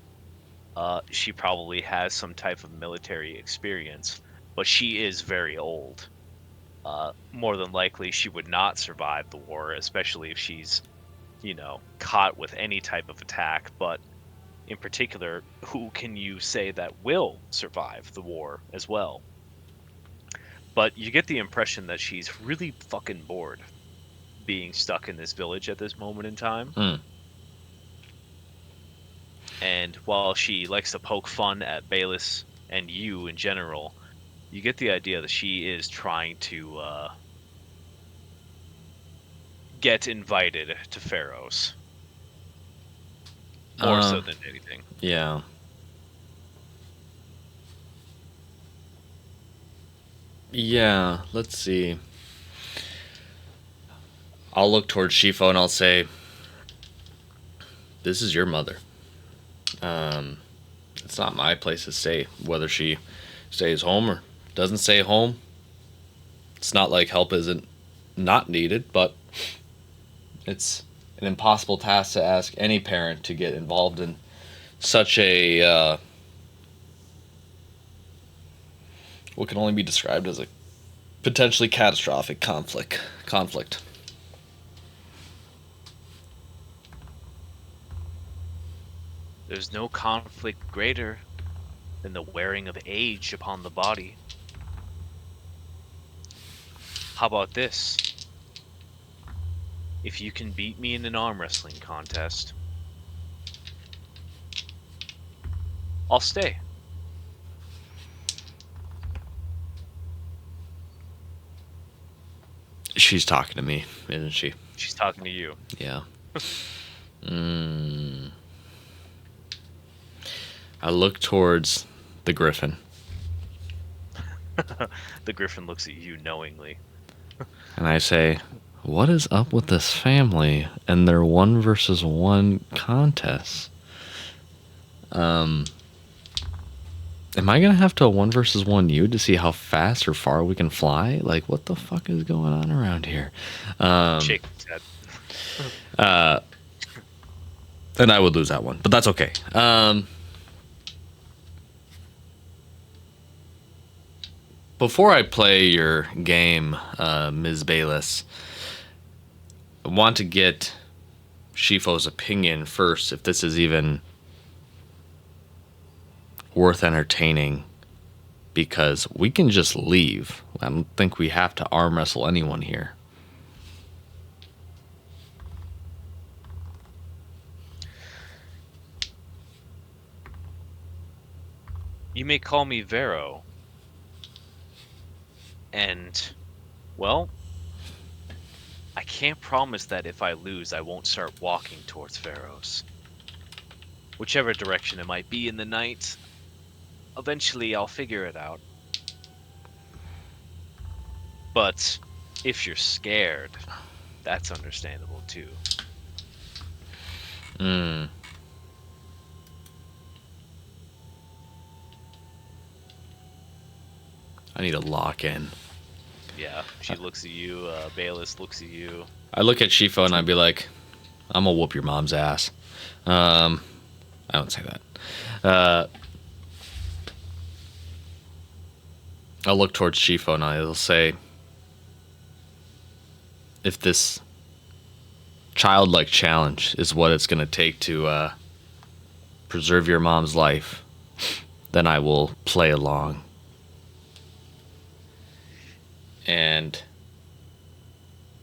She probably has some type of military experience, but she is very old. More than likely, she would not survive the war, especially if she's, caught with any type of attack. But in particular, who can you say that will survive the war as well? But you get the impression that she's really fucking bored being stuck in this village at this moment in time. Mm. And while she likes to poke fun at Bayless and you in general, you get the idea that she is trying to get invited to Pharaoh's. More so than anything. Yeah. Yeah, let's see. I'll look towards Shifo and I'll say, this is your mother. It's not my place to say whether she stays home or doesn't stay home. It's not like help isn't not needed, but it's an impossible task to ask any parent to get involved in such a what can only be described as a potentially catastrophic conflict. There's no conflict greater than the wearing of age upon the body. How about this? If you can beat me in an arm wrestling contest, I'll stay. She's talking to me, isn't she? She's talking to you. Yeah. I look towards the griffin. The griffin looks at you knowingly. And I say, what is up with this family and their 1 versus 1 contests? Am I going to have to 1 versus 1 you to see how fast or far we can fly? Like, what the fuck is going on around here? Shake his head. And I would lose that one, but that's okay. Before I play your game, Ms. Bayless, I want to get Shifo's opinion first, if this is even worth entertaining, because we can just leave. I don't think we have to arm wrestle anyone here. You may call me Vero. And, well, I can't promise that if I lose, I won't start walking towards Vero's. Whichever direction it might be in the night, eventually I'll figure it out. But if you're scared, that's understandable too. Hmm. I need a lock in. Yeah, she looks at you, Bayless looks at you. I look at Shifo and I'd be like, I'm gonna whoop your mom's ass. I don't say that. I'll look towards Shifo and I'll say, if this childlike challenge is what it's gonna take to preserve your mom's life, then I will play along. And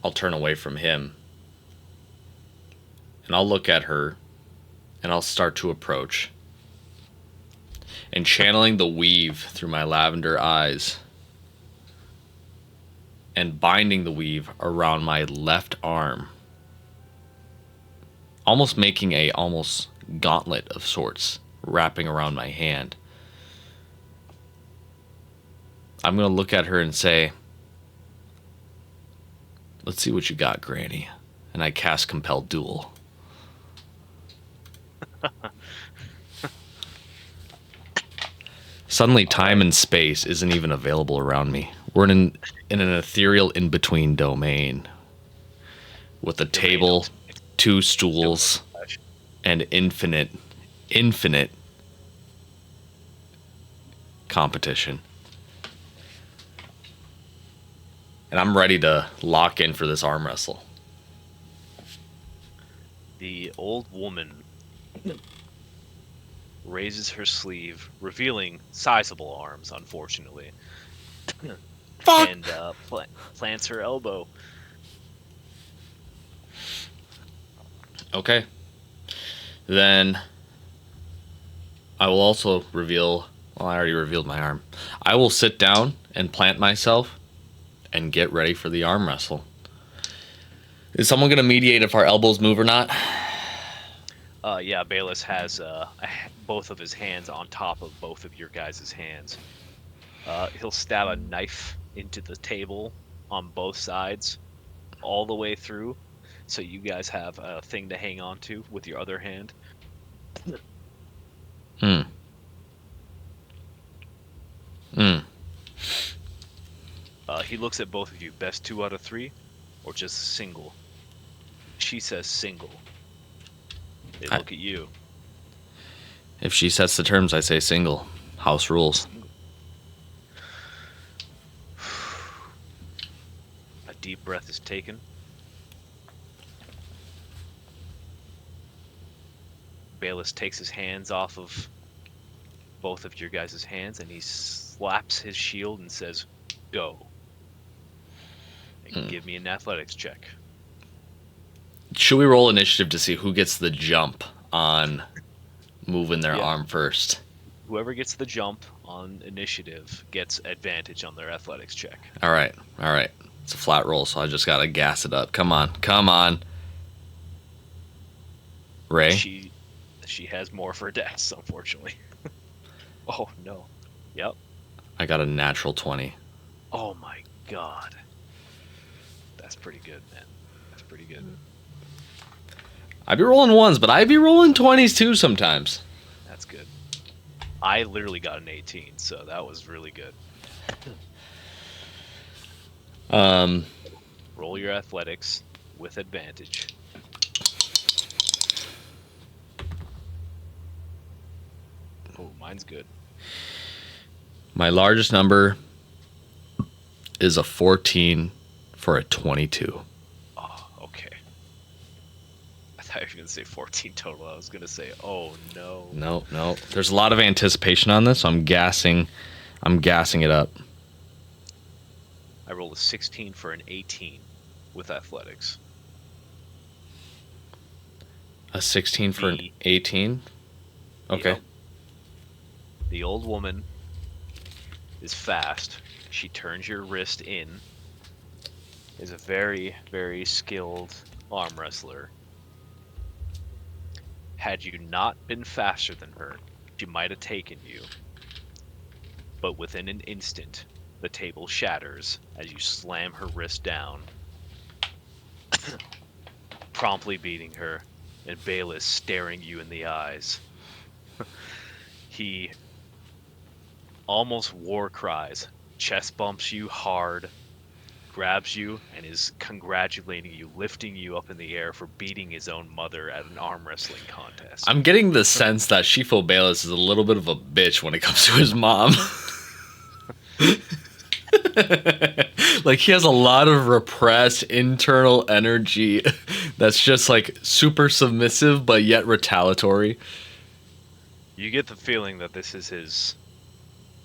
I'll turn away from him. And I'll look at her. And I'll start to approach. And channeling the weave through my lavender eyes. And binding the weave around my left arm. Almost making a almost gauntlet of sorts. Wrapping around my hand. I'm going to look at her and say, let's see what you got, Granny. And I cast Compel Duel. Suddenly, time and space isn't even available around me. We're in an ethereal in-between domain. With a table, 2 stools, and infinite competition. And I'm ready to lock in for this arm wrestle. The old woman raises her sleeve, revealing sizable arms, unfortunately. Fuck! And plants her elbow. Okay. Then I will also reveal... Well, I already revealed my arm. I will sit down and plant myself and get ready for the arm wrestle. Is someone going to mediate if our elbows move or not? Yeah, Bayless has both of his hands on top of both of your guys' hands. He'll stab a knife into the table on both sides, all the way through, so you guys have a thing to hang on to with your other hand. He looks at both of you. Best 2 out of 3, or just single? She says single. They look at you. If she sets the terms, I say single. House rules. A deep breath is taken. Bayless takes his hands off of both of your guys' hands and he slaps his shield and says, "Go." And give me an athletics check. Should we roll initiative to see who gets the jump on moving their arm first? Whoever gets the jump on initiative gets advantage on their athletics check. All right. It's a flat roll, so I just got to gas it up. Come on. Ray? She has more for dex, unfortunately. Oh, no. Yep. I got a natural 20. Oh, my God. That's pretty good, man. That's pretty good. I'd be rolling 1s, but I'd be rolling 20s too sometimes. That's good. I literally got an 18, so that was really good. Roll your athletics with advantage. Oh, mine's good. My largest number is a 14 for a 22. Oh, okay. I thought you were going to say 14 total. I was going to say, oh, no. No. There's a lot of anticipation on this, so I'm gassing it up. I rolled a 16 for an 18 with athletics. A 16 for an 18? Okay. Yep. The old woman is fast. She turns your wrist in. Is a very, very skilled arm wrestler. Had you not been faster than her, she might have taken you. But within an instant, the table shatters as you slam her wrist down, promptly beating her, and Bayless staring you in the eyes. He almost war cries, chest bumps you hard, grabs you, and is congratulating you, lifting you up in the air for beating his own mother at an arm wrestling contest. I'm getting the sense that Shifo Bayless is a little bit of a bitch when it comes to his mom. Like, he has a lot of repressed internal energy that's just like super submissive but yet retaliatory. You get the feeling that this is his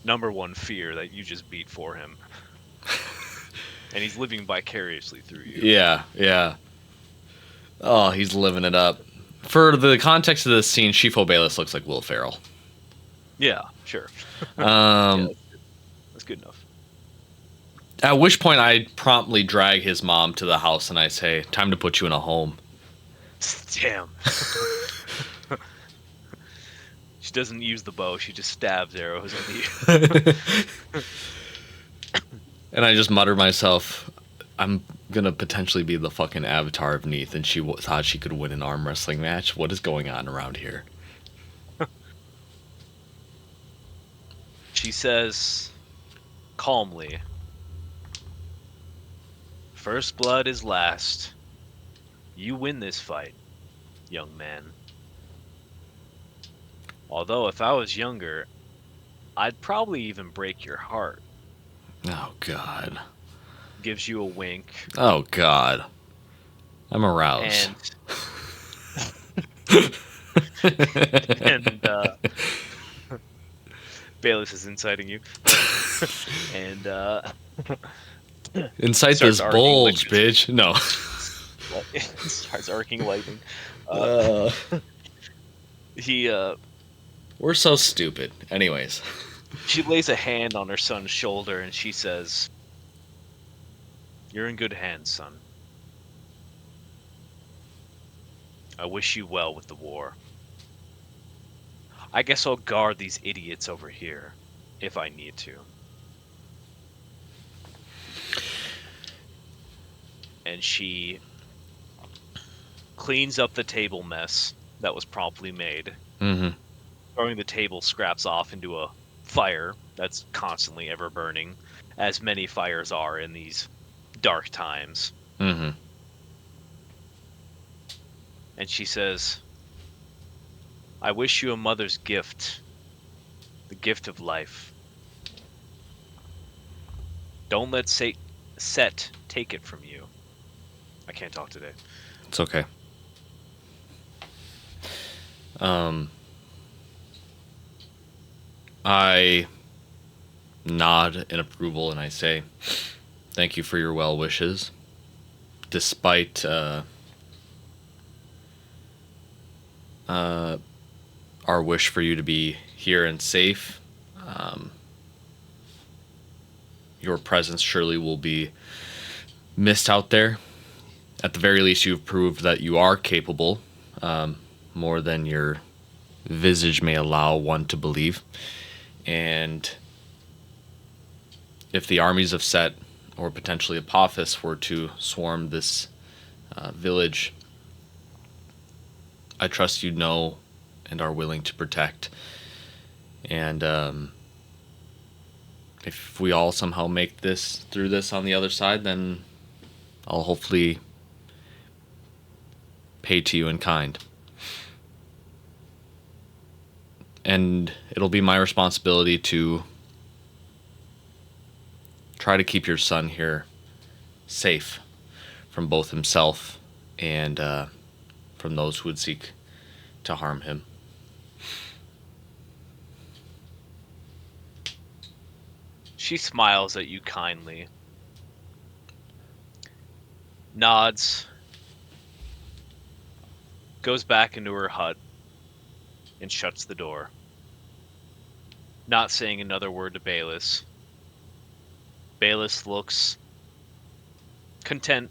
number one fear that you just beat for him. And he's living vicariously through you. Yeah. Oh, he's living it up. For the context of this scene, Shifo Bayless looks like Will Ferrell. Yeah, sure. Yeah, that's good enough. At which point I promptly drag his mom to the house and I say, time to put you in a home. Damn. She doesn't use the bow, she just stabs arrows at you. And I just mutter myself, I'm gonna potentially be the fucking avatar of Neith, and she thought she could win an arm wrestling match. What is going on around here? She says, calmly, first blood is last. You win this fight, young man. Although if I was younger, I'd probably even break your heart. Oh, God. Gives you a wink. Oh, God. I'm aroused. And Bayless is inciting you. And incite this bulge, bitch. No. Starts arcing lightning. We're so stupid. Anyways. She lays a hand on her son's shoulder and she says, "You're in good hands, son. I wish you well with the war. I guess I'll guard these idiots over here, if I need to." And she cleans up the table mess that was promptly made, throwing the table scraps off into a fire that's constantly ever burning, as many fires are in these dark times. And she says, "I wish you a mother's gift, the gift of life. Don't let Set take it from you." I can't talk today. It's okay. I nod in approval and I say, thank you for your well wishes. Despite our wish for you to be here and safe, your presence surely will be missed out there. At the very least, you've proved that you are capable, more than your visage may allow one to believe. And if the armies of Set, or potentially Apophis, were to swarm this village, I trust you know and are willing to protect. And if we all somehow make this through this on the other side, then I'll hopefully pay to you in kind. and it'll be my responsibility to try to keep your son here safe from both himself and from those who would seek to harm him. She smiles at you kindly, nods, goes back into her hut, and shuts the door, not saying another word to Bayless. Bayless looks content,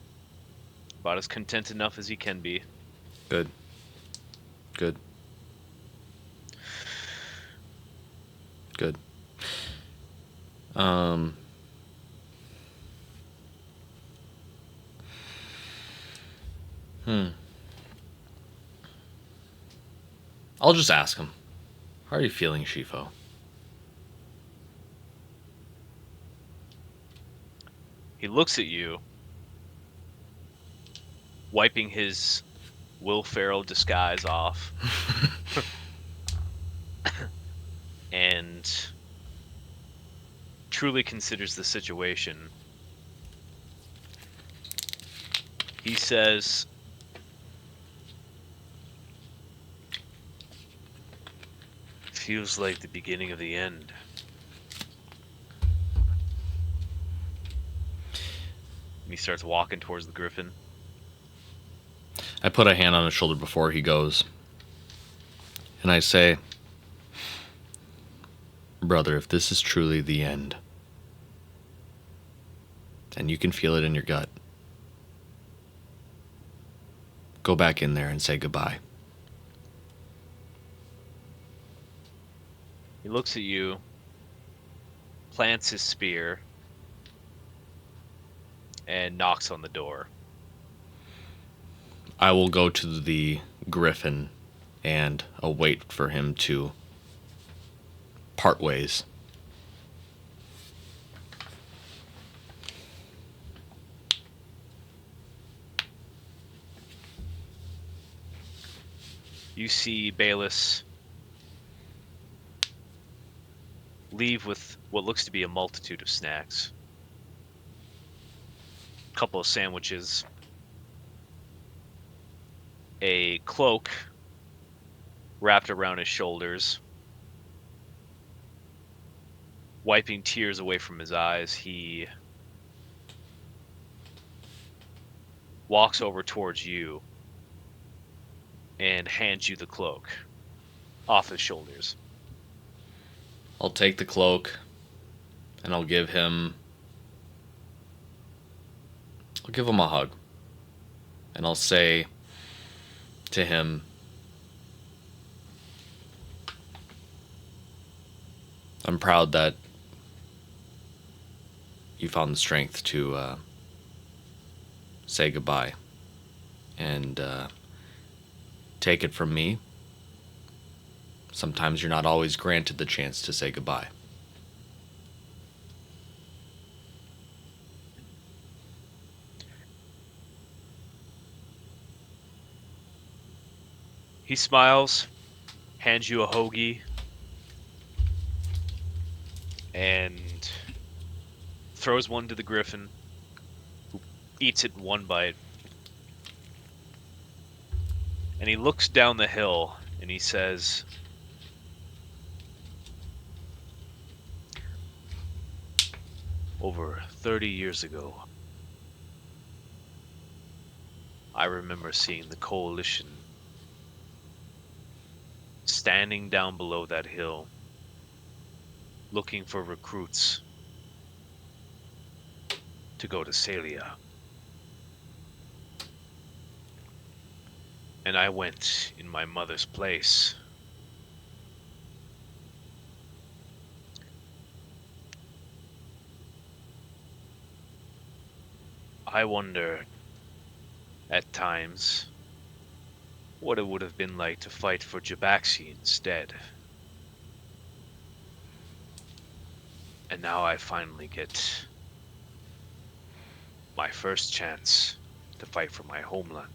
about as content enough as he can be. Good. Good. Good. I'll just ask him. How are you feeling, Shifo? He looks at you, wiping his Will Ferrell disguise off, and truly considers the situation. He says, "Feels like the beginning of the end." And he starts walking towards the griffin. I put a hand on his shoulder before he goes, and I say, brother, if this is truly the end, and you can feel it in your gut, go back in there and say goodbye. He looks at you, plants his spear, and knocks on the door. I will go to the griffin and await for him to part ways. You see Bayless leave with what looks to be a multitude of snacks. A couple of sandwiches, a cloak wrapped around his shoulders. Wiping tears away from his eyes, he walks over towards you and hands you the cloak off his shoulders. I'll take the cloak and I'll give him a hug. And I'll say to him, I'm proud that you found the strength to say goodbye. And take it from me, sometimes you're not always granted the chance to say goodbye. He smiles, hands you a hoagie, and throws one to the griffin, who eats it in one bite. And he looks down the hill and he says, over 30 years ago, I remember seeing the coalition standing down below that hill, looking for recruits to go to Salia. And I went in my mother's place. I wonder, at times, what it would have been like to fight for Jabaxi instead. And now I finally get my first chance to fight for my homeland.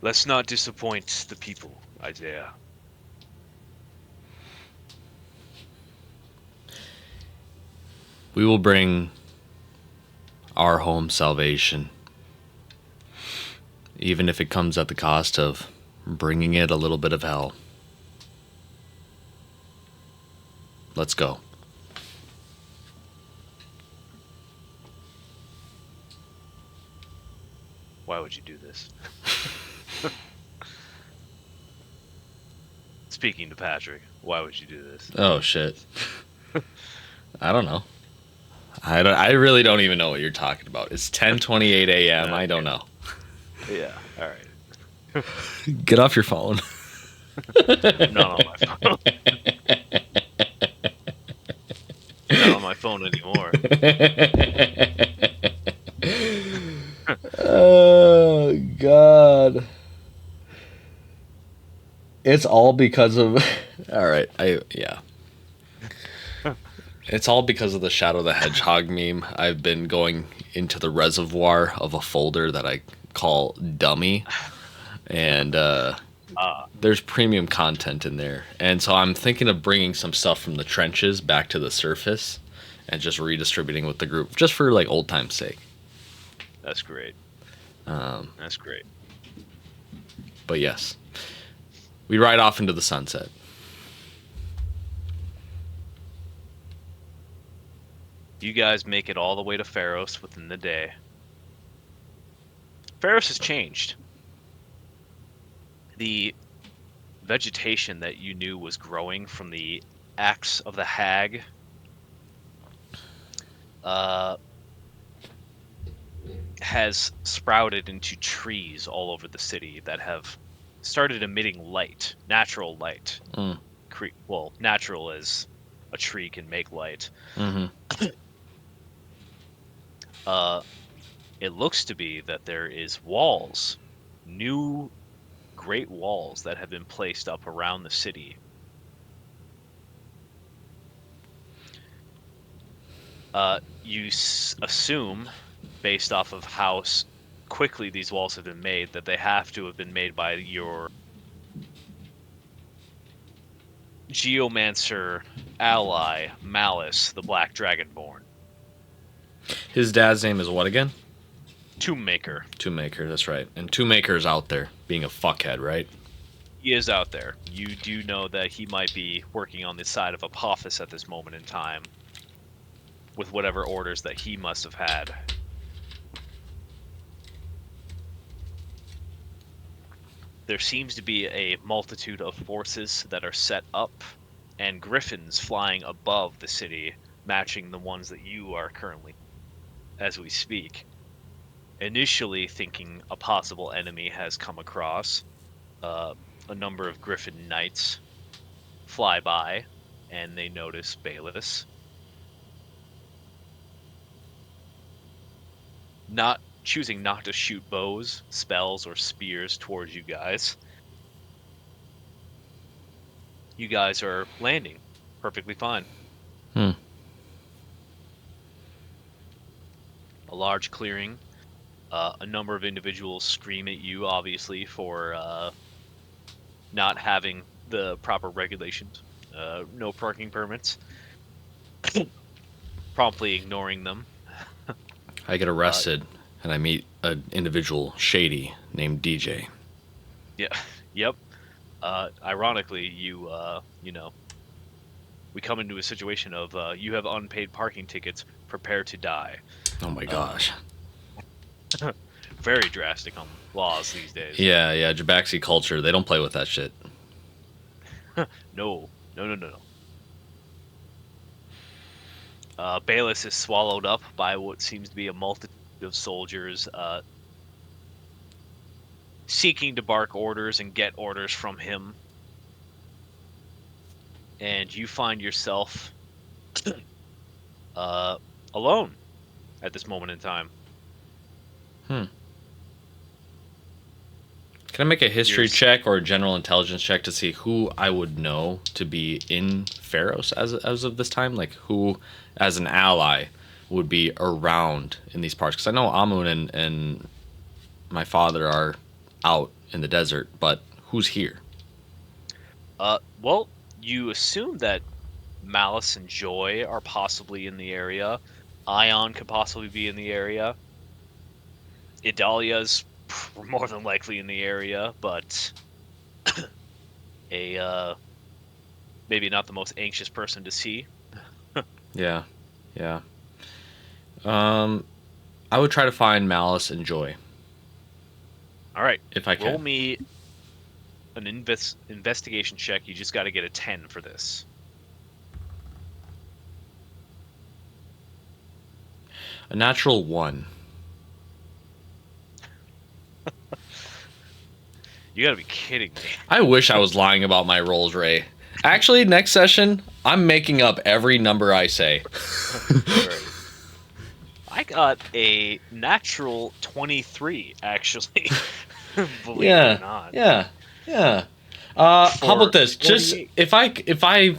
Let's not disappoint the people, Isaiah. We will bring our home salvation, even if it comes at the cost of bringing it a little bit of hell. Let's go. Why would you do this? Speaking to Patrick, why would you do this? Oh, shit. I don't know. I really don't even know what you're talking about. It's 10:28 a.m. I don't know. Yeah, all right. Get off your phone. I'm not on my phone. Not on my phone anymore. Oh, God. It's all because of... All right, yeah. It's all because of the Shadow the Hedgehog meme. I've been going into the reservoir of a folder that I call Dummy. And there's premium content in there. And so I'm thinking of bringing some stuff from the trenches back to the surface and just redistributing with the group, just for like old time's sake. That's great. That's great. But yes, we ride off into the sunset. You guys make it all the way to Pharos within the day. Pharos has changed. The vegetation that you knew was growing from the axe of the hag has sprouted into trees all over the city that have started emitting light, natural light. Well, natural as a tree can make light. Mm-hmm. It looks to be that there is walls, new great walls that have been placed up around the city. You assume, based off of how quickly these walls have been made, that they have to have been made by your geomancer ally, Malice, the Black Dragonborn. His dad's name is what again? Tombmaker. Tombmaker, that's right. And Tombmaker's out there being a fuckhead, right? He is out there. You do know that he might be working on the side of Apophis at this moment in time, with whatever orders that he must have had. There seems to be a multitude of forces that are set up, and griffins flying above the city, matching the ones that you are currently, as we speak. Initially thinking a possible enemy has come across, a number of griffin knights fly by, and they notice Bayless. Choosing not to shoot bows, spells, or spears towards you guys. You guys are landing perfectly fine. A large clearing. A number of individuals scream at you, obviously, for not having the proper regulations. No parking permits. Promptly ignoring them. I get arrested, and I meet an individual, Shady, named DJ. Yeah. Yep. Ironically, we come into a situation of you have unpaid parking tickets. Prepare to die. Oh my gosh. Very drastic on laws these days. Yeah, Jabaxi culture, they don't play with that shit. No. Bayless is swallowed up by what seems to be a multitude of soldiers seeking to bark orders and get orders from him. And you find yourself alone at this moment in time. Can I make a history check or a general intelligence check to see who I would know to be in Pharos as of this time? Like who, as an ally, would be around in these parts? Because I know Amun and my father are out in the desert, but who's here? Well, you assume that Malice and Joy are possibly in the area. Ion could possibly be in the area. Idalia's more than likely in the area, but a maybe not the most anxious person to see. Yeah, yeah. I would try to find Malice and Joy All right, if I roll can. me an investigation check. You just got to get a 10 for this. A natural 1. You got to be kidding me. I wish I was lying about my rolls, Ray. Actually, next session, I'm making up every number I say. Right. I got a natural 23, actually. Believe it or Yeah, not. yeah, yeah. How about For this? Just 48.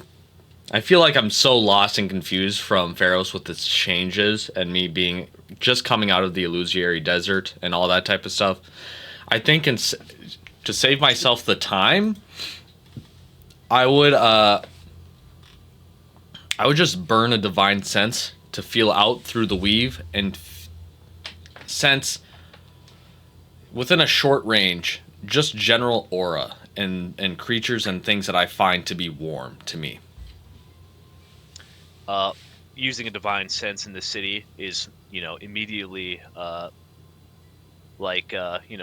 I feel like I'm so lost and confused from Pharos with its changes and me being just coming out of the Illusory Desert and all that type of stuff. I think to save myself the time, I would just burn a divine sense to feel out through the weave and sense within a short range just general aura and creatures and things that I find to be warm to me. Using a divine sense in the city is, immediately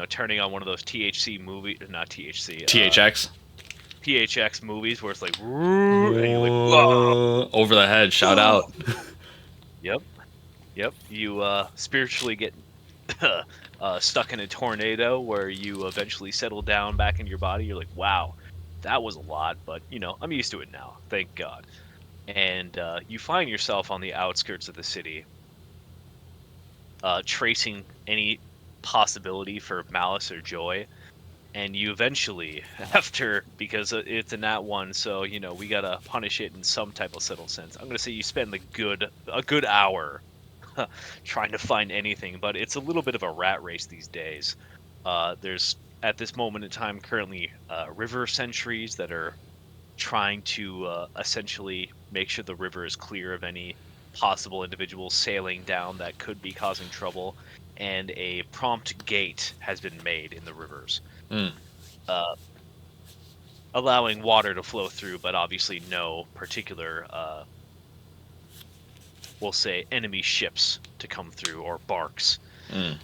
turning on one of those THC movie, not THC, THX. PHX movies where it's like, "Woo," and you're like, whoa. Over the head, shout out. Yep, yep. You spiritually get stuck in a tornado where you eventually settle down back in your body. You're like, wow, that was a lot, but I'm used to it now, thank God. And you find yourself on the outskirts of the city, tracing any possibility for Malice or Joy, and you eventually, after, because it's a nat one, so we gotta punish it in some type of subtle sense. I'm gonna say you spend a good hour trying to find anything, but it's a little bit of a rat race these days. There's at this moment in time currently river sentries that are trying to essentially make sure the river is clear of any possible individuals sailing down that could be causing trouble, and a prompt gate has been made in the rivers, Mm. uh, allowing water to flow through, but obviously no particular, we'll say, enemy ships to come through or barks. Mm.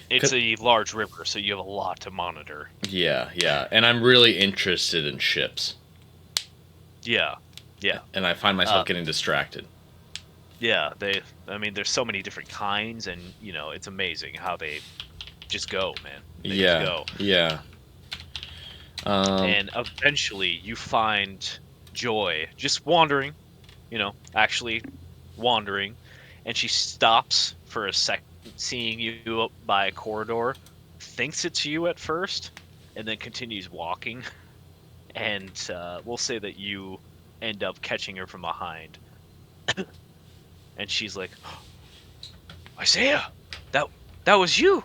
It's a large river, so you have a lot to monitor. Yeah, yeah. And I'm really interested in ships. Yeah, yeah. And I find myself getting distracted. Yeah, there's so many different kinds, and it's amazing how they just go, man. They Yeah, just go. yeah. And eventually you find Joy just wandering, actually wandering, and she stops for a second, seeing you up by a corridor, thinks it's you at first, and then continues walking. And we'll say that you end up catching her from behind. And she's like, Isaiah, that was you.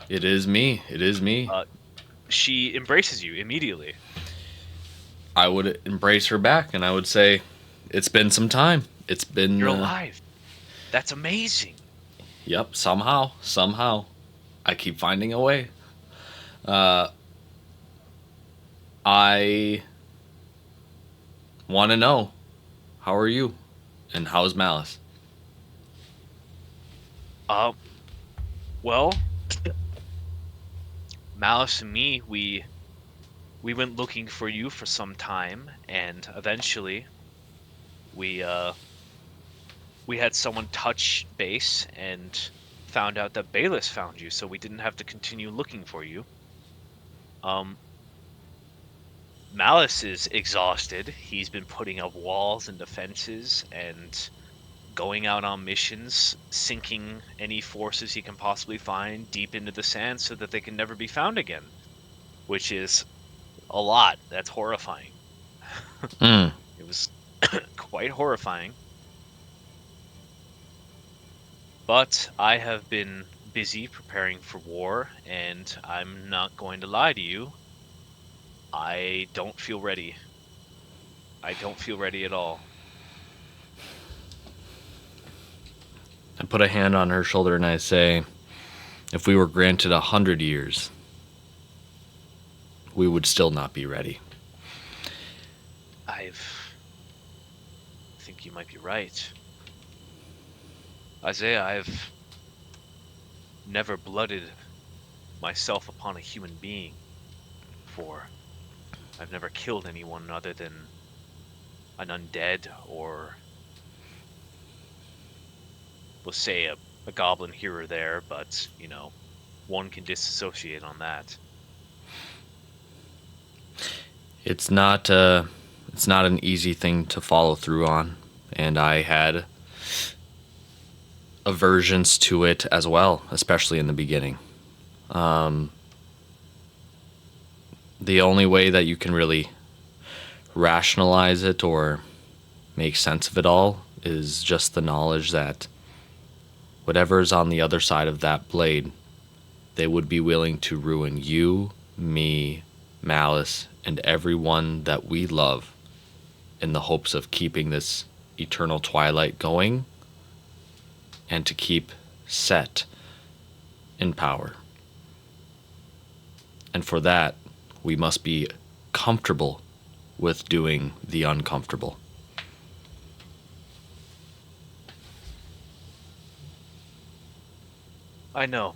It is me. It is me. She embraces you immediately. I would embrace her back and I would say, it's been some time. It's been. You're alive. That's amazing. Yep, somehow. I keep finding a way. I want to know, how are you? And how's Malice? Well, Malice and me, we went looking for you for some time, and eventually we had someone touch base and found out that Bayless found you, so we didn't have to continue looking for you. Malice is exhausted. He's been putting up walls and defenses and going out on missions, sinking any forces he can possibly find deep into the sand so that they can never be found again, which is a lot. That's horrifying. Mm. It was quite horrifying. But I have been busy preparing for war, and I'm not going to lie to you. I don't feel ready. I don't feel ready at all. I put a hand on her shoulder and I say, if we were granted 100 years, we would still not be ready. I think you might be right. Isaiah, I've never blooded myself upon a human being before. I've never killed anyone other than an undead or, we'll say, a goblin here or there, but, one can disassociate on that. It's not an easy thing to follow through on, and I had aversions to it as well, especially in the beginning. The only way that you can really rationalize it or make sense of it all is just the knowledge that whatever is on the other side of that blade, they would be willing to ruin you, me, Malice, and everyone that we love in the hopes of keeping this eternal twilight going and to keep Set in power. And for that, we must be comfortable with doing the uncomfortable. I know.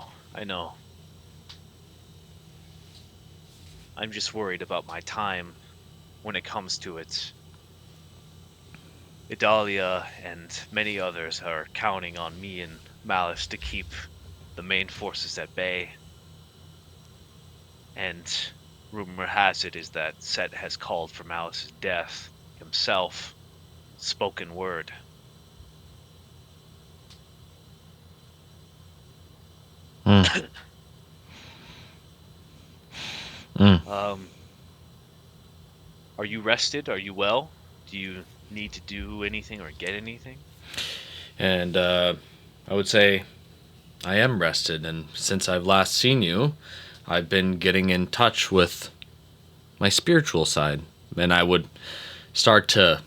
I'm just worried about my time when it comes to it. Idalia and many others are counting on me and Malice to keep the main forces at bay. And rumor has it is that Set has called for Malice's death himself, spoken word. Mm. Are you rested? Are you well? Do you need to do anything or get anything? And I would say I am rested, and since I've last seen you, I've been getting in touch with my spiritual side, and I would start to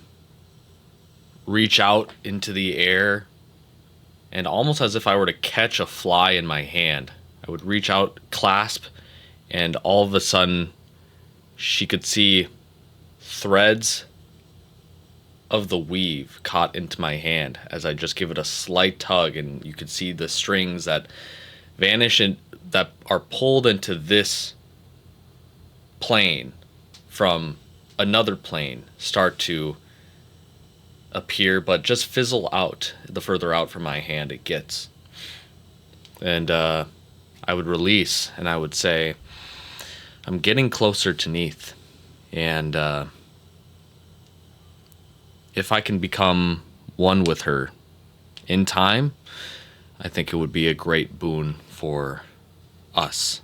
reach out into the air, and almost as if I were to catch a fly in my hand, I would reach out, clasp, and all of a sudden she could see threads of the weave caught into my hand as I just give it a slight tug, and you could see the strings that vanish and that are pulled into this plane from another plane start to appear, but just fizzle out the further out from my hand it gets. And I would release, and I would say, I'm getting closer to Neath, and if I can become one with her in time, I think it would be a great boon for us.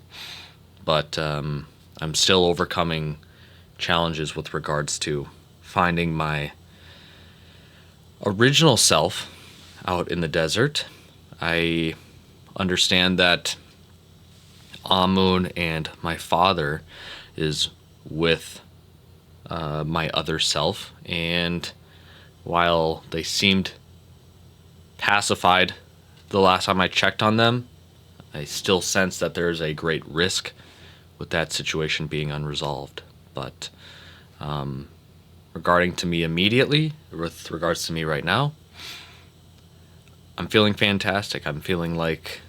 But I'm still overcoming challenges with regards to finding my original self out in the desert. I understand that Amun and my father is with my other self, and while they seemed pacified the last time I checked on them, I still sense that there's a great risk with that situation being unresolved. But regarding to me immediately, with regards to me right now, I'm feeling fantastic. I'm feeling like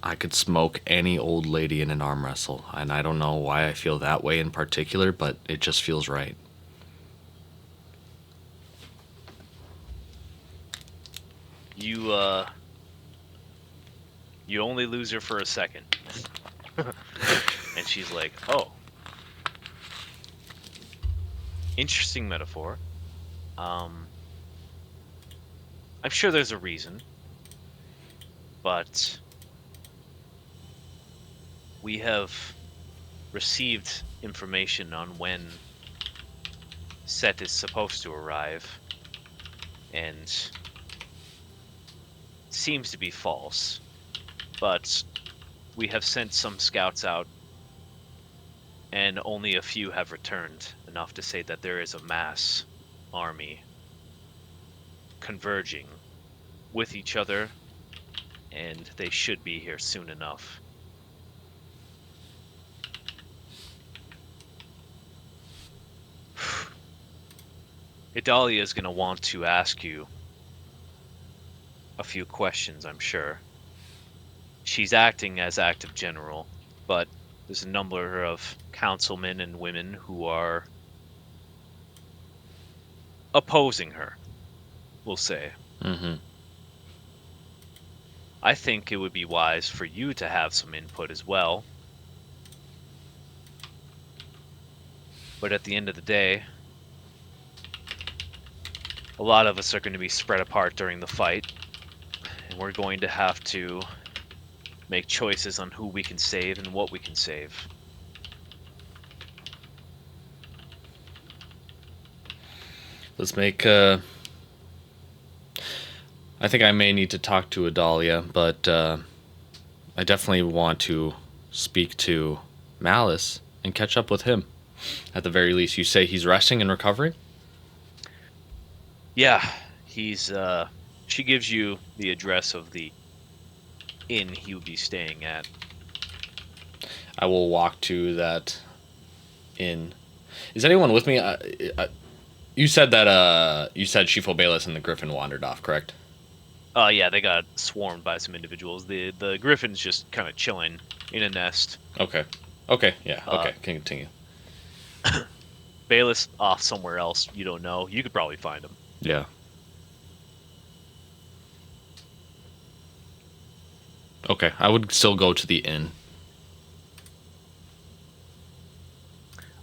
I could smoke any old lady in an arm wrestle, and I don't know why I feel that way in particular, but it just feels right. You only lose her for a second. And she's like, oh. Interesting metaphor. I'm sure there's a reason, but we have received information on when Set is supposed to arrive, and seems to be false. but we have sent some scouts out, and only a few have returned, enough to say that there is a mass army converging with each other, and they should be here soon enough. Idalia is going to want to ask you a few questions, I'm sure. She's acting as active general, but there's a number of councilmen and women who are opposing her, we'll say. Mm-hmm. I think it would be wise for you to have some input as well. But at the end of the day, a lot of us are going to be spread apart during the fight, and we're going to have to make choices on who we can save and what we can save. Let's make. I think I may need to talk to Adalia, but I definitely want to speak to Malice and catch up with him. At the very least, you say he's resting and recovering? Yeah, he's. She gives you the address of the inn he would be staying at. I will walk to that inn. Is anyone with me? You said that. You said Shifo Bayless and the Griffin wandered off, correct? Yeah, they got swarmed by some individuals. The Griffin's just kind of chilling in a nest. Okay. Okay. Yeah. Okay. Can continue. Bayless off somewhere else. You don't know. You could probably find him. Yeah. Okay. I would still go to the inn.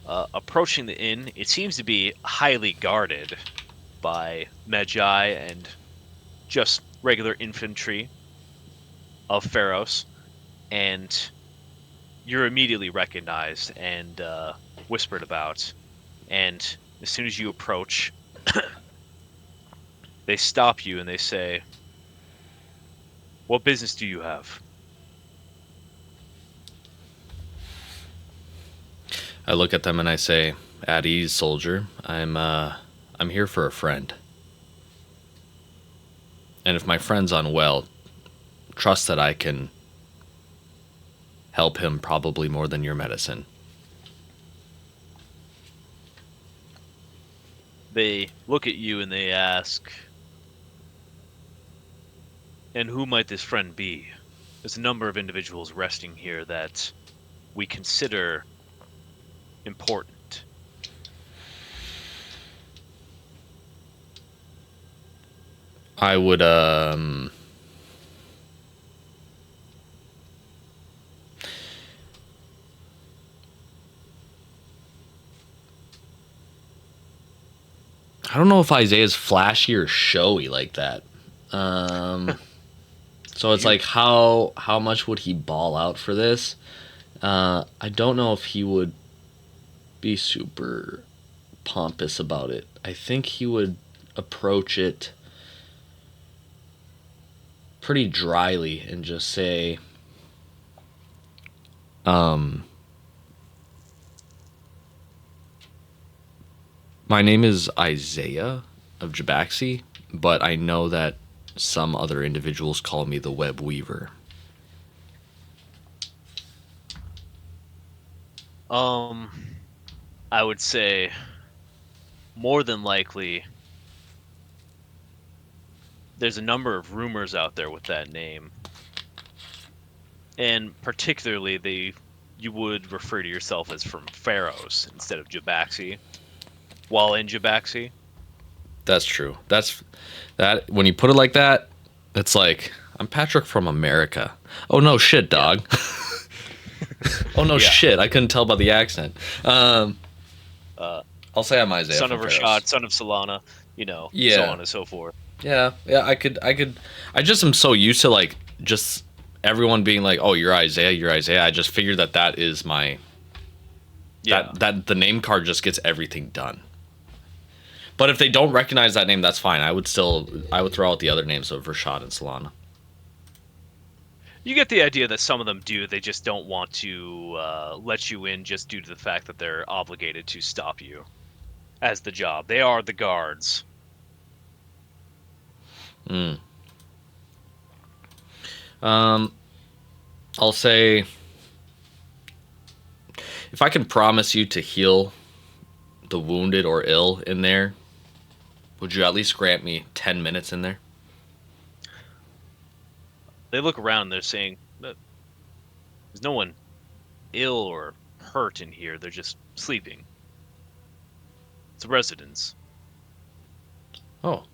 Approaching the inn, it seems to be highly guarded by Magi and just regular infantry of Pharos, and you're immediately recognized and whispered about. And as soon as you approach, they stop you and they say, "What business do you have?" I look at them and I say, "At ease, soldier. I'm here for a friend. And if my friend's unwell, trust that I can help him probably more than your medicine." They look at you and they ask, "And who might this friend be?" There's a number of individuals resting here that we consider important. I would I don't know if Isaiah's flashy or showy like that. So it's like how much would he ball out for this? I don't know if he would be super pompous about it. I think he would approach it pretty dryly and just say, my name is Isaiah of Jabaxi, but I know that some other individuals call me the Web Weaver. I would say more than likely there's a number of rumors out there with that name. And particularly you would refer to yourself as from Pharos instead of Jabaxi while in Jabaxi. That's true. That when you put it like that, it's like, I'm Patrick from America. Oh no shit, dog. Oh no shit, I couldn't tell by the accent. I'll say I'm Isaiah. Son of from Rashad, Paris. son of Solana, Yeah. so on and so forth. Yeah, I could. I just am so used to like just everyone being like, "Oh, you're Isaiah, you're Isaiah." I just figured that is my. Yeah. That the name card just gets everything done. But if they don't recognize that name, that's fine. I would throw out the other names of Rashad and Solana. You get the idea that some of them do. They just don't want to let you in just due to the fact that they're obligated to stop you as the job. They are the guards. Mm. I'll say, if I can promise you to heal the wounded or ill in there, would you at least grant me 10 minutes in there? They look around. They're saying, "There's no one ill or hurt in here. They're just sleeping. It's residents, Oh,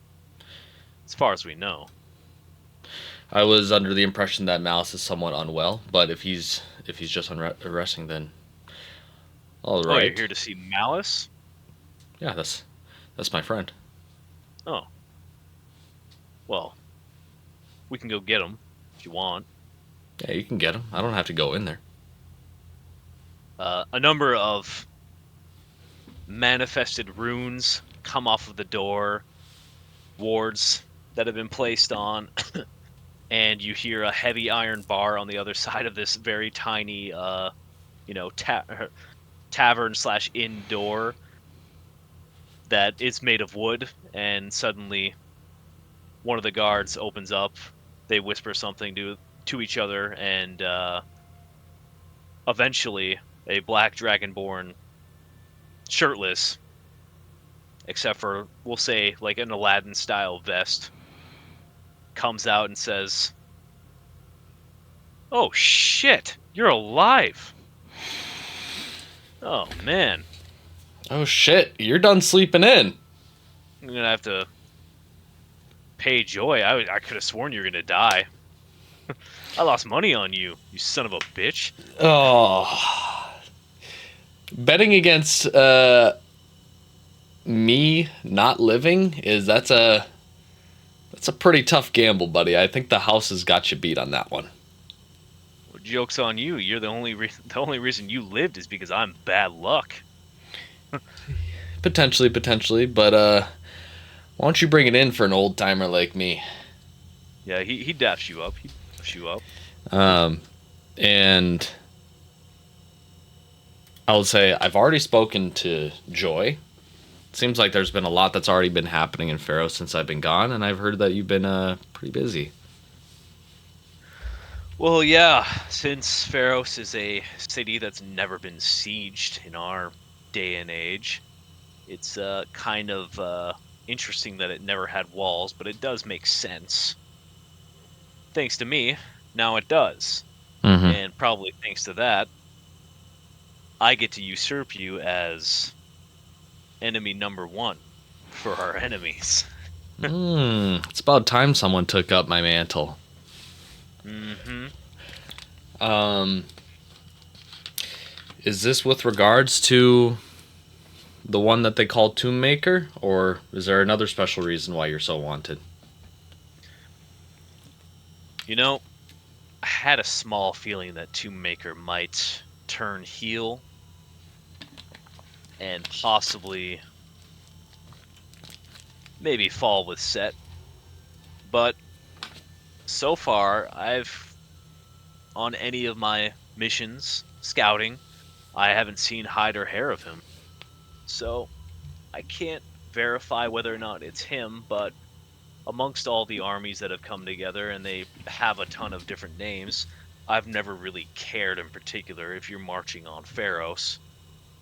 as far as we know." I was under the impression that Malice is somewhat unwell, but if he's just resting, then all Oh, you're right. here to see Malice? Yeah, that's my friend. Oh, well, we can go get him if you want. Yeah, you can get him. I don't have to go in there. A number of manifested runes come off of the door, wards that have been placed on, and you hear a heavy iron bar on the other side of this very tiny, tavern slash inn door that is made of wood. And suddenly, one of the guards opens up. They whisper something to each other, and eventually, a black dragonborn, shirtless, except for, we'll say, like an Aladdin style vest, comes out and says, "Oh shit, you're alive." Oh man, Oh shit, you're done sleeping in. I'm gonna have to pay Joy. I could have sworn you were gonna die. I lost money on you, you son of a bitch. Oh, betting against me not living that's a pretty tough gamble, buddy. I think the house has got you beat on that one. Well, joke's on you. You're the only reason you lived is because I'm bad luck. Potentially, but why don't you bring it in for an old timer like me? Yeah, he daps you up. He daps you up. And I would say I've already spoken to Joy. Seems like there's been a lot that's already been happening in Pharaoh since I've been gone, and I've heard that you've been pretty busy. Well, yeah, since Pharos is a city that's never been sieged in our day and age, it's kind of interesting that it never had walls, but it does make sense. Thanks to me, now it does. Mm-hmm. And probably thanks to that, I get to usurp you as enemy number one for our enemies. It's about time someone took up my mantle. Mm-hmm. Um, is this with regards to the one that they call Tomb Maker, or is there another special reason why you're so wanted? You know, I had a small feeling that Tomb Maker might turn heel and possibly maybe fall with Set. But so far, on any of my missions, scouting, I haven't seen hide or hair of him. So I can't verify whether or not it's him, but amongst all the armies that have come together, and they have a ton of different names, I've never really cared in particular. If you're marching on Pharos,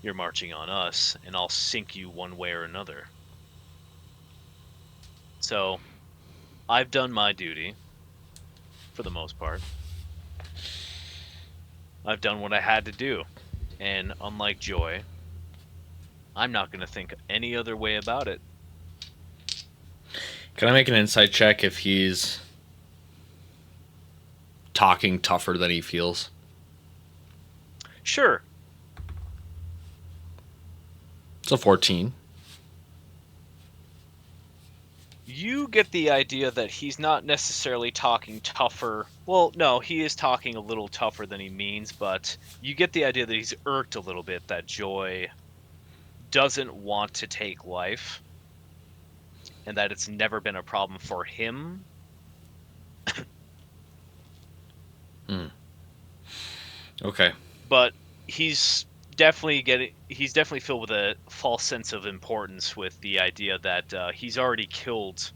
you're marching on us, and I'll sink you one way or another. So I've done my duty, for the most part. I've done what I had to do. And unlike Joy, I'm not going to think any other way about it. Can I make an insight check if he's talking tougher than he feels? Sure. It's a 14. You get the idea that he's not necessarily talking tougher. Well, no, he is talking a little tougher than he means, but you get the idea that he's irked a little bit that Joy doesn't want to take life and that it's never been a problem for him. Okay. But he's he's definitely filled with a false sense of importance with the idea that he's already killed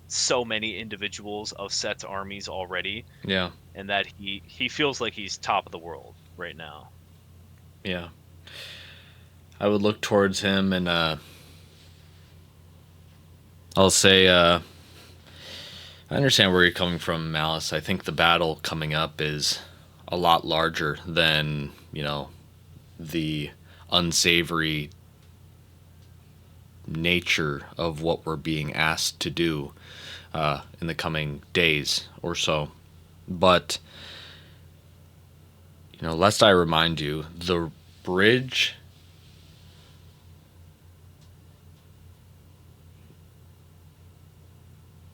so many individuals of Set's armies already, Yeah. and that he feels like he's top of the world right now. Yeah. I would look towards him and I'll say I understand where you're coming from, Malice. I think the battle coming up is a lot larger than, the unsavory nature of what we're being asked to do in the coming days or so. But, lest I remind you, the bridge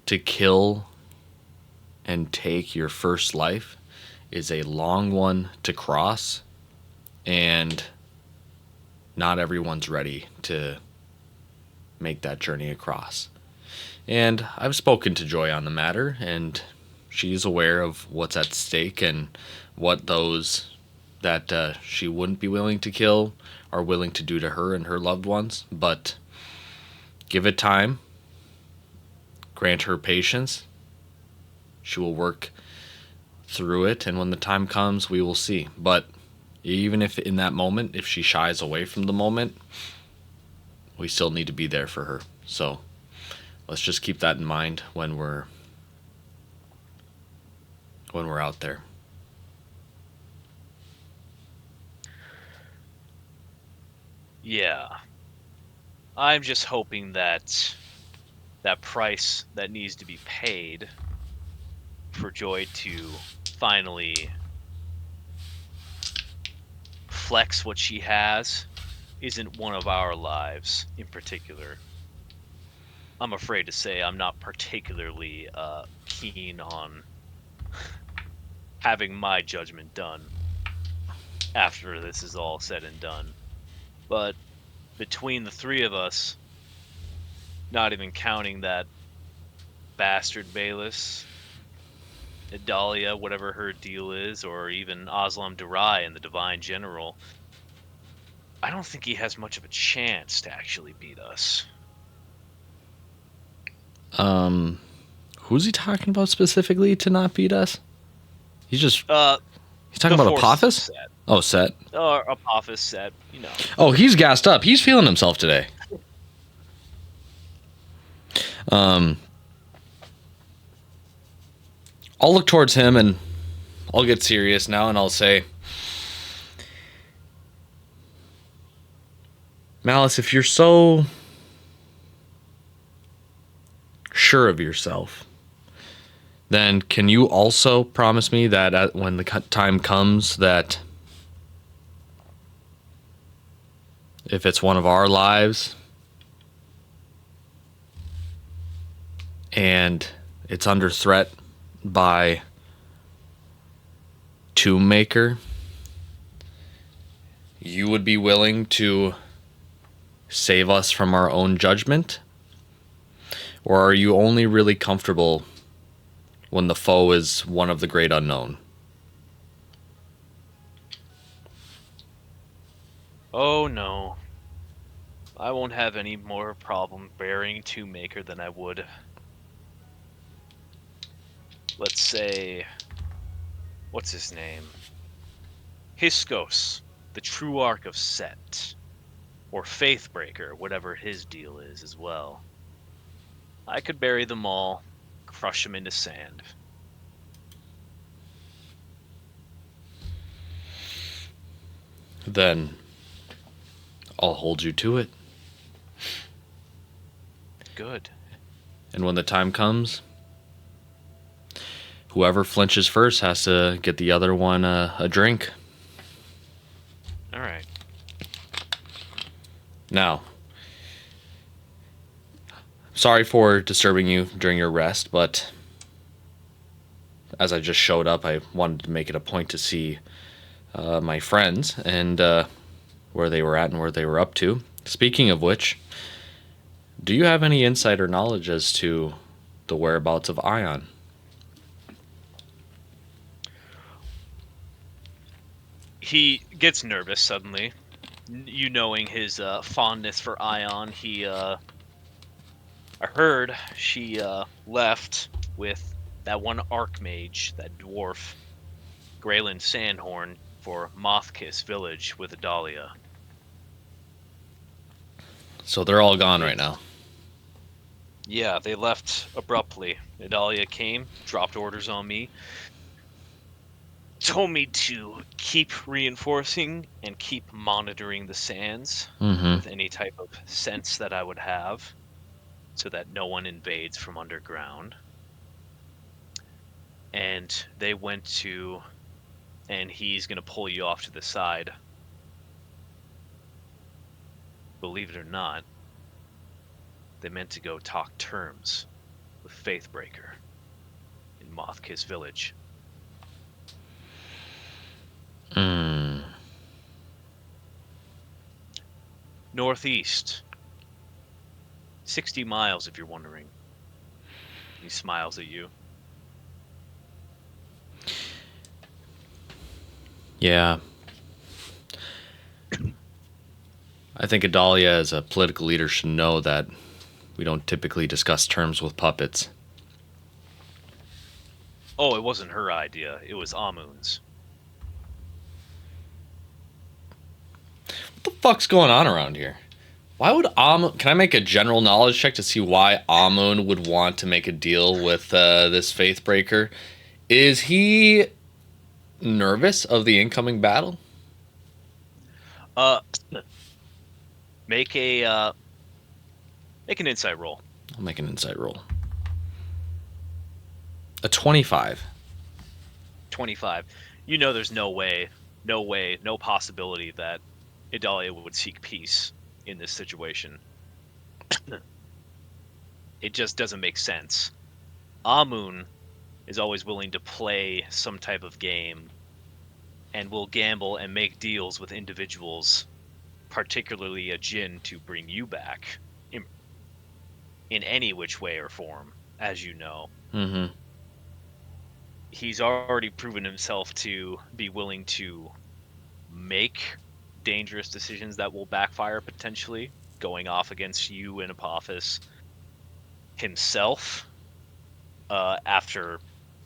to kill and take your first life is a long one to cross, and not everyone's ready to make that journey across. And I've spoken to Joy on the matter, and she's aware of what's at stake and what those that she wouldn't be willing to kill are willing to do to her and her loved ones. But give it time, grant her patience. She will work through it, and when the time comes, we will see. But even if in that moment, if she shies away from the moment, we still need to be there for her. So let's just keep that in mind when we're out there. Yeah. I'm just hoping that that price that needs to be paid for Joy to finally flex what she has isn't one of our lives in particular. I'm afraid to say I'm not particularly keen on having my judgment done after this is all said and done. But between the three of us, not even counting that bastard Bayless, Idalia, whatever her deal is, or even Aslam Durai and the Divine General, I don't think he has much of a chance to actually beat us. Who's he talking about specifically to not beat us? He's talking about Forces Apophis? Set. Oh, Set. Or Apophis Set, Oh, he's gassed up. He's feeling himself today. I'll look towards him and I'll get serious now and I'll say, Malice, if you're so sure of yourself, then can you also promise me that when the time comes that if it's one of our lives and it's under threat by Tomb Maker, you would be willing to save us from our own judgment? Or are you only really comfortable when the foe is one of the great unknown? Oh no. I won't have any more problem burying Tomb Maker than I would, let's say, what's his name? Hyscos, the true arc of Set. Or Faithbreaker, whatever his deal is as well. I could bury them all, crush them into sand. Then I'll hold you to it. Good. And when the time comes, whoever flinches first has to get the other one a drink. All right. Now, sorry for disturbing you during your rest, but as I just showed up, I wanted to make it a point to see my friends and where they were at and where they were up to. Speaking of which, do you have any insight or knowledge as to the whereabouts of Ion? He gets nervous suddenly. You knowing his fondness for Ion, I heard she left with that one Archmage, that dwarf, Graylin Sandhorn, for Mothkiss Village with Adalia. So they're all gone right now. Yeah, they left abruptly. Adalia came, dropped orders on me, told me to keep reinforcing and keep monitoring the sands with any type of sense that I would have, so that no one invades from underground. And they went to, and he's going to pull you off to the side. Believe it or not, they meant to go talk terms with Faithbreaker in Mothkiss Village. Northeast. 60 miles, if you're wondering. He smiles at you. Yeah. I think Adalia, as a political leader, should know that we don't typically discuss terms with puppets. Oh, it wasn't her idea. It was Amun's. What the fuck's going on around here? Why would Amun... Can I make a general knowledge check to see why Amun would want to make a deal with this Faithbreaker? Is he nervous of the incoming battle? Make an insight roll. I'll make an insight roll. A 25. 25. You know there's no way, no possibility that Idalia would seek peace in this situation. It just doesn't make sense. Amun is always willing to play some type of game and will gamble and make deals with individuals, particularly a djinn, to bring you back in any which way or form, as you know. Mm-hmm. He's already proven himself to be willing to make dangerous decisions that will backfire potentially, going off against you in Apophis himself after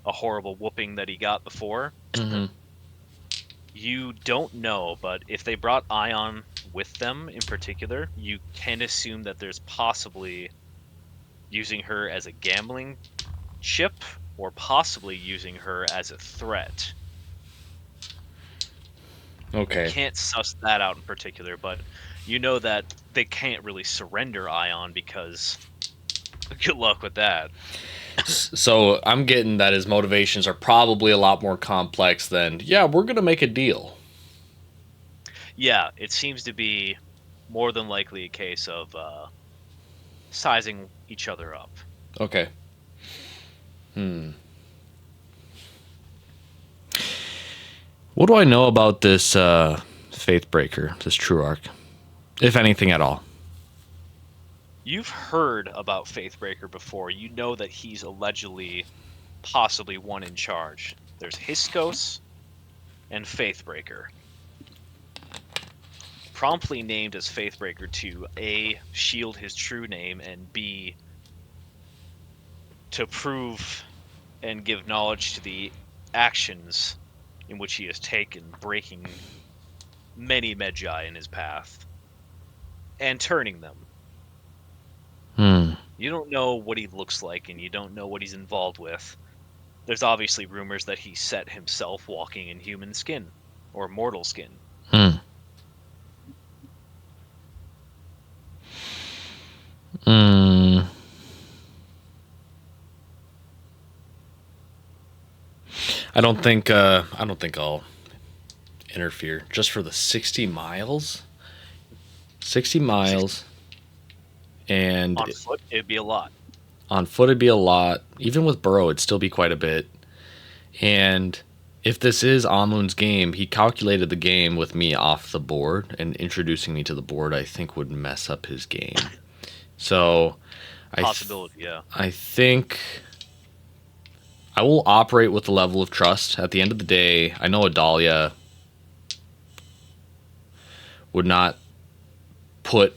a horrible whooping that he got before. Mm-hmm. You don't know, but if they brought Ion with them in particular, you can assume that there's possibly using her as a gambling chip or possibly using her as a threat. Okay. You can't suss that out in particular, but you know that they can't really surrender Ion because good luck with that. So I'm getting that his motivations are probably a lot more complex than, yeah, we're going to make a deal. Yeah, it seems to be more than likely a case of sizing each other up. Okay. What do I know about this Faithbreaker, this True Arc, if anything at all? You've heard about Faithbreaker before. You know that he's allegedly, possibly one in charge. There's Hiskos and Faithbreaker. Promptly named as Faithbreaker to A, shield his true name, and B, to prove and give knowledge to the actions in which he has taken, breaking many Magi in his path and turning them. You don't know what he looks like, and you don't know what he's involved with. There's obviously rumors that he set himself walking in human skin or mortal skin. I don't think I'll interfere just for the 60 miles. 60 miles. And on foot, it'd be a lot. On foot, it'd be a lot. Even with Burrow, it'd still be quite a bit. And if this is Amun's game, he calculated the game with me off the board, and introducing me to the board, I think, would mess up his game. So, Possibility, yeah. I think I will operate with a level of trust. At the end of the day, I know Adalia would not put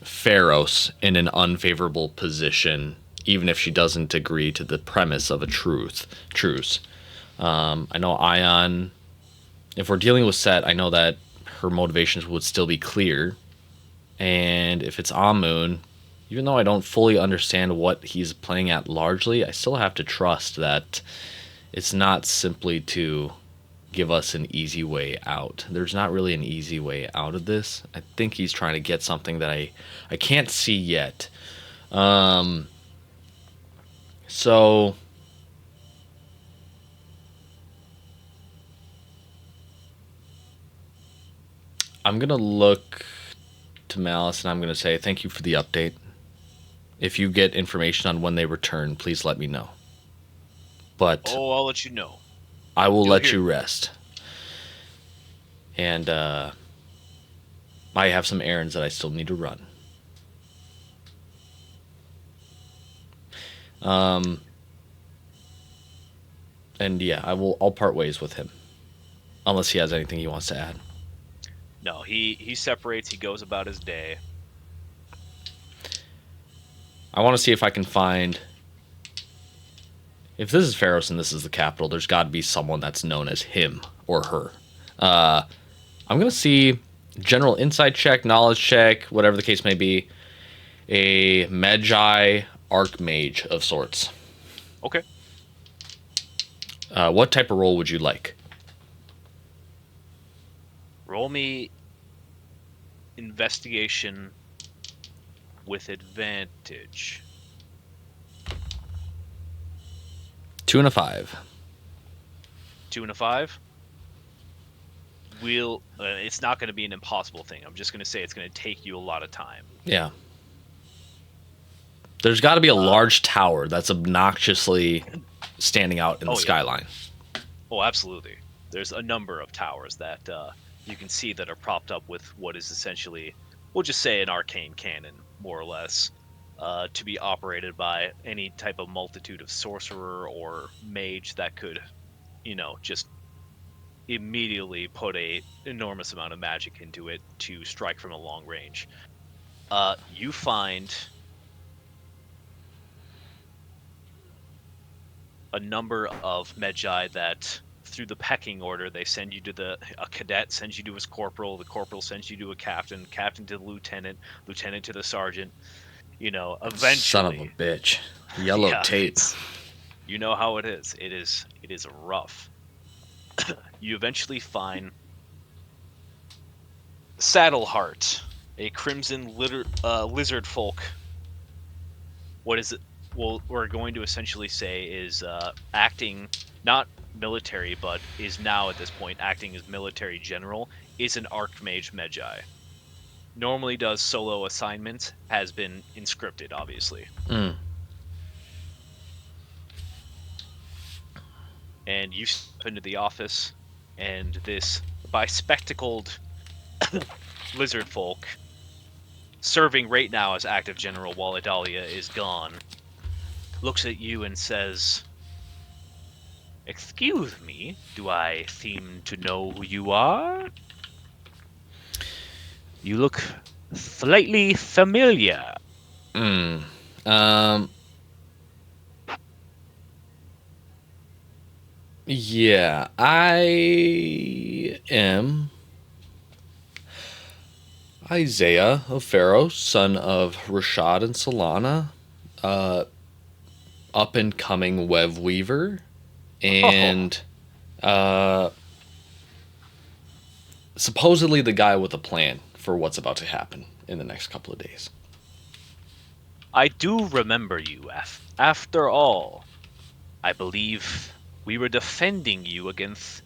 Pharos in an unfavorable position, even if she doesn't agree to the premise of a truce. I know Ion, if we're dealing with Set, I know that her motivations would still be clear. And if it's Amun, even though I don't fully understand what he's playing at largely, I still have to trust that it's not simply to give us an easy way out. There's not really an easy way out of this. I think he's trying to get something that I can't see yet. So I'm gonna look to Malice and I'm gonna say thank you for the update. If you get information on when they return, please let me know. But I'll let you know. I will let you rest. And I have some errands that I still need to run. And yeah, I'll part ways with him. Unless he has anything he wants to add. No, he separates, he goes about his day. I want to see if I can find... If this is Pharos and this is the capital, there's got to be someone that's known as him or her. I'm going to see general insight check, knowledge check, whatever the case may be. A Magi Archmage of sorts. Okay. What type of role would you like? Roll me investigation with advantage. 2 and a 5. 2 and a 5. It's not going to be an impossible thing. I'm just going to say it's going to take you a lot of time. Yeah. There's got to be a large tower that's obnoxiously standing out in the skyline. Oh, absolutely. There's a number of towers that you can see that are propped up with what is essentially, we'll just say, an arcane cannon, more or less, to be operated by any type of multitude of sorcerer or mage that could, just immediately put a enormous amount of magic into it to strike from a long range. You find a number of Magi that, through the pecking order, they send you to a cadet sends you to his corporal, the corporal sends you to a captain to the lieutenant to the sergeant. Eventually, son of a bitch, yellow tape. You know how it is. It is rough. You eventually find Saddleheart, a crimson lizard folk. What is it? Well, we're going to essentially say is acting, not military, but is now at this point acting as military general, is an Archmage Magi. Normally does solo assignments, has been inscripted, obviously. And you step into the office, and this bespectacled lizard folk, serving right now as active general while Adalia is gone, looks at you and says, "Excuse me, do I seem to know who you are? You look slightly familiar." Yeah, I am Isaiah of Pharos, son of Rashad and Solana, up and coming web weaver, and supposedly the guy with a plan for what's about to happen in the next couple of days. I do remember you. After all, I believe we were defending you against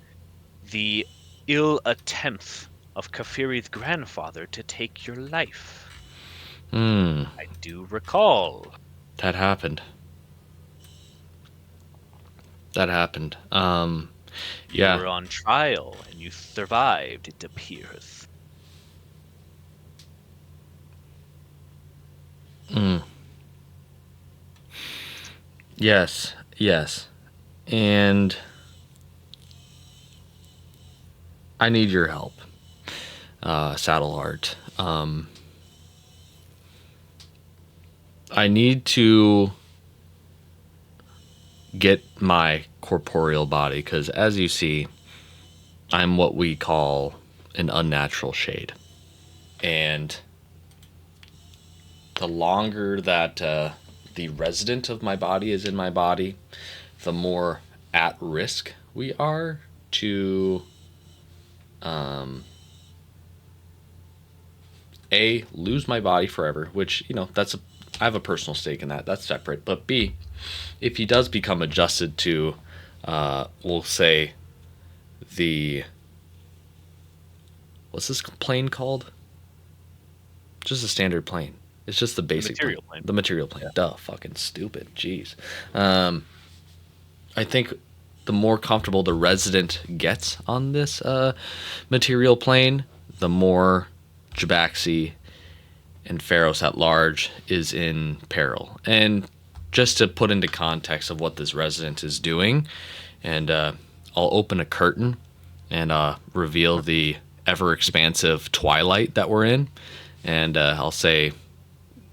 the ill attempt of Kafiri's grandfather to take your life. I do recall. That happened. You were on trial and you survived, it appears. Yes. And I need your help. saddle art. I need to get my corporeal body because, as you see, I'm what we call an unnatural shade. And the longer that the resident of my body is in my body, the more at risk we are to lose my body forever, which, I have a personal stake in that. That's separate. But B, if he does become adjusted to, we'll say, the what's this plane called? Just a standard plane. It's just the basic material plane. The material plane. Yeah. Duh, fucking stupid. Jeez. I think the more comfortable the resident gets on this material plane, the more Jabaxi and Pharos at large is in peril. And just to put into context of what this resident is doing, and I'll open a curtain and reveal the ever expansive twilight that we're in, and I'll say,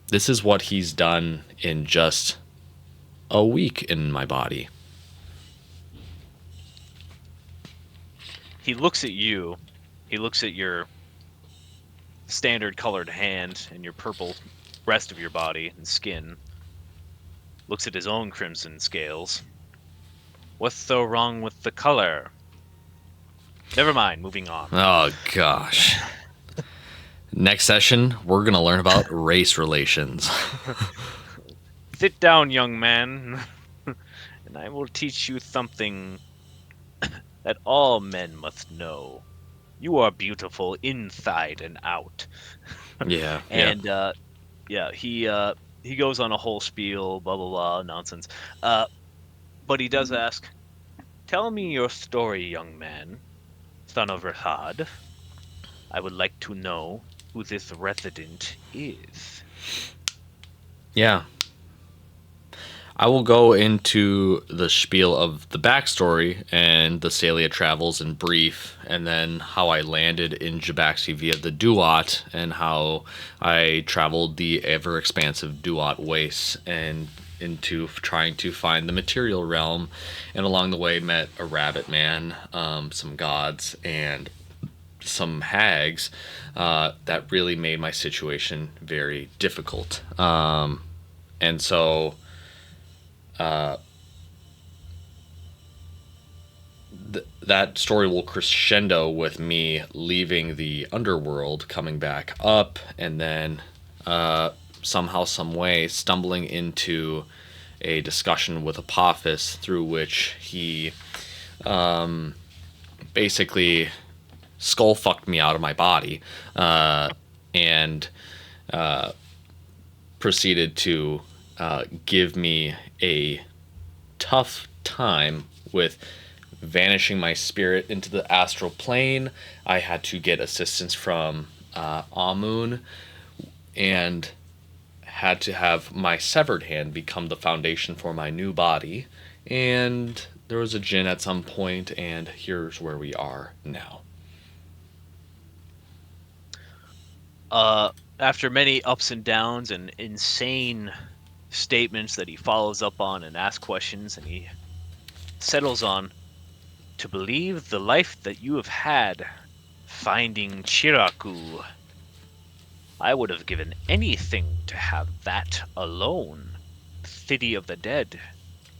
this is what he's done in just a week in my body. He looks at you. He looks at your standard colored hand and your purple rest of your body and skin. Looks at his own crimson scales. What's so wrong with the color? Never mind, moving on. Oh, gosh. Next session, we're going to learn about race relations. Sit down, young man, and I will teach you something that all men must know. You are beautiful inside and out. Yeah. And he goes on a whole spiel, blah blah blah, nonsense. But he does ask, "Tell me your story, young man, son of Rahad. I would like to know who this resident is." Yeah. I will go into the spiel of the backstory and the Salia travels in brief, and then how I landed in Jabaxi via the Duat, and how I traveled the ever-expansive Duat wastes and into trying to find the material realm, and along the way met a rabbit man, some gods, and some hags that really made my situation very difficult. And so that story will crescendo with me leaving the underworld, coming back up, and then somehow, some way, stumbling into a discussion with Apophis, through which he basically skull fucked me out of my body, and proceeded to give me a tough time with vanishing my spirit into the astral plane. I had to get assistance from Amun, and had to have my severed hand become the foundation for my new body. And there was a djinn at some point, and here's where we are now. After many ups and downs and insane statements that he follows up on and asks questions, and he settles on, to believe the life that you have had finding Chiraku, I would have given anything to have that alone. The city of the dead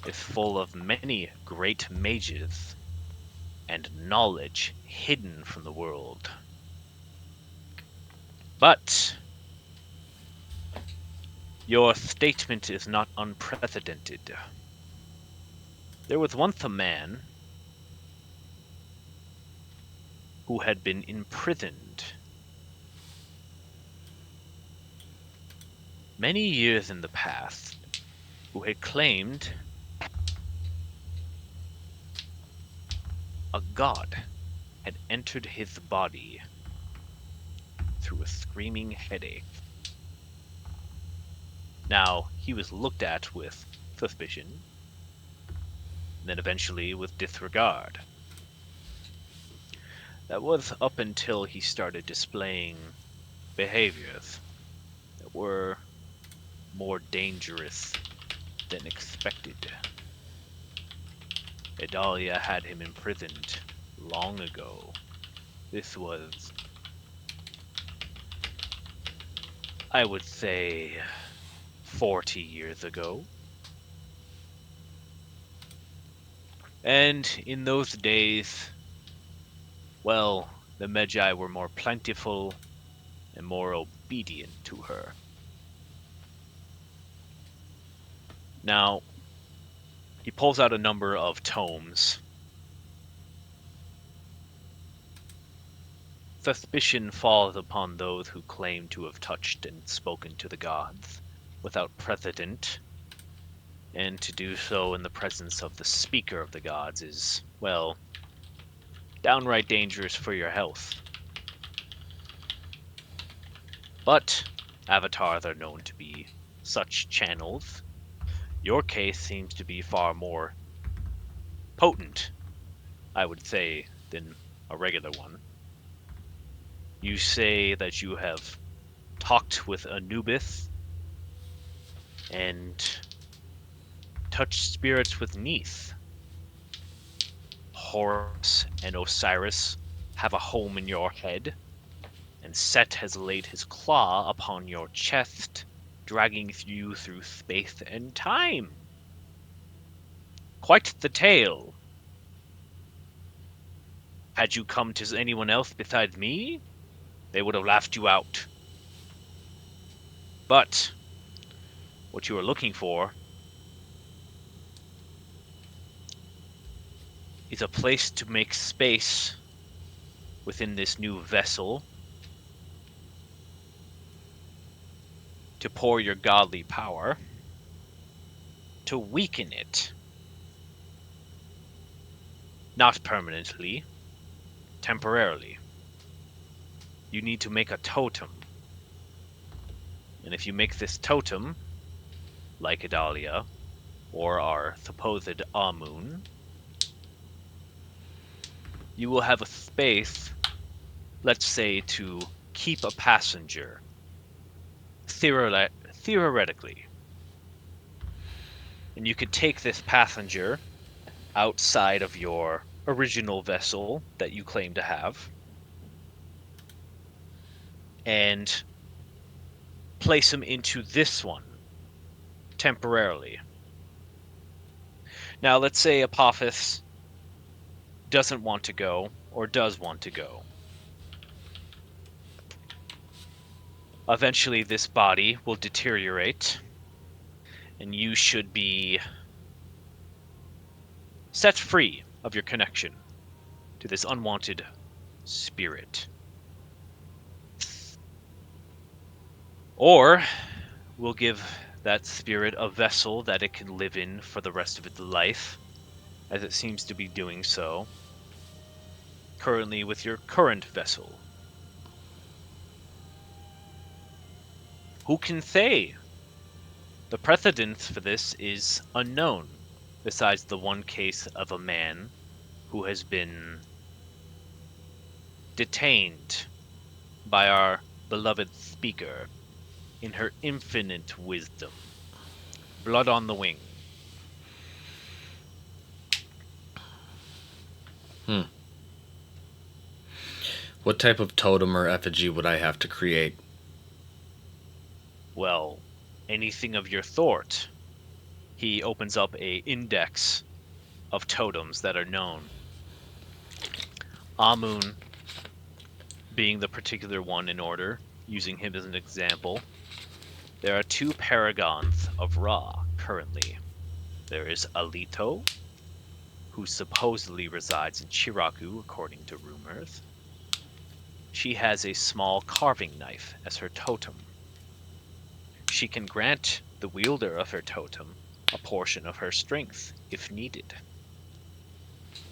is full of many great mages and knowledge hidden from the world. But your statement is not unprecedented. There was once a man who had been imprisoned many years in the past, who had claimed a god had entered his body through a screaming headache. Now, he was looked at with suspicion, then eventually with disregard. That was up until he started displaying behaviors that were more dangerous than expected. Idalia had him imprisoned long ago. This was, I would say, 40 years ago. And in those days, well, the Magi were more plentiful and more obedient to her. Now, he pulls out a number of tomes. Suspicion falls upon those who claim to have touched and spoken to the gods without precedent, and to do so in the presence of the speaker of the gods is, well, downright dangerous for your health. But avatars are known to be such channels. Your case seems to be far more potent, I would say, than a regular one. You say that you have talked with Anubis and touched spirits with Neith. Horus and Osiris have a home in your head, and Set has laid his claw upon your chest, dragging you through space and time. Quite the tale. Had you come to anyone else besides me, they would have laughed you out. But what you are looking for is a place to make space within this new vessel to pour your godly power, to weaken it, not permanently, temporarily. You need to make a totem. And if you make this totem, like Idalia, or our supposed Amun, you will have a space, let's say, to keep a passenger, theoretically. And you could take this passenger outside of your original vessel that you claim to have and place him into this one temporarily. Now, let's say Apophis doesn't want to go or does want to go. Eventually, this body will deteriorate, and you should be set free of your connection to this unwanted spirit. Or we'll give that spirit a vessel that it can live in for the rest of its life, as it seems to be doing so currently with your current vessel. Who can say? The precedence for this is unknown, besides the one case of a man who has been detained by our beloved speaker in her infinite wisdom. Blood on the wing. What type of totem or effigy would I have to create? Well, anything of your sort. He opens up a index of totems that are known. Amun being the particular one in order, using him as an example. There are two paragons of Ra currently. There is Alito, who supposedly resides in Chiraku according to rumors. She has a small carving knife as her totem. She can grant the wielder of her totem a portion of her strength if needed.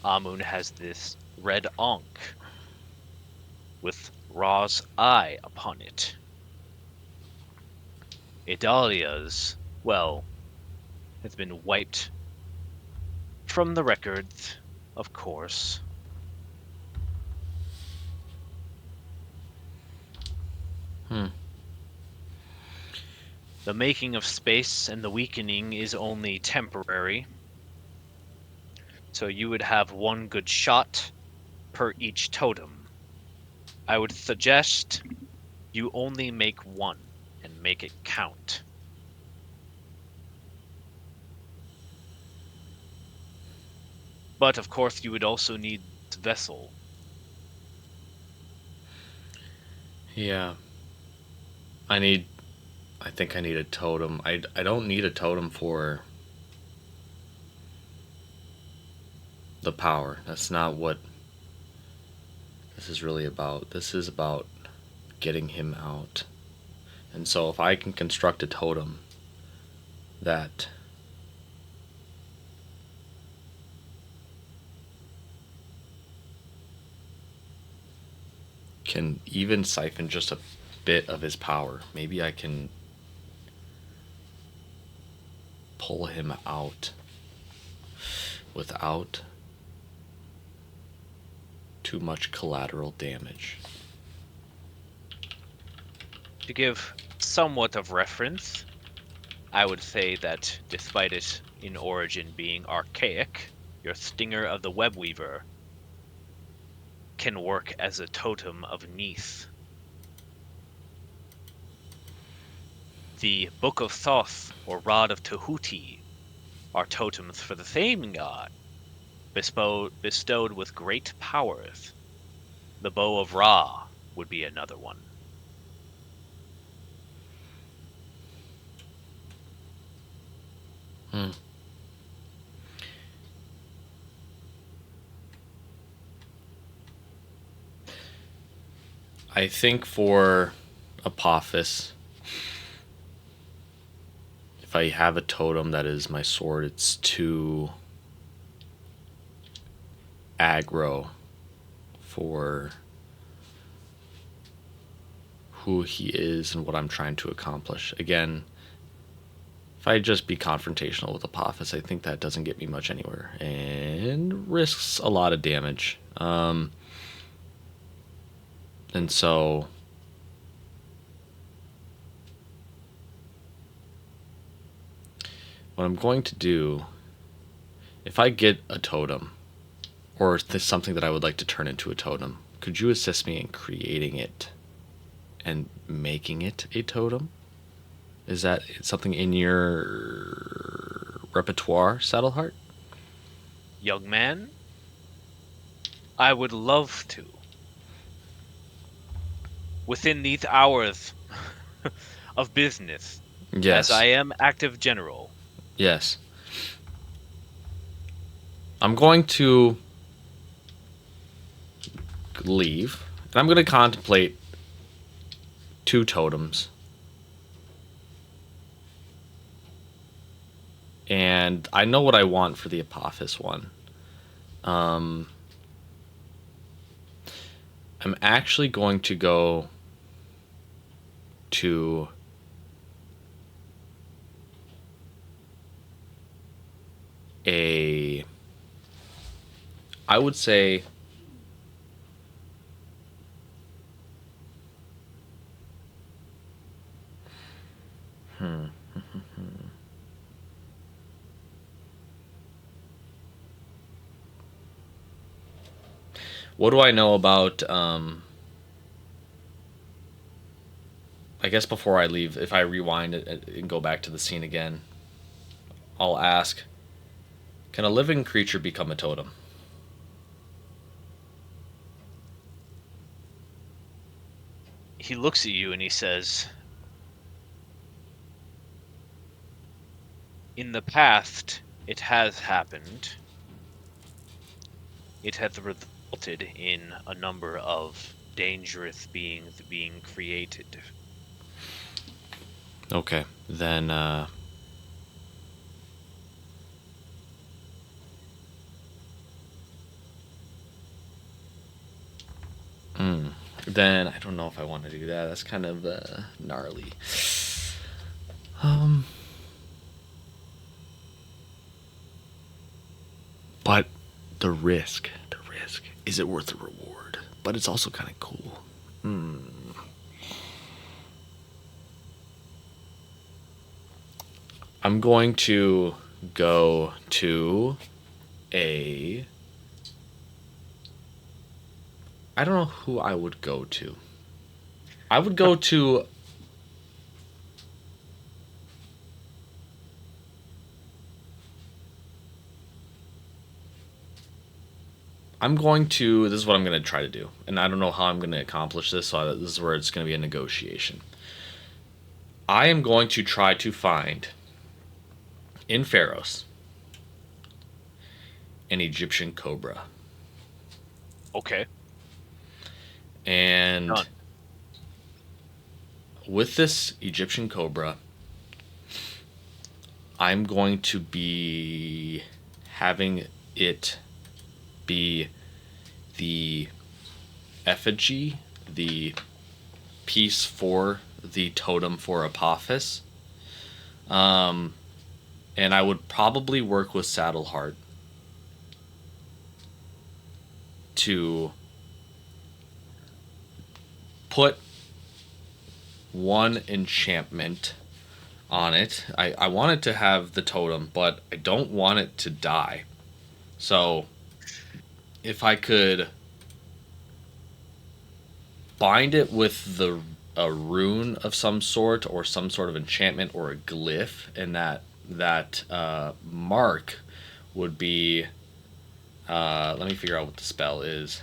Amun has this red ankh with Ra's eye upon it. Idalia's, well, has been wiped from the records, of course. Hmm. The making of space and the weakening is only temporary. So you would have one good shot per each totem. I would suggest you only make one and make it count. But of course, you would also need vessel. Yeah. I think I need a totem. I don't need a totem for the power. That's not what this is really about. This is about getting him out. And so if I can construct a totem that can even siphon just a bit of his power, maybe I can pull him out without too much collateral damage. To give somewhat of reference, I would say that despite it in origin being archaic, your Stinger of the Webweaver can work as a totem of Neath. The Book of Thoth or Rod of Tahuti are totems for the same god, bestowed with great powers. The Bow of Ra would be another one. Hmm. I think for Apophis, if I have a totem that is my sword, it's too aggro for who he is and what I'm trying to accomplish. Again, if I just be confrontational with Apophis, I think that doesn't get me much anywhere and risks a lot of damage. And so what I'm going to do, if I get a totem or something that I would like to turn into a totem, could you assist me in creating it and making it a totem? Is that something in your repertoire, Saddleheart? Young man, I would love to. Within these hours of business, as I Yes. am active general. Yes. I'm going to leave, and I'm going to contemplate two totems. And I know what I want for the Apophis one. I'm actually going to go to a, I would say, what do I know about, I guess before I leave, if I rewind it and go back to the scene again, I'll ask, can a living creature become a totem? He looks at you and he says, in the past, it has happened. It has resulted in a number of dangerous beings being created. Okay, then, then I don't know if I want to do that. That's kind of gnarly. Um, but the risk, is it worth the reward? But it's also kind of cool. I'm going to go to a. I don't know who I would go to. I would go to. I'm going to. This is what I'm going to try to do. And I don't know how I'm going to accomplish this, so this is where it's going to be a negotiation. I am going to try to find in Pharos an Egyptian cobra. Okay. And Done. with this Egyptian cobra, I'm going to be having it be the effigy, the piece for the totem for Apophis. And I would probably work with Saddleheart to put one enchantment on it. I want it to have the totem, but I don't want it to die. So if I could bind it with a rune of some sort or some sort of enchantment or a glyph, and that mark would be let me figure out what the spell is.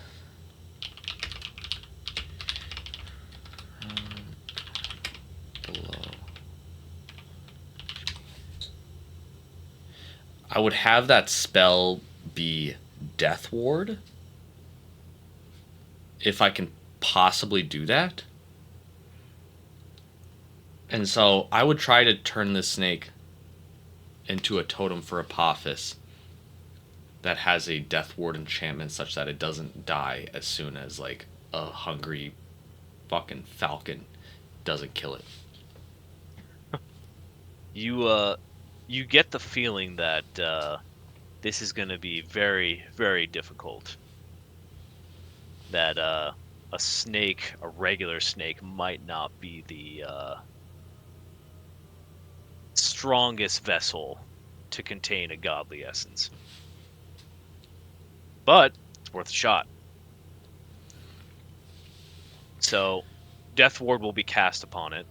Below. I would have that spell be Death Ward if I can possibly do that. And so I would try to turn this snake into a totem for Apophis that has a Death Ward enchantment such that it doesn't die as soon as like a hungry fucking falcon doesn't kill it. You get the feeling that this is going to be very, very difficult. That a snake, a regular snake, might not be the strongest vessel to contain a godly essence. But it's worth a shot. So, Death Ward will be cast upon it.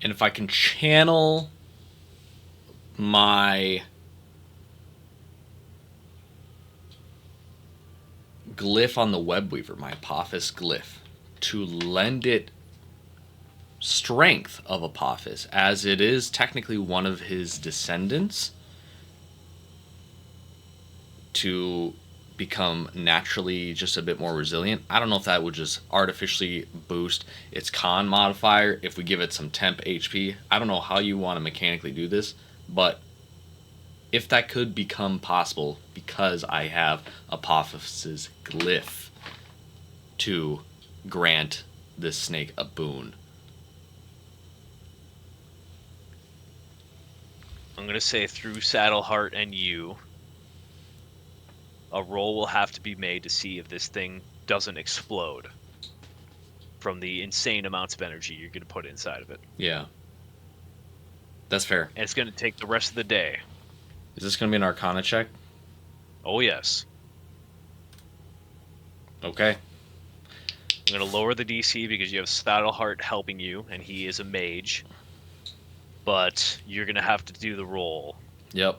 And if I can channel my glyph on the Webweaver, my Apophis glyph, to lend it strength of Apophis, as it is technically one of his descendants, to become naturally just a bit more resilient. I don't know if that would just artificially boost its con modifier if we give it some temp HP. I don't know how you want to mechanically do this, but if that could become possible because I have Apophis's glyph to grant this snake a boon. I'm going to say through Saddleheart and you, a roll will have to be made to see if this thing doesn't explode from the insane amounts of energy you're going to put inside of it. Yeah. That's fair. And it's going to take the rest of the day. Is this going to be an Arcana check? Oh, yes. Okay. I'm going to lower the DC because you have Saddleheart helping you, and he is a mage. But you're going to have to do the roll. Yep.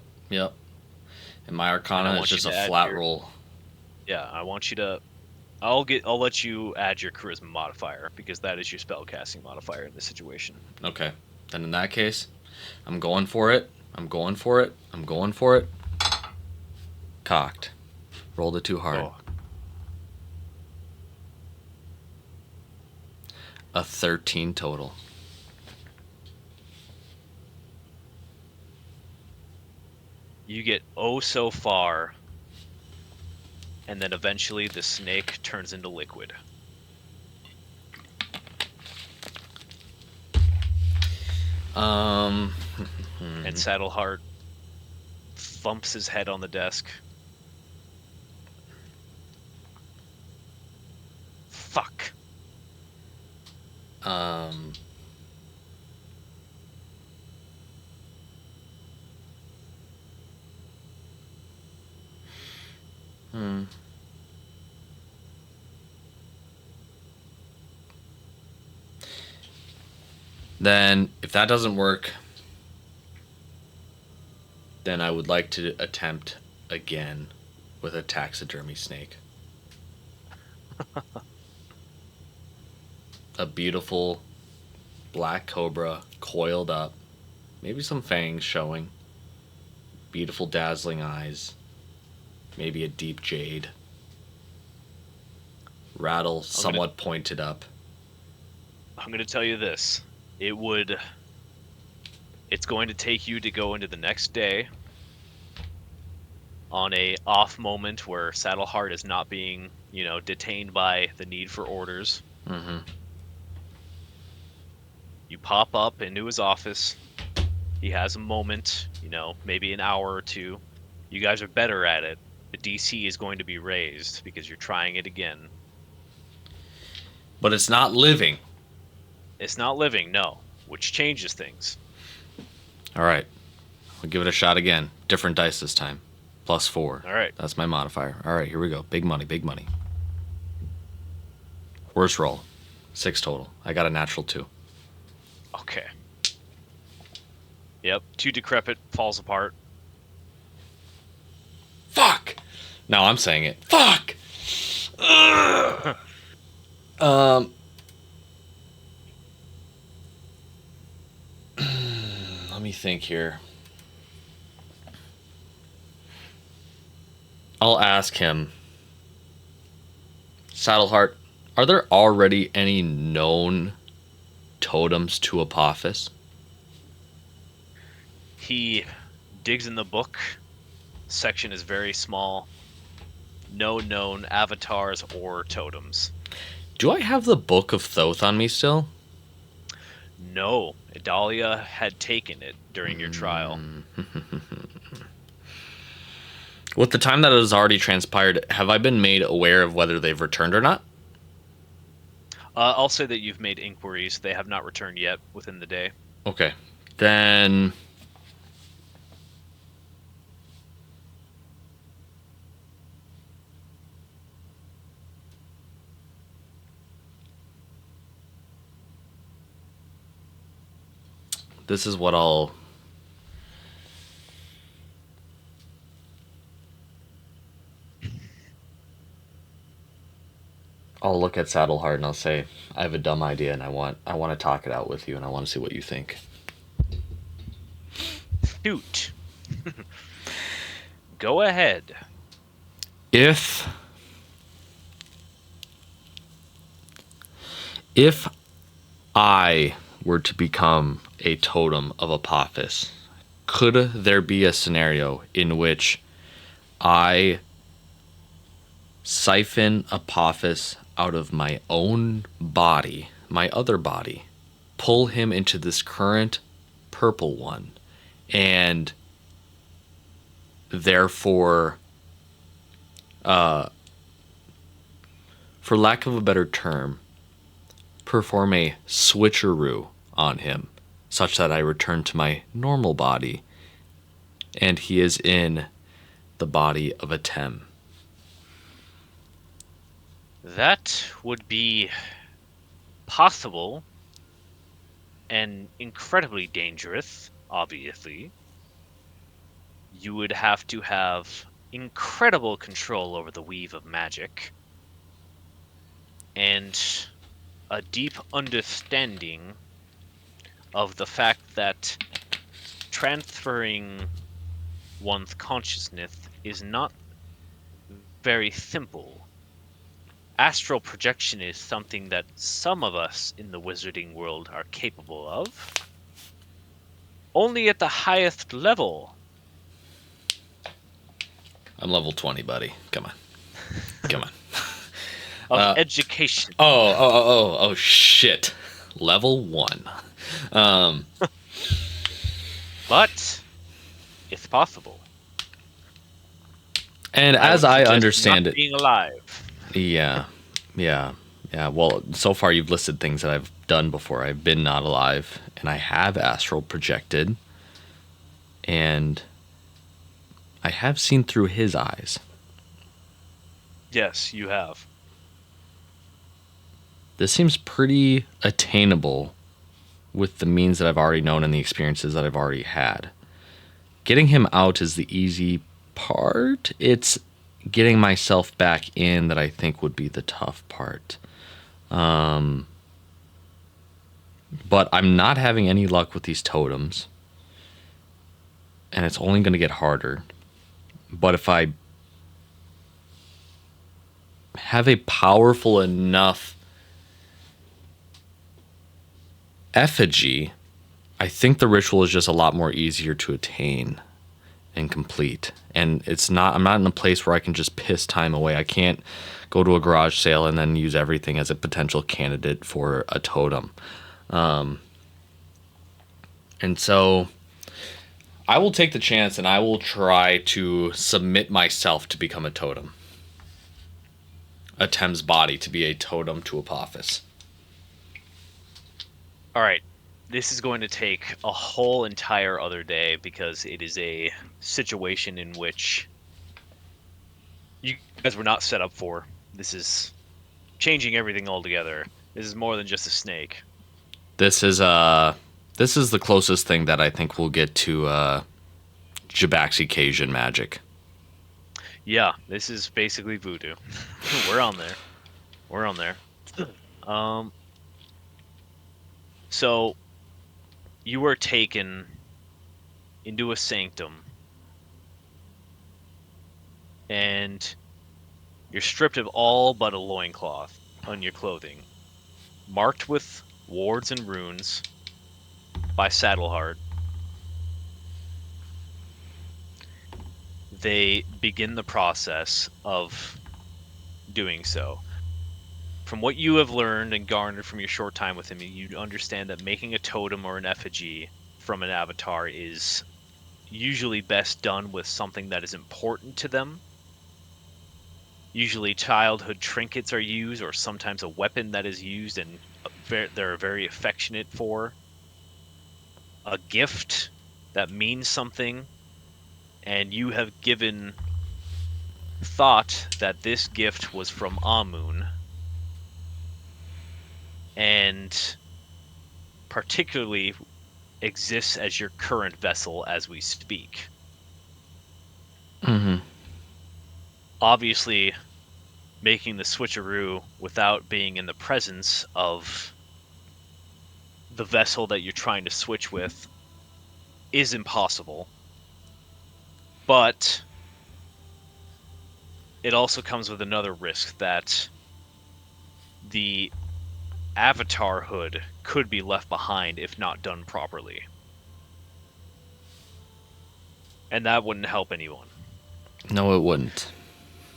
And my Arcana is just a flat roll. Yeah, I want you to. I'll let you add your Charisma modifier because that is your spellcasting modifier in this situation. Okay. Then in that case, I'm going for it. Cocked. Rolled it too hard. Oh. A 13 total. You get so far, and then eventually the snake turns into liquid. And Saddleheart thumps his head on the desk. Fuck. Then, if that doesn't work, then I would like to attempt again with a taxidermy snake. A beautiful black cobra coiled up, maybe some fangs showing, beautiful dazzling eyes, maybe a deep jade, rattle somewhat pointed up. I'm going to tell you this. It's going to take you to go into the next day on a off moment where Saddleheart is not being, detained by the need for orders. Mm-hmm. You pop up into his office. He has a moment, maybe an hour or two. You guys are better at it. The DC is going to be raised because you're trying it again. But it's not living. It's not living, no, which changes things. All right. I'll give it a shot again. Different dice this time. +4. All right. That's my modifier. All right, here we go. Big money, big money. Worst roll. 6 total. I got a natural 2. Okay. Yep, 2 decrepit falls apart. Fuck! Now I'm saying it. Fuck! Let me think here. I'll ask him. Saddleheart, are there already any known totems to Apophis? He digs in the book. Section is very small. No known avatars or totems. Do I have the Book of Thoth on me still? No, Idalia had taken it during your trial. With the time that has already transpired, have I been made aware of whether they've returned or not? I'll say that you've made inquiries. They have not returned yet within the day. Okay. Then... this is what I'll look at Saddleheart and I'll say, I have a dumb idea and I want to talk it out with you and I want to see what you think. Shoot. Go ahead. If I were to become a totem of Apophis, could there be a scenario in which I siphon Apophis out of my own body, my other body, pull him into this current purple one, and therefore, for lack of a better term, perform a switcheroo on him, such that I return to my normal body, and he is in the body of a Tem? That would be possible and incredibly dangerous, obviously. You would have to have incredible control over the weave of magic and a deep understanding of the fact that transferring one's consciousness is not very simple. Astral projection is something that some of us in the wizarding world are capable of. Only at the highest level. I'm level 20, buddy. Come on. Come on. Of education. Oh, shit. Level 1. But it's possible. And as I understand it, being alive. Yeah. Well, so far you've listed things that I've done before. I've been not alive, and I have astral projected, and I have seen through his eyes. Yes, you have. This seems pretty attainable with the means that I've already known and the experiences that I've already had. Getting him out is the easy part. It's getting myself back in that I think would be the tough part. But I'm not having any luck with these totems. And it's only going to get harder. But if I have a powerful enough effigy, I think the ritual is just a lot more easier to attain and complete. And I'm not in a place where I can just piss time away. I can't go to a garage sale and then use everything as a potential candidate for a totem. And so I will take the chance and I will try to submit myself to become a totem. A Thames body to be a totem to Apophis. All right. This is going to take a whole entire other day because it is a situation in which you guys were not set up for. This is changing everything altogether. This is more than just a snake. This is the closest thing that I think we'll get to Jabaxi Cajun magic. Yeah, this is basically voodoo. We're on there. We're on there. So you were taken into a sanctum, and you're stripped of all but a loincloth on your clothing, marked with wards and runes by Saddleheart. They begin the process of doing so. From what you have learned and garnered from your short time with him, you understand that making a totem or an effigy from an avatar is usually best done with something that is important to them. Usually childhood trinkets are used, or sometimes a weapon that is used and they're very affectionate for. A gift that means something, and you have given thought that this gift was from Amun, and particularly exists as your current vessel as we speak. Mm-hmm. Obviously, making the switcheroo without being in the presence of the vessel that you're trying to switch with is impossible. But it also comes with another risk that the avatar hood could be left behind if not done properly. And that wouldn't help anyone. No, it wouldn't.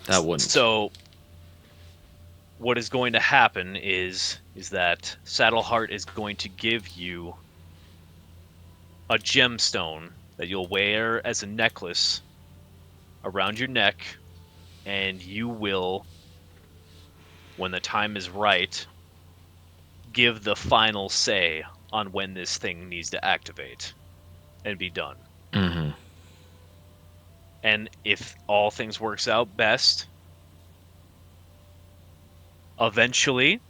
That wouldn't. So what is going to happen is that Saddleheart is going to give you a gemstone that you'll wear as a necklace around your neck, and you will, when the time is right, give the final say on when this thing needs to activate and be done. Mm-hmm. And if all things works out best, eventually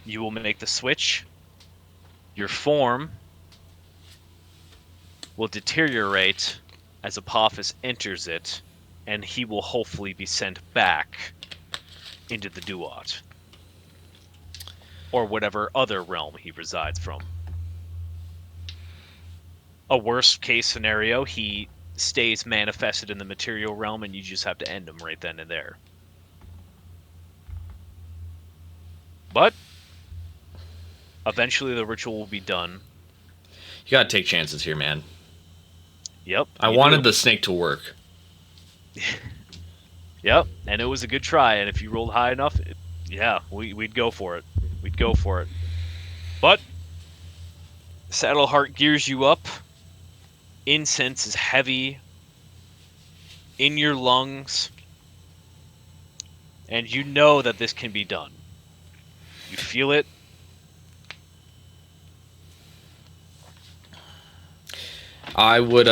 you will make the switch. Your form will deteriorate as Apophis enters it, and he will hopefully be sent back into the Duat, or whatever other realm he resides from. A worst case scenario, he stays manifested in the material realm and you just have to end him right then and there. But eventually the ritual will be done. You gotta take chances here, man. Yep. I wanted the snake to work. Yep, and it was a good try, and if you rolled high enough, we'd go for it. We'd go for it. But Saddleheart gears you up. Incense is heavy in your lungs, and you know that this can be done. You feel it. I would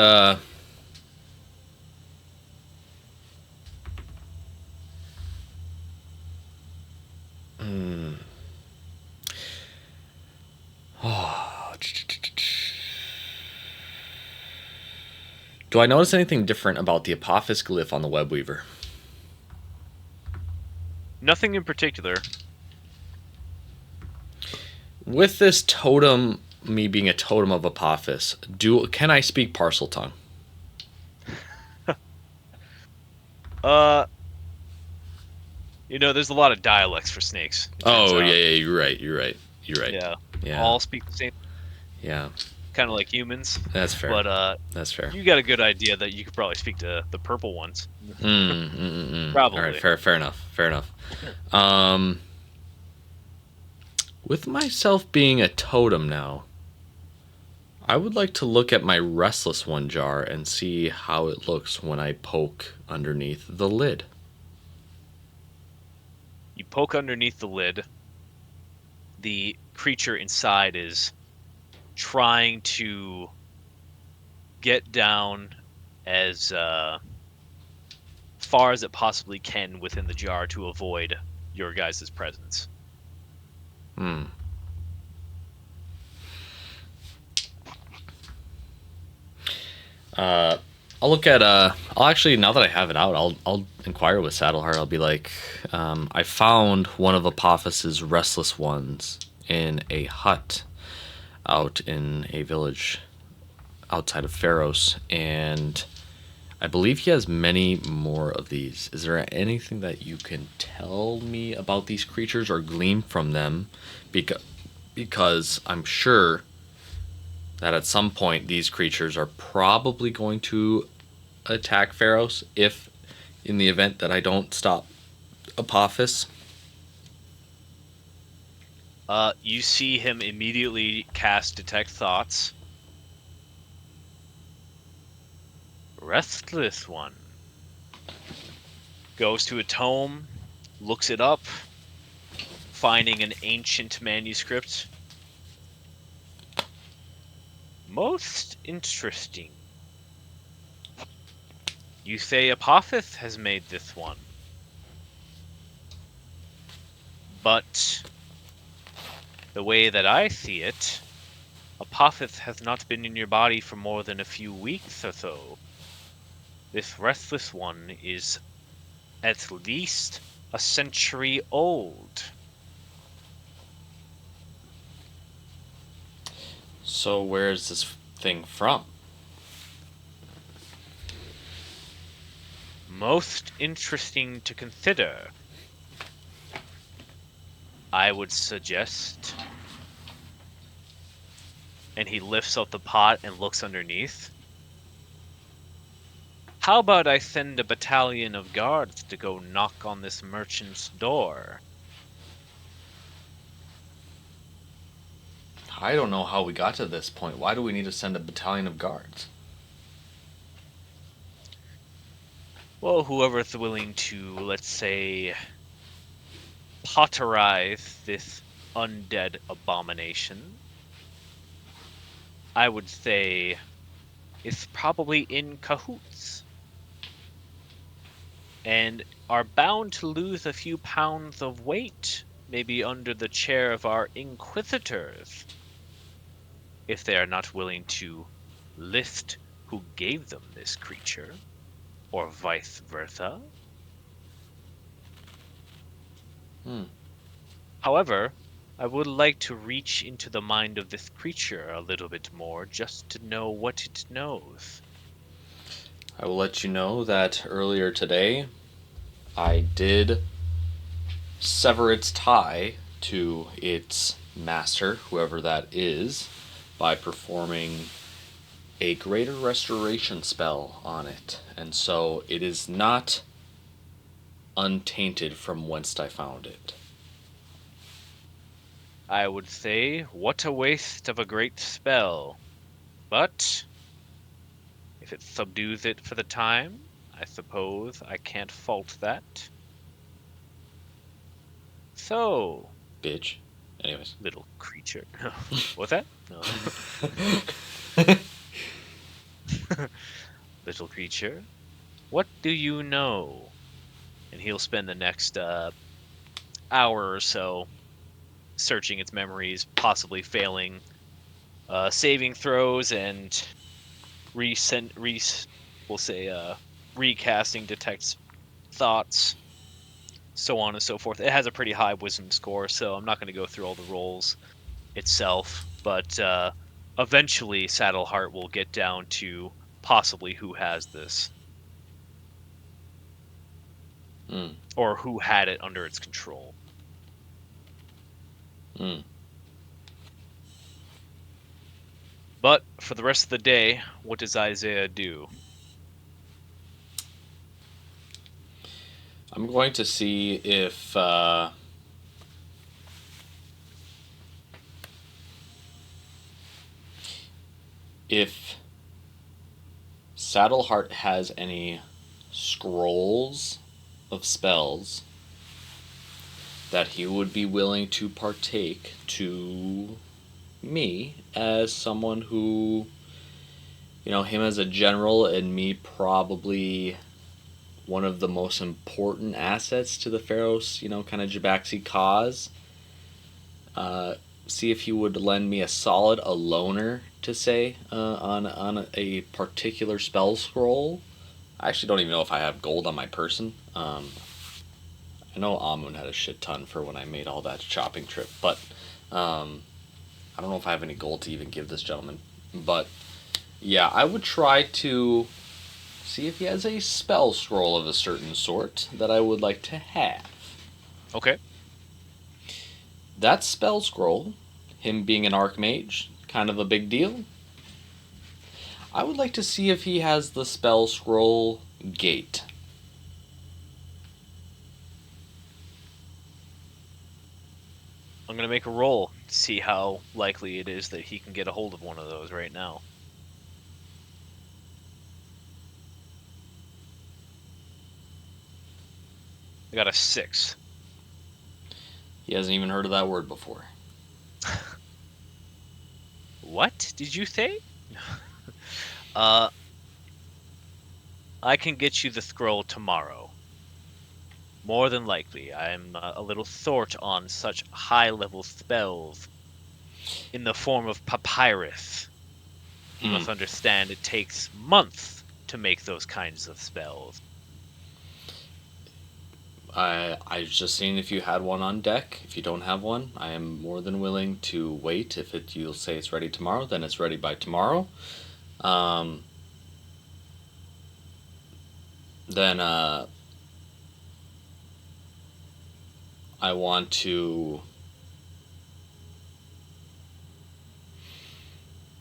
Do I notice anything different about the Apophis glyph on the web weaver? Nothing in particular. With this totem, me being a totem of Apophis, can I speak parcel tongue? Uh, there's a lot of dialects for snakes. It turns Oh out. yeah, you're right. Yeah. Yeah. All speak the same, Yeah, kind of like humans. that's fair. But That's fair. you got a good idea that you could probably speak to the purple ones. All right, Probably. fair enough. Um, with myself being a totem now, I would like to look at my Restless One jar and see how it looks when I poke underneath the lid. You poke underneath the lid. The creature inside is trying to get down as far as it possibly can within the jar to avoid your guys' presence. Hmm. I'll look at. I'll actually, now that I have it out, I'll inquire with Saddleheart. I'll be like, I found one of Apophis's restless ones in a hut out in a village outside of Pharos, and I believe he has many more of these. Is there anything that you can tell me about these creatures or glean from them? Because I'm sure that at some point these creatures are probably going to attack Pharos if in the event that I don't stop Apophis. You see him immediately cast Detect Thoughts. Restless one. Goes to a tome, looks it up, finding an ancient manuscript. Most interesting. You say Apophis has made this one. But the way that I see it, Apophis has not been in your body for more than a few weeks or so. This restless one is at least a century old. So where is this thing from? Most interesting to consider. I would suggest. And he lifts up the pot and looks underneath. How about I send a battalion of guards to go knock on this merchant's door? I don't know how we got to this point. Why do we need to send a battalion of guards? Well, whoever's willing to, let's say, potterize this undead abomination, I would say is probably in cahoots. And are bound to lose a few pounds of weight, maybe under the chair of our inquisitors, if they are not willing to list who gave them this creature, or vice versa. However, I would like to reach into the mind of this creature a little bit more just to know what it knows. I will let you know that earlier today I did sever its tie to its master, whoever that is, by performing a greater restoration spell on it. And so it is not untainted from whence I found it. I would say, what a waste of a great spell. But if it subdues it for the time, I suppose I can't fault that. So, Bitch. Anyways. little creature. What's that? No. Little creature, what do you know? And he'll spend the next hour or so searching its memories, possibly failing saving throws, and recasting detects thoughts, so on and so forth. It has a pretty high wisdom score, so I'm not going to go through all the rolls itself, but eventually Saddleheart will get down to possibly who has this, Mm. or who had it under its control. Mm. But for the rest of the day, what does Isaiah do? I'm going to see if Saddleheart has any scrolls of spells that he would be willing to partake to me as someone who, him as a general and me probably one of the most important assets to the Pharaoh's, kind of Jabaxi cause. See if he would lend me a solid aloner to say on a particular spell scroll. I actually don't even know if I have gold on my person. I know Amun had a shit ton for when I made all that shopping trip, but I don't know if I have any gold to even give this gentleman. But yeah, I would try to see if he has a spell scroll of a certain sort that I would like to have. Okay. That spell scroll, him being an archmage, kind of a big deal. I would like to see if he has the spell scroll gate. I'm going to make a roll to see how likely it is that he can get a hold of one of those right now. I got a 6. He hasn't even heard of that word before. What did you say? I can get you the scroll tomorrow. More than likely, I'm a little short on such high-level spells in the form of papyrus. You must understand it takes months to make those kinds of spells. I was just seeing if you had one on deck. If you don't have one, I am more than willing to wait. If you'll say it's ready tomorrow, then it's ready by tomorrow. Then I want to.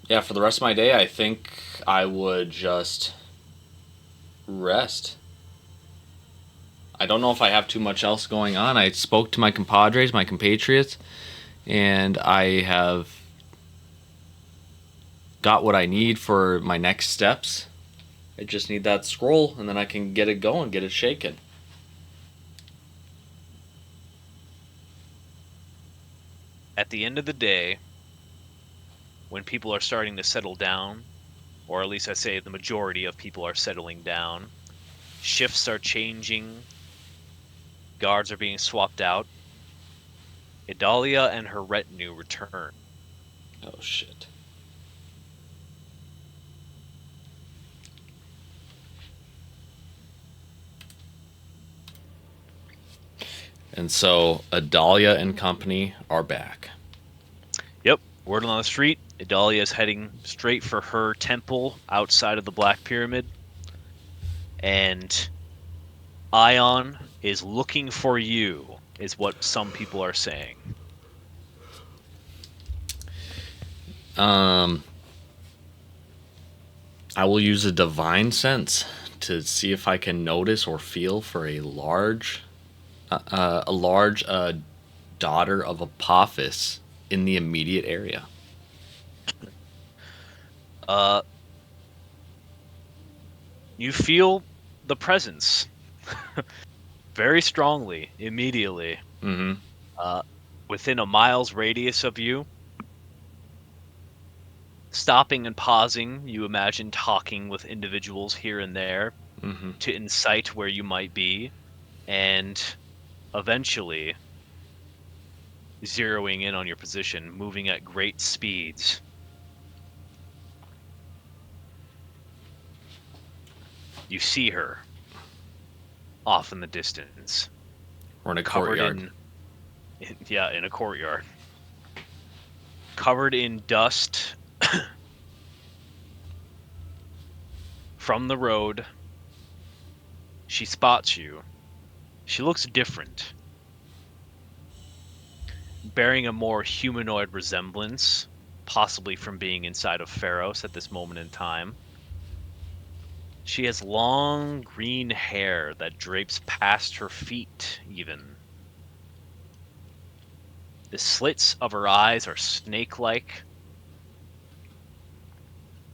Yeah, for the rest of my day, I think I would just rest. I don't know if I have too much else going on. I spoke to my compadres, my compatriots, and I have got what I need for my next steps. I just need that scroll, and then I can get it going, get it shaking. At the end of the day, when people are starting to settle down, or at least I say the majority of people are settling down, shifts are changing, guards are being swapped out, Idalia and her retinue return. Oh, shit. And so Adalia and company are back. Yep, word on the street, Idalia is heading straight for her temple outside of the Black Pyramid, and Ion is looking for you, is what some people are saying. I will use a divine sense to see if I can notice or feel for a large daughter of Apophis in the immediate area. You feel the presence very strongly immediately. Mm-hmm. Within a mile's radius of you, stopping and pausing, you imagine talking with individuals here and there Mm-hmm. to incite where you might be, and eventually zeroing in on your position, moving at great speeds. You see her off in the distance, We're in a covered courtyard. in a courtyard, covered in dust from the road. She spots you. She looks different, bearing a more humanoid resemblance, possibly from being inside of Pharos at this moment in time. She has long green hair that drapes past her feet, even. The slits of her eyes are snake-like,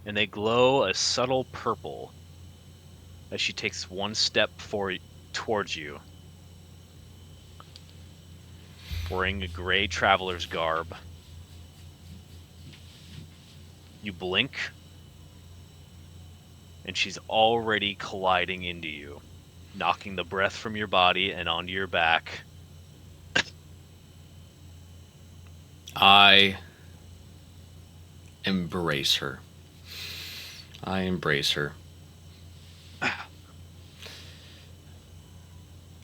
and they glow a subtle purple as she takes one step towards you, wearing a gray traveler's garb. You blink, and she's already colliding into you, knocking the breath from your body and onto your back. I embrace her. I embrace her.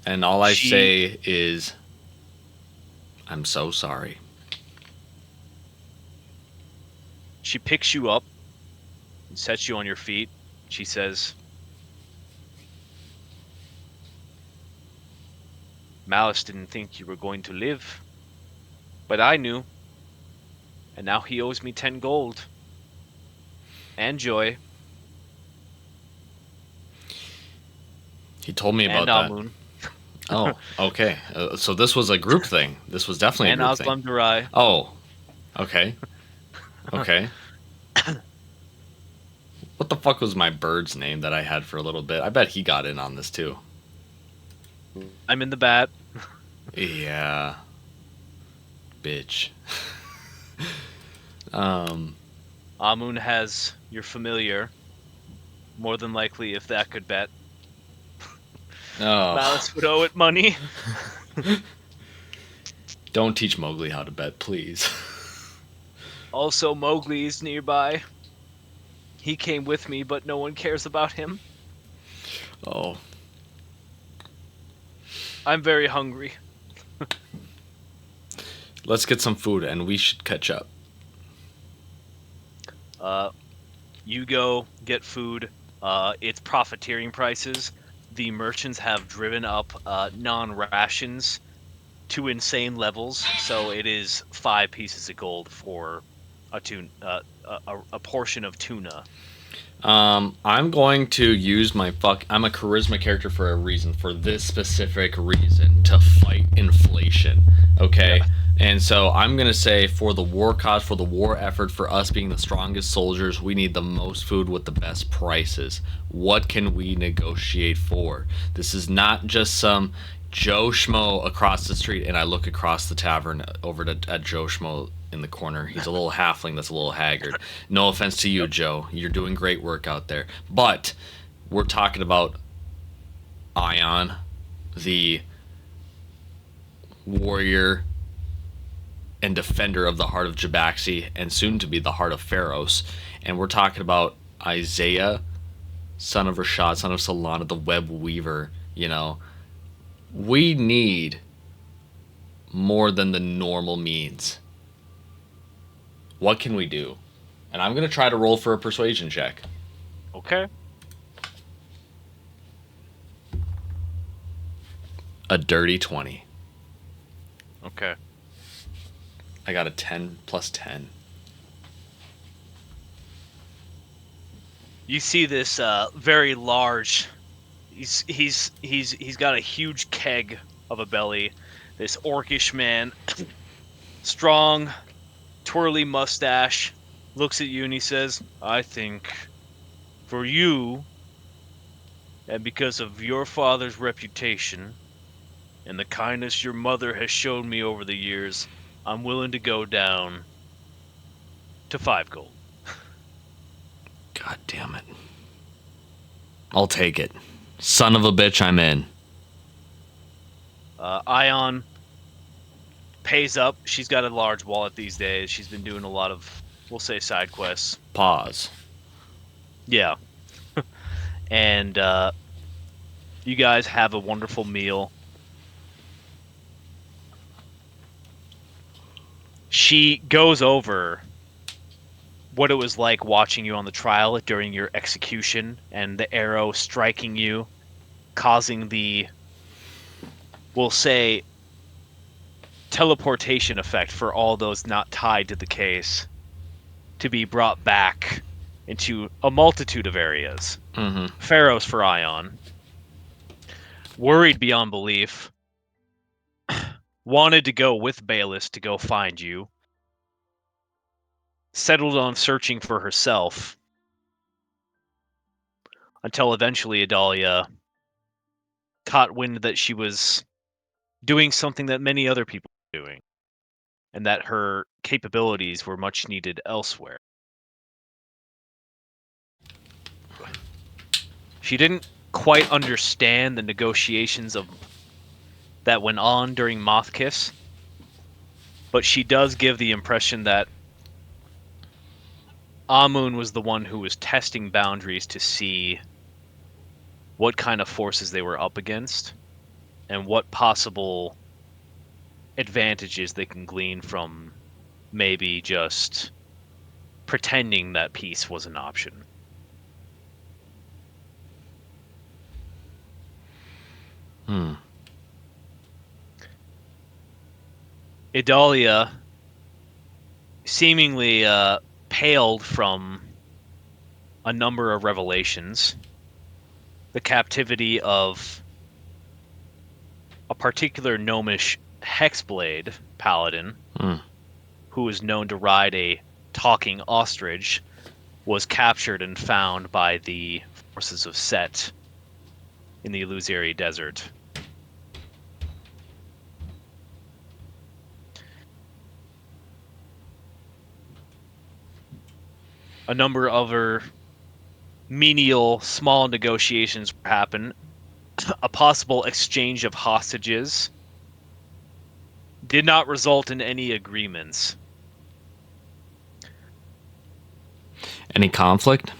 And all I say is, I'm so sorry. She picks you up and sets you on your feet. She says, Malice didn't think you were going to live, but I knew. And now he owes me 10 gold. And joy. He told me about and that. Amun. Oh, okay. So this was a group thing. This was definitely And a group thing. Aslam Durai. Oh, okay. Okay. What the fuck was my bird's name that I had for a little bit? I bet he got in on this too. I'm in the bat. Yeah. Bitch. Amun has your familiar. More than likely, if that could bet. Oh. Malice would owe it money. Don't teach Mowgli how to bet, please. Also, Mowgli is nearby. He came with me, but no one cares about him. Oh. I'm very hungry. Let's get some food and we should catch up. You go get food. It's profiteering prices. The merchants have driven up non-rations to insane levels, so it is 5 pieces of gold for a portion of tuna. I'm going to use my I'm a charisma character for a reason, for this specific reason, to fight inflation. Okay? Yeah. And so I'm going to say, for the war cause, for the war effort, for us being the strongest soldiers, we need the most food with the best prices. What can we negotiate for? This is not just some Joe Schmo across the street, and I look across the tavern over at Joe Schmo in the corner. He's a little halfling that's a little haggard. No offense to you, Joe. You're doing great work out there. But we're talking about Ion, the warrior and defender of the heart of Jabaxi, and soon to be the heart of Pharos. And we're talking about Isaiah, son of Rashad, son of Solana, the web weaver. You know, we need more than the normal means. What can we do? And I'm going to try to roll for a persuasion check. Okay. A dirty 20. Okay. I got a 10 plus 10. You see this very large. He's got a huge keg of a belly. This orcish man, strong, twirly mustache, looks at you and he says, I think for you, and because of your father's reputation, and the kindness your mother has shown me over the years, I'm willing to go down to 5 gold. God damn it. I'll take it. son of a bitch, I'm in. Ion pays up. She's got a large wallet these days. She's been doing a lot of, we'll say, side quests. Pause. Yeah. And you guys have a wonderful meal. She goes over what it was like watching you on the trial during your execution and the arrow striking you, causing the, we'll say, teleportation effect for all those not tied to the case to be brought back into a multitude of areas. Mm-hmm. Pharaohs for Ion, worried beyond belief, wanted to go with Bayless to go find you, settled on searching for herself, until eventually Adalia caught wind that she was doing something that many other people were doing, and that her capabilities were much needed elsewhere. She didn't quite understand the negotiations of that went on during Mothkiss, but she does give the impression that Amun was the one who was testing boundaries to see what kind of forces they were up against and what possible advantages they can glean from maybe just pretending that peace was an option. Idalia seemingly paled from a number of revelations. The captivity of a particular gnomish hexblade paladin, who was known to ride a talking ostrich, was captured and found by the forces of Set in the Illusory Desert. A number of other menial, small negotiations happen. A possible exchange of hostages did not result in any agreements. Any conflict?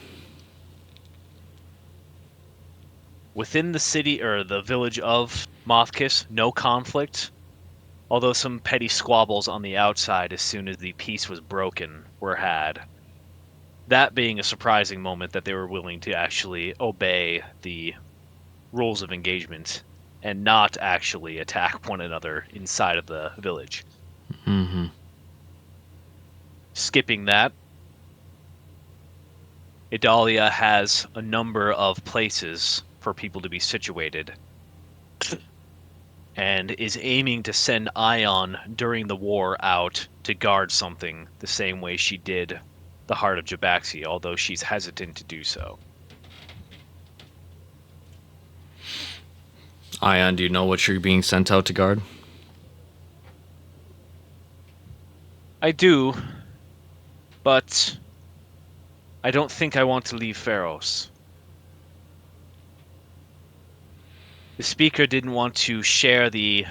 Within the city or the village of Mothkiss, no conflict, although some petty squabbles on the outside as soon as the peace was broken were had. That being a surprising moment that they were willing to actually obey the rules of engagement and not actually attack one another inside of the village. Mm-hmm. Skipping that, Idalia has a number of places for people to be situated and is aiming to send Ion during the war out to guard something the same way she did the Heart of Jabaxi, although she's hesitant to do so. Ion, do you know what you're being sent out to guard? I do, but I don't think I want to leave Pharos. The speaker didn't want to share the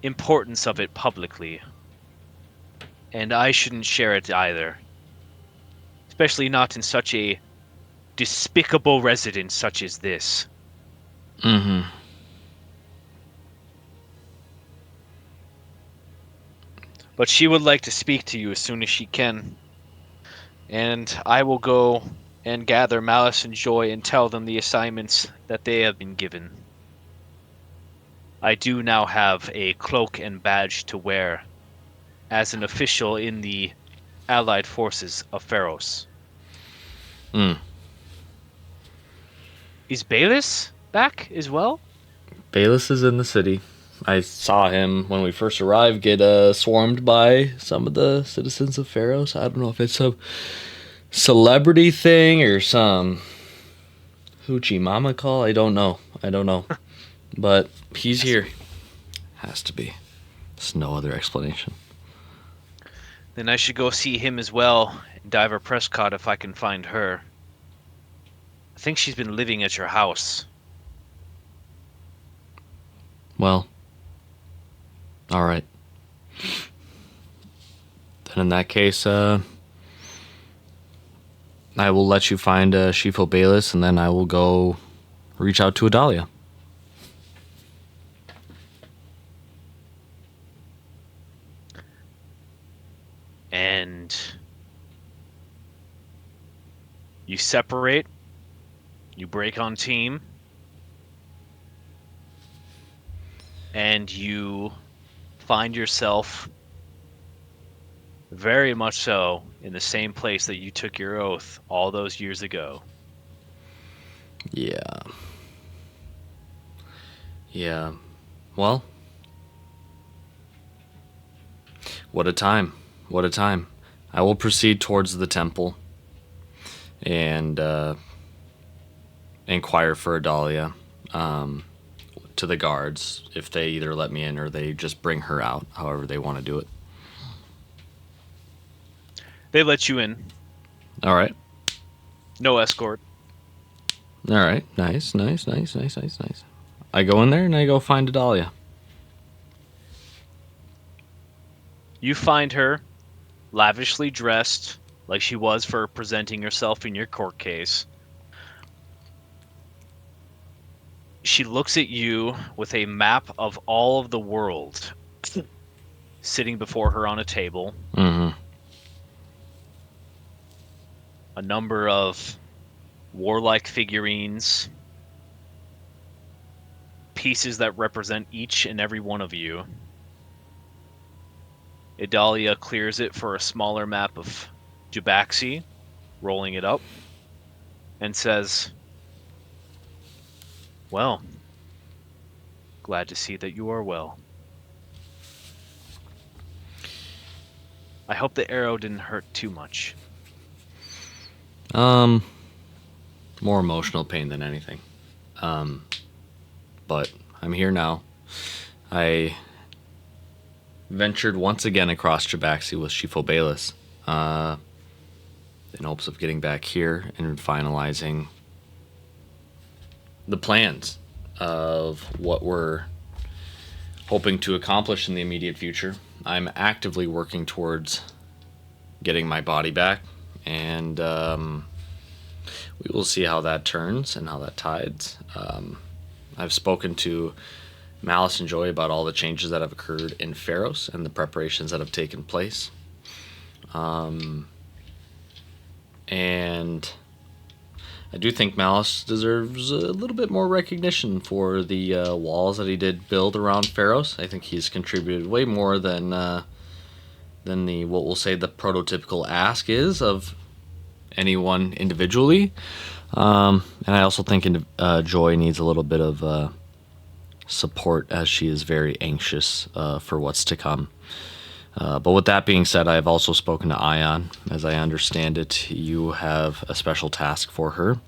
importance of it publicly, and I shouldn't share it either. Especially not in such a despicable residence such as this. Mm-hmm. But she would like to speak to you as soon as she can. And I will go and gather Malice and Joy and tell them the assignments that they have been given. I do now have a cloak and badge to wear as an official in the allied forces of Pharos. Is Bayless back as well? Bayless is in the city. I saw him when we first arrived get swarmed by some of the citizens of Pharos. I don't know if it's a celebrity thing or some hoochie mama call. I don't know. But he's here. Has to be. There's no other explanation. Then I should go see him as well, and Diver Prescott if I can find her. I think she's been living at your house. Well, All right. Then in that case, I will let you find Shifo Bayless, and then I will go reach out to Adalia. And you separate, you break on team, and you find yourself very much so in the same place that you took your oath all those years ago. Yeah. Yeah. Well, what a time. What a time. I will proceed towards the temple and inquire for Adalia to the guards if they either let me in or they just bring her out, however they want to do it. They let you in. All right. No escort. All right. Nice, nice, nice, nice, nice, nice. I go in there and I go find Adalia. You find her lavishly dressed like she was for presenting herself in your court case. She looks at you with a map of all of the world sitting before her on a table. Mm-hmm. A number of warlike figurines, pieces that represent each and every one of you. Idalia clears it for a smaller map of Jubaxi, rolling it up, and says, "Well, glad to see that you are well. I hope the arrow didn't hurt too much." Um, more emotional pain than anything. But I'm here now. I ventured once again across Jabaxi with Shifo Bayless, in hopes of getting back here and finalizing the plans of what we're hoping to accomplish in the immediate future. I'm actively working towards getting my body back, and we will see how that turns and how that tides. I've spoken to Malice and Joy about all the changes that have occurred in Pharos and the preparations that have taken place. And I do think Malice deserves a little bit more recognition for the walls that he did build around Pharos. I think he's contributed way more than the what we'll say the prototypical ask is of anyone individually. And I also think Joy needs a little bit of support as she is very anxious for what's to come. But with that being said, I have also spoken to Ion. As I understand it, you have a special task for her.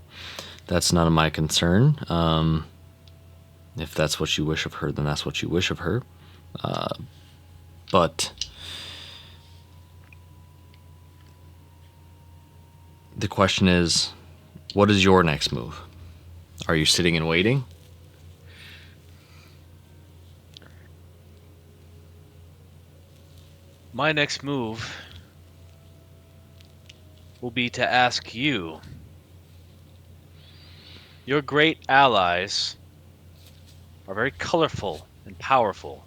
That's none of my concern. If that's what you wish of her, then that's what you wish of her. But the question is, what is your next move? Are you sitting and waiting? My next move will be to ask you. Your great allies are very colorful and powerful.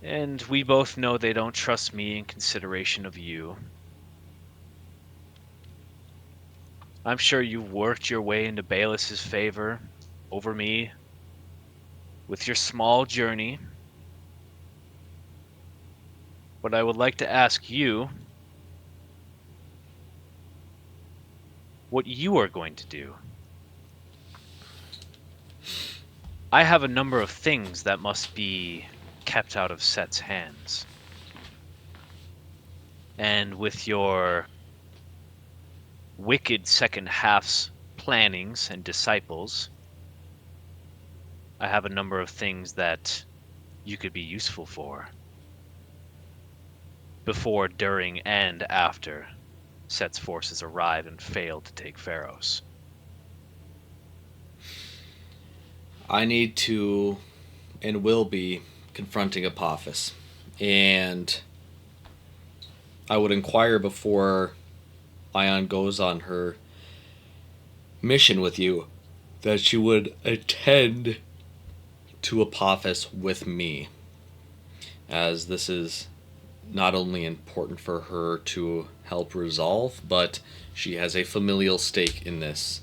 And we both know they don't trust me in consideration of you. I'm sure you worked your way into Bayless's favor over me with your small journey. But I would like to ask you what you are going to do. I have a number of things that must be kept out of Set's hands. And with your wicked second half's plannings and disciples, I have a number of things that you could be useful for. Before, during, and after Set's forces arrive and fail to take Pharos. I need to and will be confronting Apophis. And I would inquire before Ion goes on her mission with you that she would attend to Apophis with me, as this is not only important for her to help resolve, but she has a familial stake in this,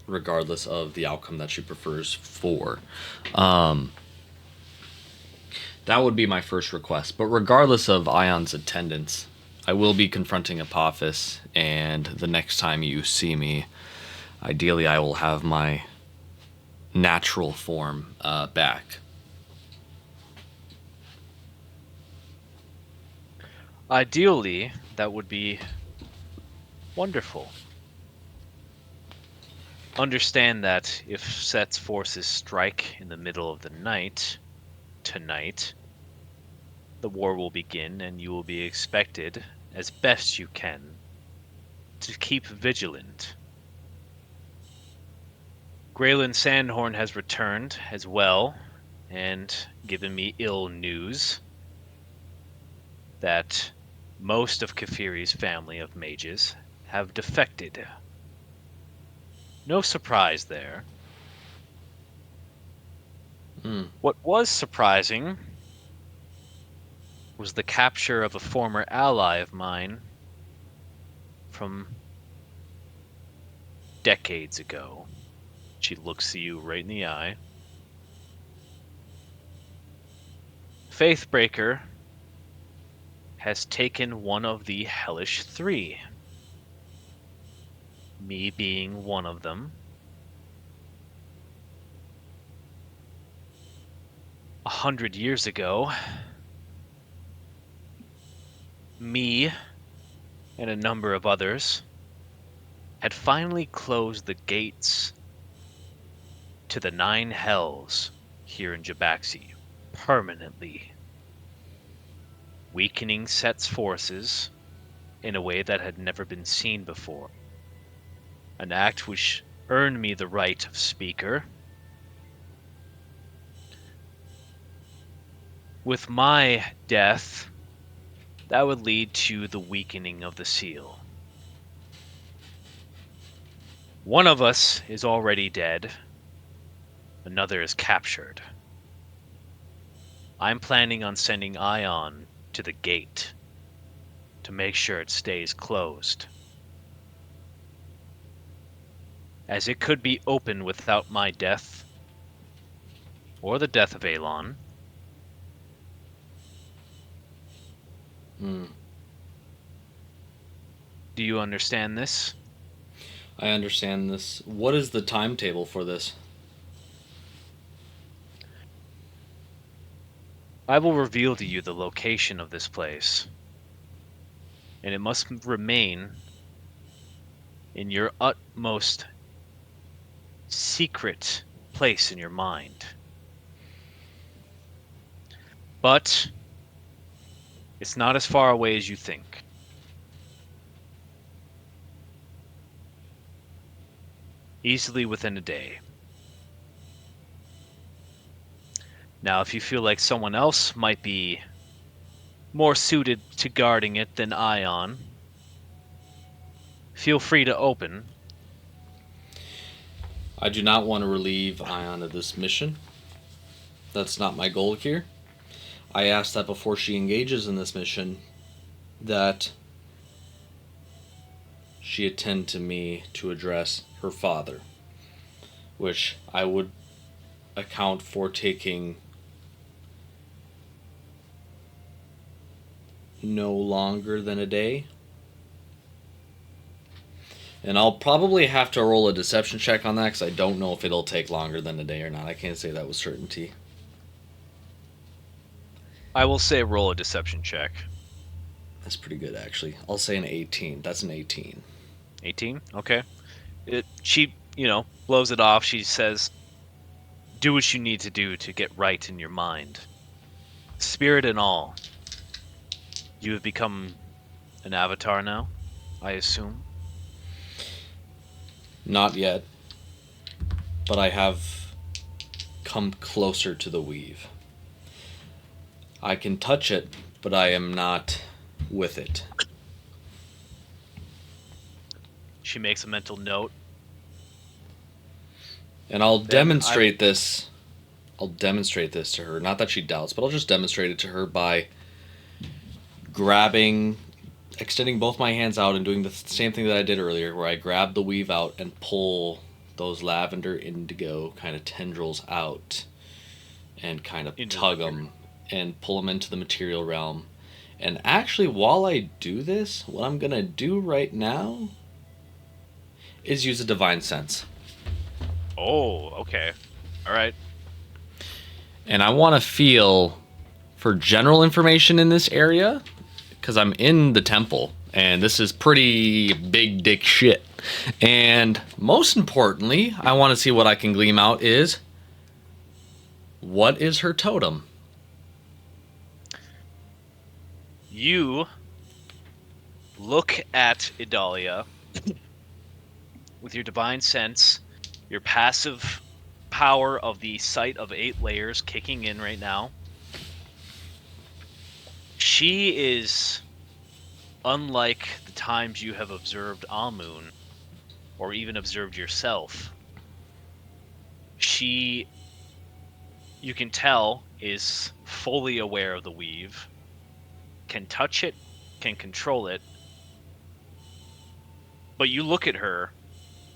regardless of the outcome that she prefers for. That would be my first request. But regardless of Ion's attendance, I will be confronting Apophis, and the next time you see me, ideally I will have my natural form back. Ideally, that would be wonderful. Understand that if Set's forces strike in the middle of the night, tonight, the war will begin and you will be expected, as best you can, to keep vigilant. Graylin Sandhorn has returned as well and given me ill news that most of Kefiri's family of mages have defected. No surprise there. What was surprising was the capture of a former ally of mine from decades ago. She looks at you right in the eye. Faithbreaker has taken one of the Hellish Three. Me being one of them. 100 years ago, me and a number of others had finally closed the gates to the 9 hells here in Jabaxi permanently, weakening Set's forces in a way that had never been seen before. An act which earned me the right of speaker. With my death, that would lead to the weakening of the seal. One of us is already dead. Another is captured. I'm planning on sending Ion to the gate to make sure it stays closed, as it could be open without my death or the death of Alon. Do you understand this? I understand this. What is the timetable for this? I will reveal to you the location of this place, and it must remain in your utmost secret place in your mind. But it's not as far away as you think. Easily within a day. Now, if you feel like someone else might be more suited to guarding it than Ion, feel free to open. I do not want to relieve Ion of this mission. That's not my goal here. I ask that before she engages in this mission, that she attend to me to address her father, which I would account for taking no longer than a day. And I'll probably have to roll a deception check on that because I don't know if it'll take longer than a day or not. I can't say that with certainty. I will say roll a deception check. That's pretty good, actually. I'll say an 18. That's an 18. 18? Okay. She, blows it off. She says, do what you need to do to get right in your mind. Spirit and all. You have become an avatar now, I assume? Not yet. But I have come closer to the weave. I can touch it, but I am not with it. She makes a mental note. And I'll Then demonstrate this. I'll demonstrate this to her. Not that she doubts, but I'll just demonstrate it to her by grabbing, extending both my hands out and doing the same thing that I did earlier, where I grab the weave out and pull those lavender indigo kind of tendrils out and kind of tug them and pull them into the material realm. And actually, while I do this, what I'm going to do right now is use a divine sense. Oh, okay. All right. And I want to feel for general information in this area, because I'm in the temple, and this is pretty big dick shit. And most importantly, I want to see what I can glean out is, what is her totem? You look at Idalia with your divine sense, your passive power of the sight of 8 layers kicking in right now. She is unlike the times you have observed Amun, or even observed yourself. She, you can tell, is fully aware of the weave, can touch it, can control it. But you look at her,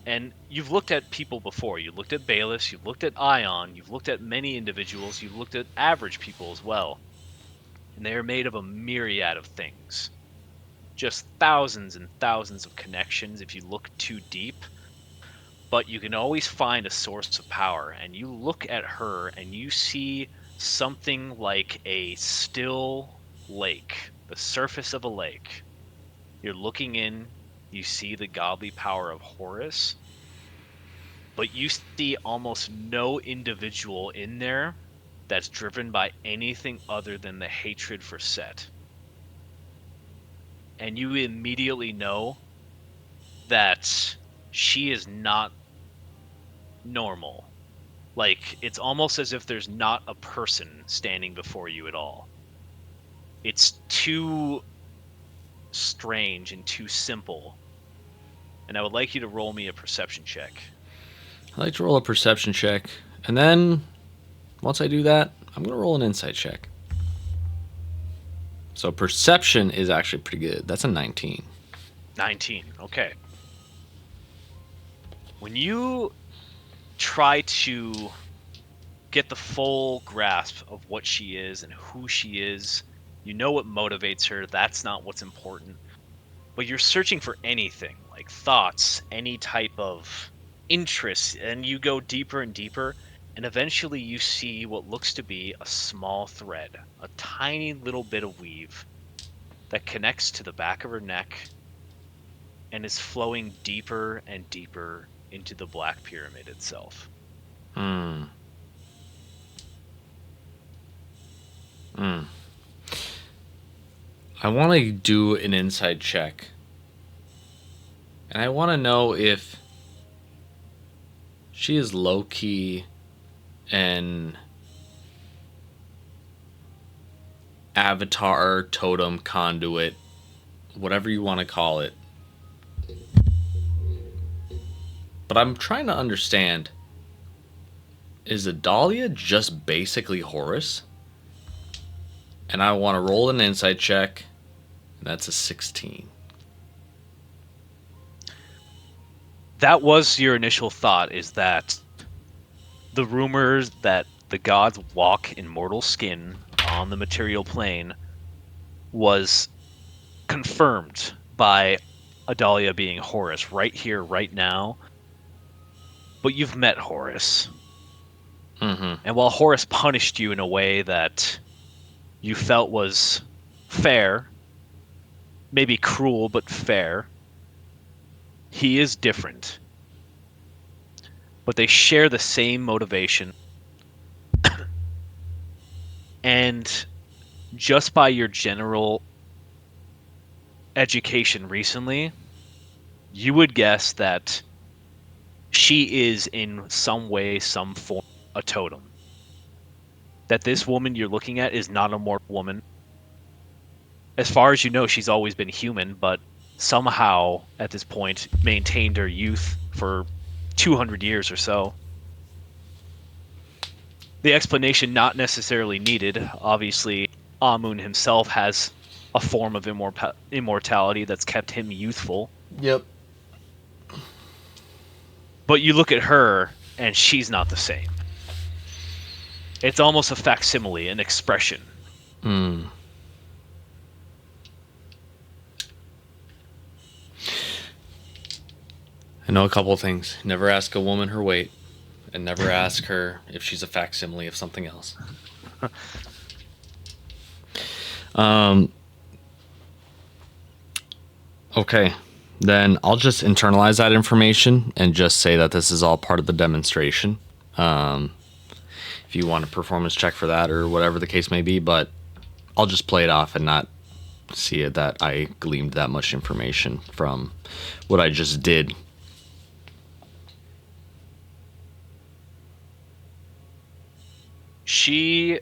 and you've looked at people before. You looked at Bayless, you've looked at Ion, you've looked at many individuals, you've looked at average people as well. And they are made of a myriad of things. Just thousands and thousands of connections if you look too deep. But you can always find a source of power. And you look at her and you see something like a still lake, the surface of a lake. You're looking in, you see the godly power of Horus, but you see almost no individual in there that's driven by anything other than the hatred for Set. And you immediately know that she is not normal. Like, it's almost as if there's not a person standing before you at all. It's too strange and too simple. And I would like you to roll me a perception check. I like to roll a perception check. And then, once I do that, I'm going to roll an insight check. So perception is actually pretty good. That's a 19. 19, okay. When you try to get the full grasp of what she is and who she is, you know what motivates her, that's not what's important. But you're searching for anything, like thoughts, any type of interest, and you go deeper and deeper, and eventually you see what looks to be a small thread, a tiny little bit of weave that connects to the back of her neck and is flowing deeper and deeper into the Black Pyramid itself. I want to do an insight check. And I want to know if she is low-key an avatar, totem, conduit, whatever you want to call it. But I'm trying to understand, is Adalia just basically Horus? And I want to roll an insight check, and that's a 16. That was your initial thought, is that the rumors that the gods walk in mortal skin on the material plane was confirmed by Adalia being Horus right here, right now. But you've met Horus. Mm-hmm. And while Horus punished you in a way that you felt was fair, maybe cruel, but fair, he is different. But they share the same motivation. And just by your general education recently, you would guess that she is in some way, some form, a totem. that this woman you're looking at is not a mortal woman. As far as you know, she's always been human, but somehow at this point maintained her youth for 200 years or so. The explanation not necessarily needed. Obviously, Amun himself has a form of immortality that's kept him youthful. Yep. But you look at her, and she's not the same. It's almost a facsimile, an expression. Hmm. I know a couple of things. Never ask a woman her weight, and never ask her if she's a facsimile of something else. Okay, then I'll just internalize that information and just say that this is all part of the demonstration. If you want a performance check for that or whatever the case may be, but I'll just play it off and not see it that I gleaned that much information from what I just did. She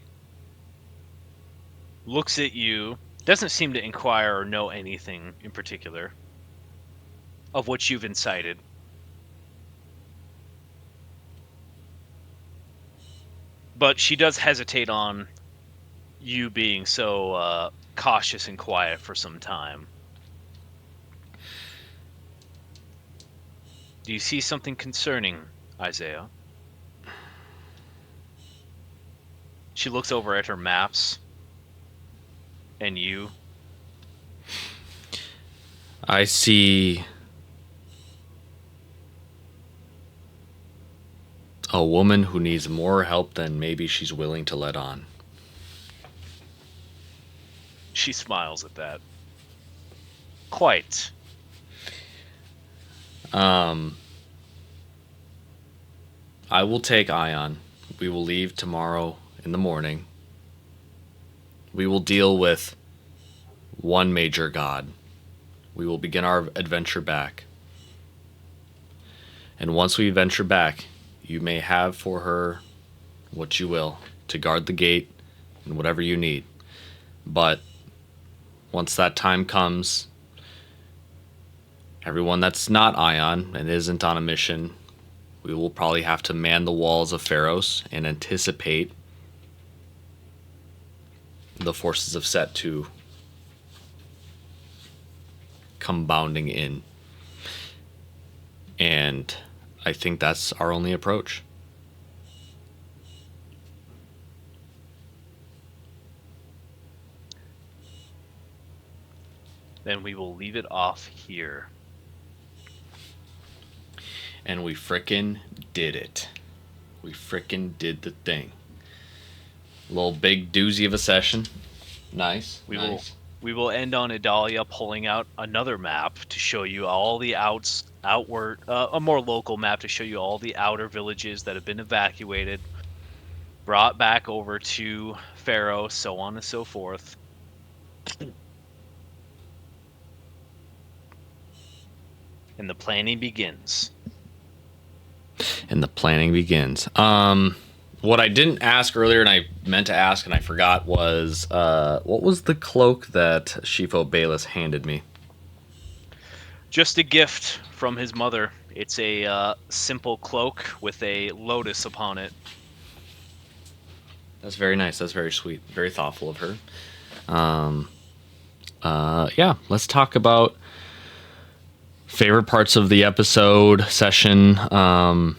looks at you, doesn't seem to inquire or know anything in particular of what you've incited. But she does hesitate on you being so cautious and quiet for some time. Do you see something concerning, Isaiah? She looks over at her maps. And you? I see a woman who needs more help than maybe she's willing to let on. She smiles at that. Quite. I will take Ion. We will leave tomorrow in the morning. We will deal with one major god. We will begin our adventure back. And once we venture back, you may have for her what you will to guard the gate and whatever you need. But once that time comes, everyone that's not Ion and isn't on a mission, we will probably have to man the walls of Pharos and anticipate the forces of Set to come bounding in. And I think that's our only approach. Then we will leave it off here. And we frickin' did it. We frickin' did the thing. A little big doozy of a session. Nice. We will end on Idalia pulling out another map to show you all the outward, a more local map to show you all the outer villages that have been evacuated, brought back over to Pharaoh, so on and so forth. And the planning begins. What I didn't ask earlier and I meant to ask and I forgot was, what was the cloak that Shifo Bayless handed me? Just a gift from his mother. It's a simple cloak with a lotus upon it. That's very nice. That's very sweet. Very thoughtful of her. Yeah, let's talk about favorite parts of the episode, session, highlights,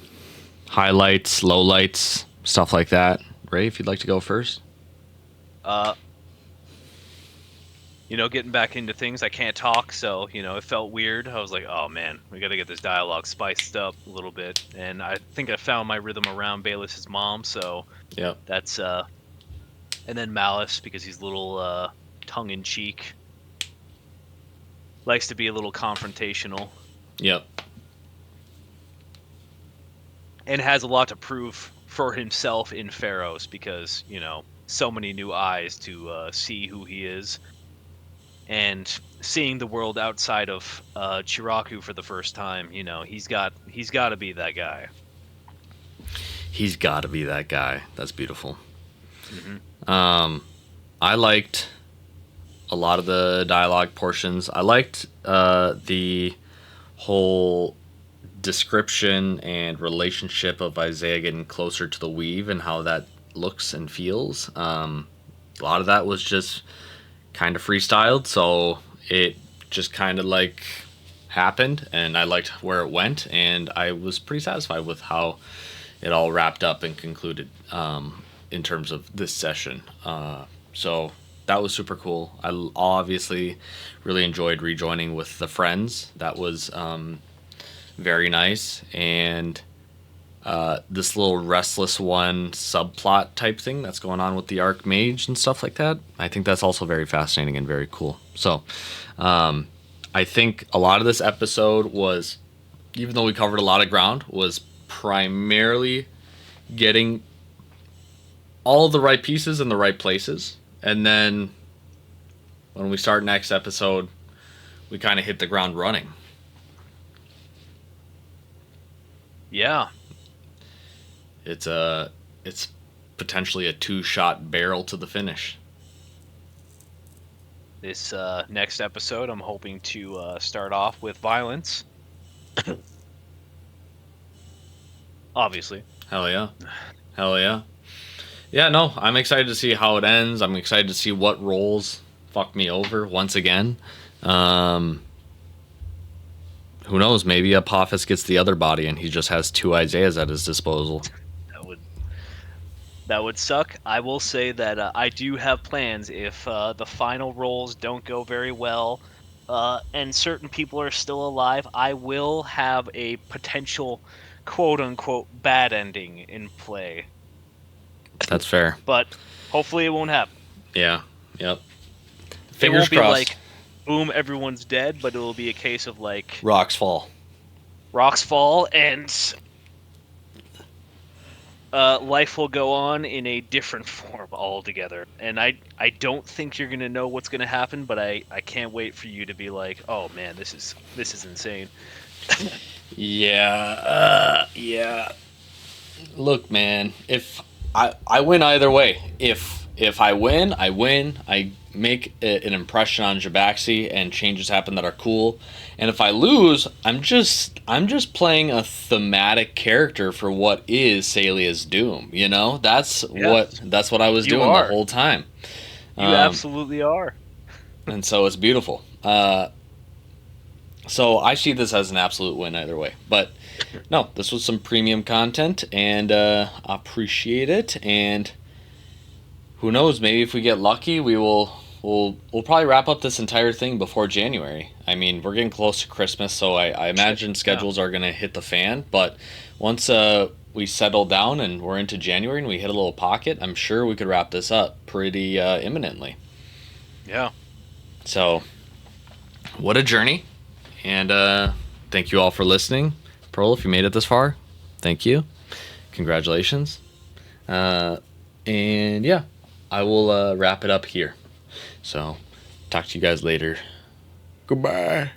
lowlights, stuff like that. Ray, if you'd like to go first. Getting back into things, I can't talk, so, it felt weird. I was like, oh man, we gotta get this dialogue spiced up a little bit. And I think I found my rhythm around Bayless's mom, so yeah, that's, and then Malice, because he's a little, tongue-in-cheek. Likes to be a little confrontational. Yep. And has a lot to prove for himself in Pharos because, so many new eyes to see who he is. And seeing the world outside of Chiraku for the first time, he's got to be that guy. He's got to be that guy. That's beautiful. I liked a lot of the dialogue portions. I liked the whole description and relationship of Isaiah getting closer to the weave and how that looks and feels. A lot of that was just kind of freestyled, so it just kind of like happened, and I liked where it went, and I was pretty satisfied with how it all wrapped up and concluded in terms of this session. So that was super cool. I obviously really enjoyed rejoining with the friends. That was very nice. And this little restless one subplot type thing that's going on with the Archmage and stuff like that, I think that's also very fascinating and very cool. So I think a lot of this episode was, even though we covered a lot of ground, was primarily getting all the right pieces in the right places. And then when we start next episode, we kind of hit the ground running. Yeah. It's potentially a 2-shot barrel to the finish. This next episode, I'm hoping to start off with violence. Obviously. Hell yeah. Hell yeah. Yeah, no, I'm excited to see how it ends. I'm excited to see what roles fuck me over once again. Who knows? Maybe Apophis gets the other body and he just has 2 Isaiahs at his disposal. That would suck. I will say that I do have plans if the final roles don't go very well and certain people are still alive. I will have a potential quote-unquote bad ending in play. That's fair. But hopefully it won't happen. Yeah. Yep. Fingers crossed. It won't be like, boom, everyone's dead, but it will be a case of like... Rocks fall, and life will go on in a different form altogether. And I don't think you're going to know what's going to happen, but I can't wait for you to be like, oh man, this is insane. Yeah. Look, man, if I win either way. If I win, I win. I make an impression on Jabaxi and changes happen that are cool. And if I lose, I'm just playing a thematic character for what is Salia's doom. You know, that's what I was doing the whole time. You absolutely are. And so it's beautiful. So I see this as an absolute win either way. But no, this was some premium content, and appreciate it. And who knows? Maybe if we get lucky, we'll probably wrap up this entire thing before January. I mean, we're getting close to Christmas, so I imagine schedules are going to hit the fan. But once we settle down and we're into January and we hit a little pocket, I'm sure we could wrap this up pretty imminently. Yeah. So, what a journey. And thank you all for listening. Pearl, if you made it this far, thank you. Congratulations. And yeah, I will wrap it up here. So, talk to you guys later. Goodbye.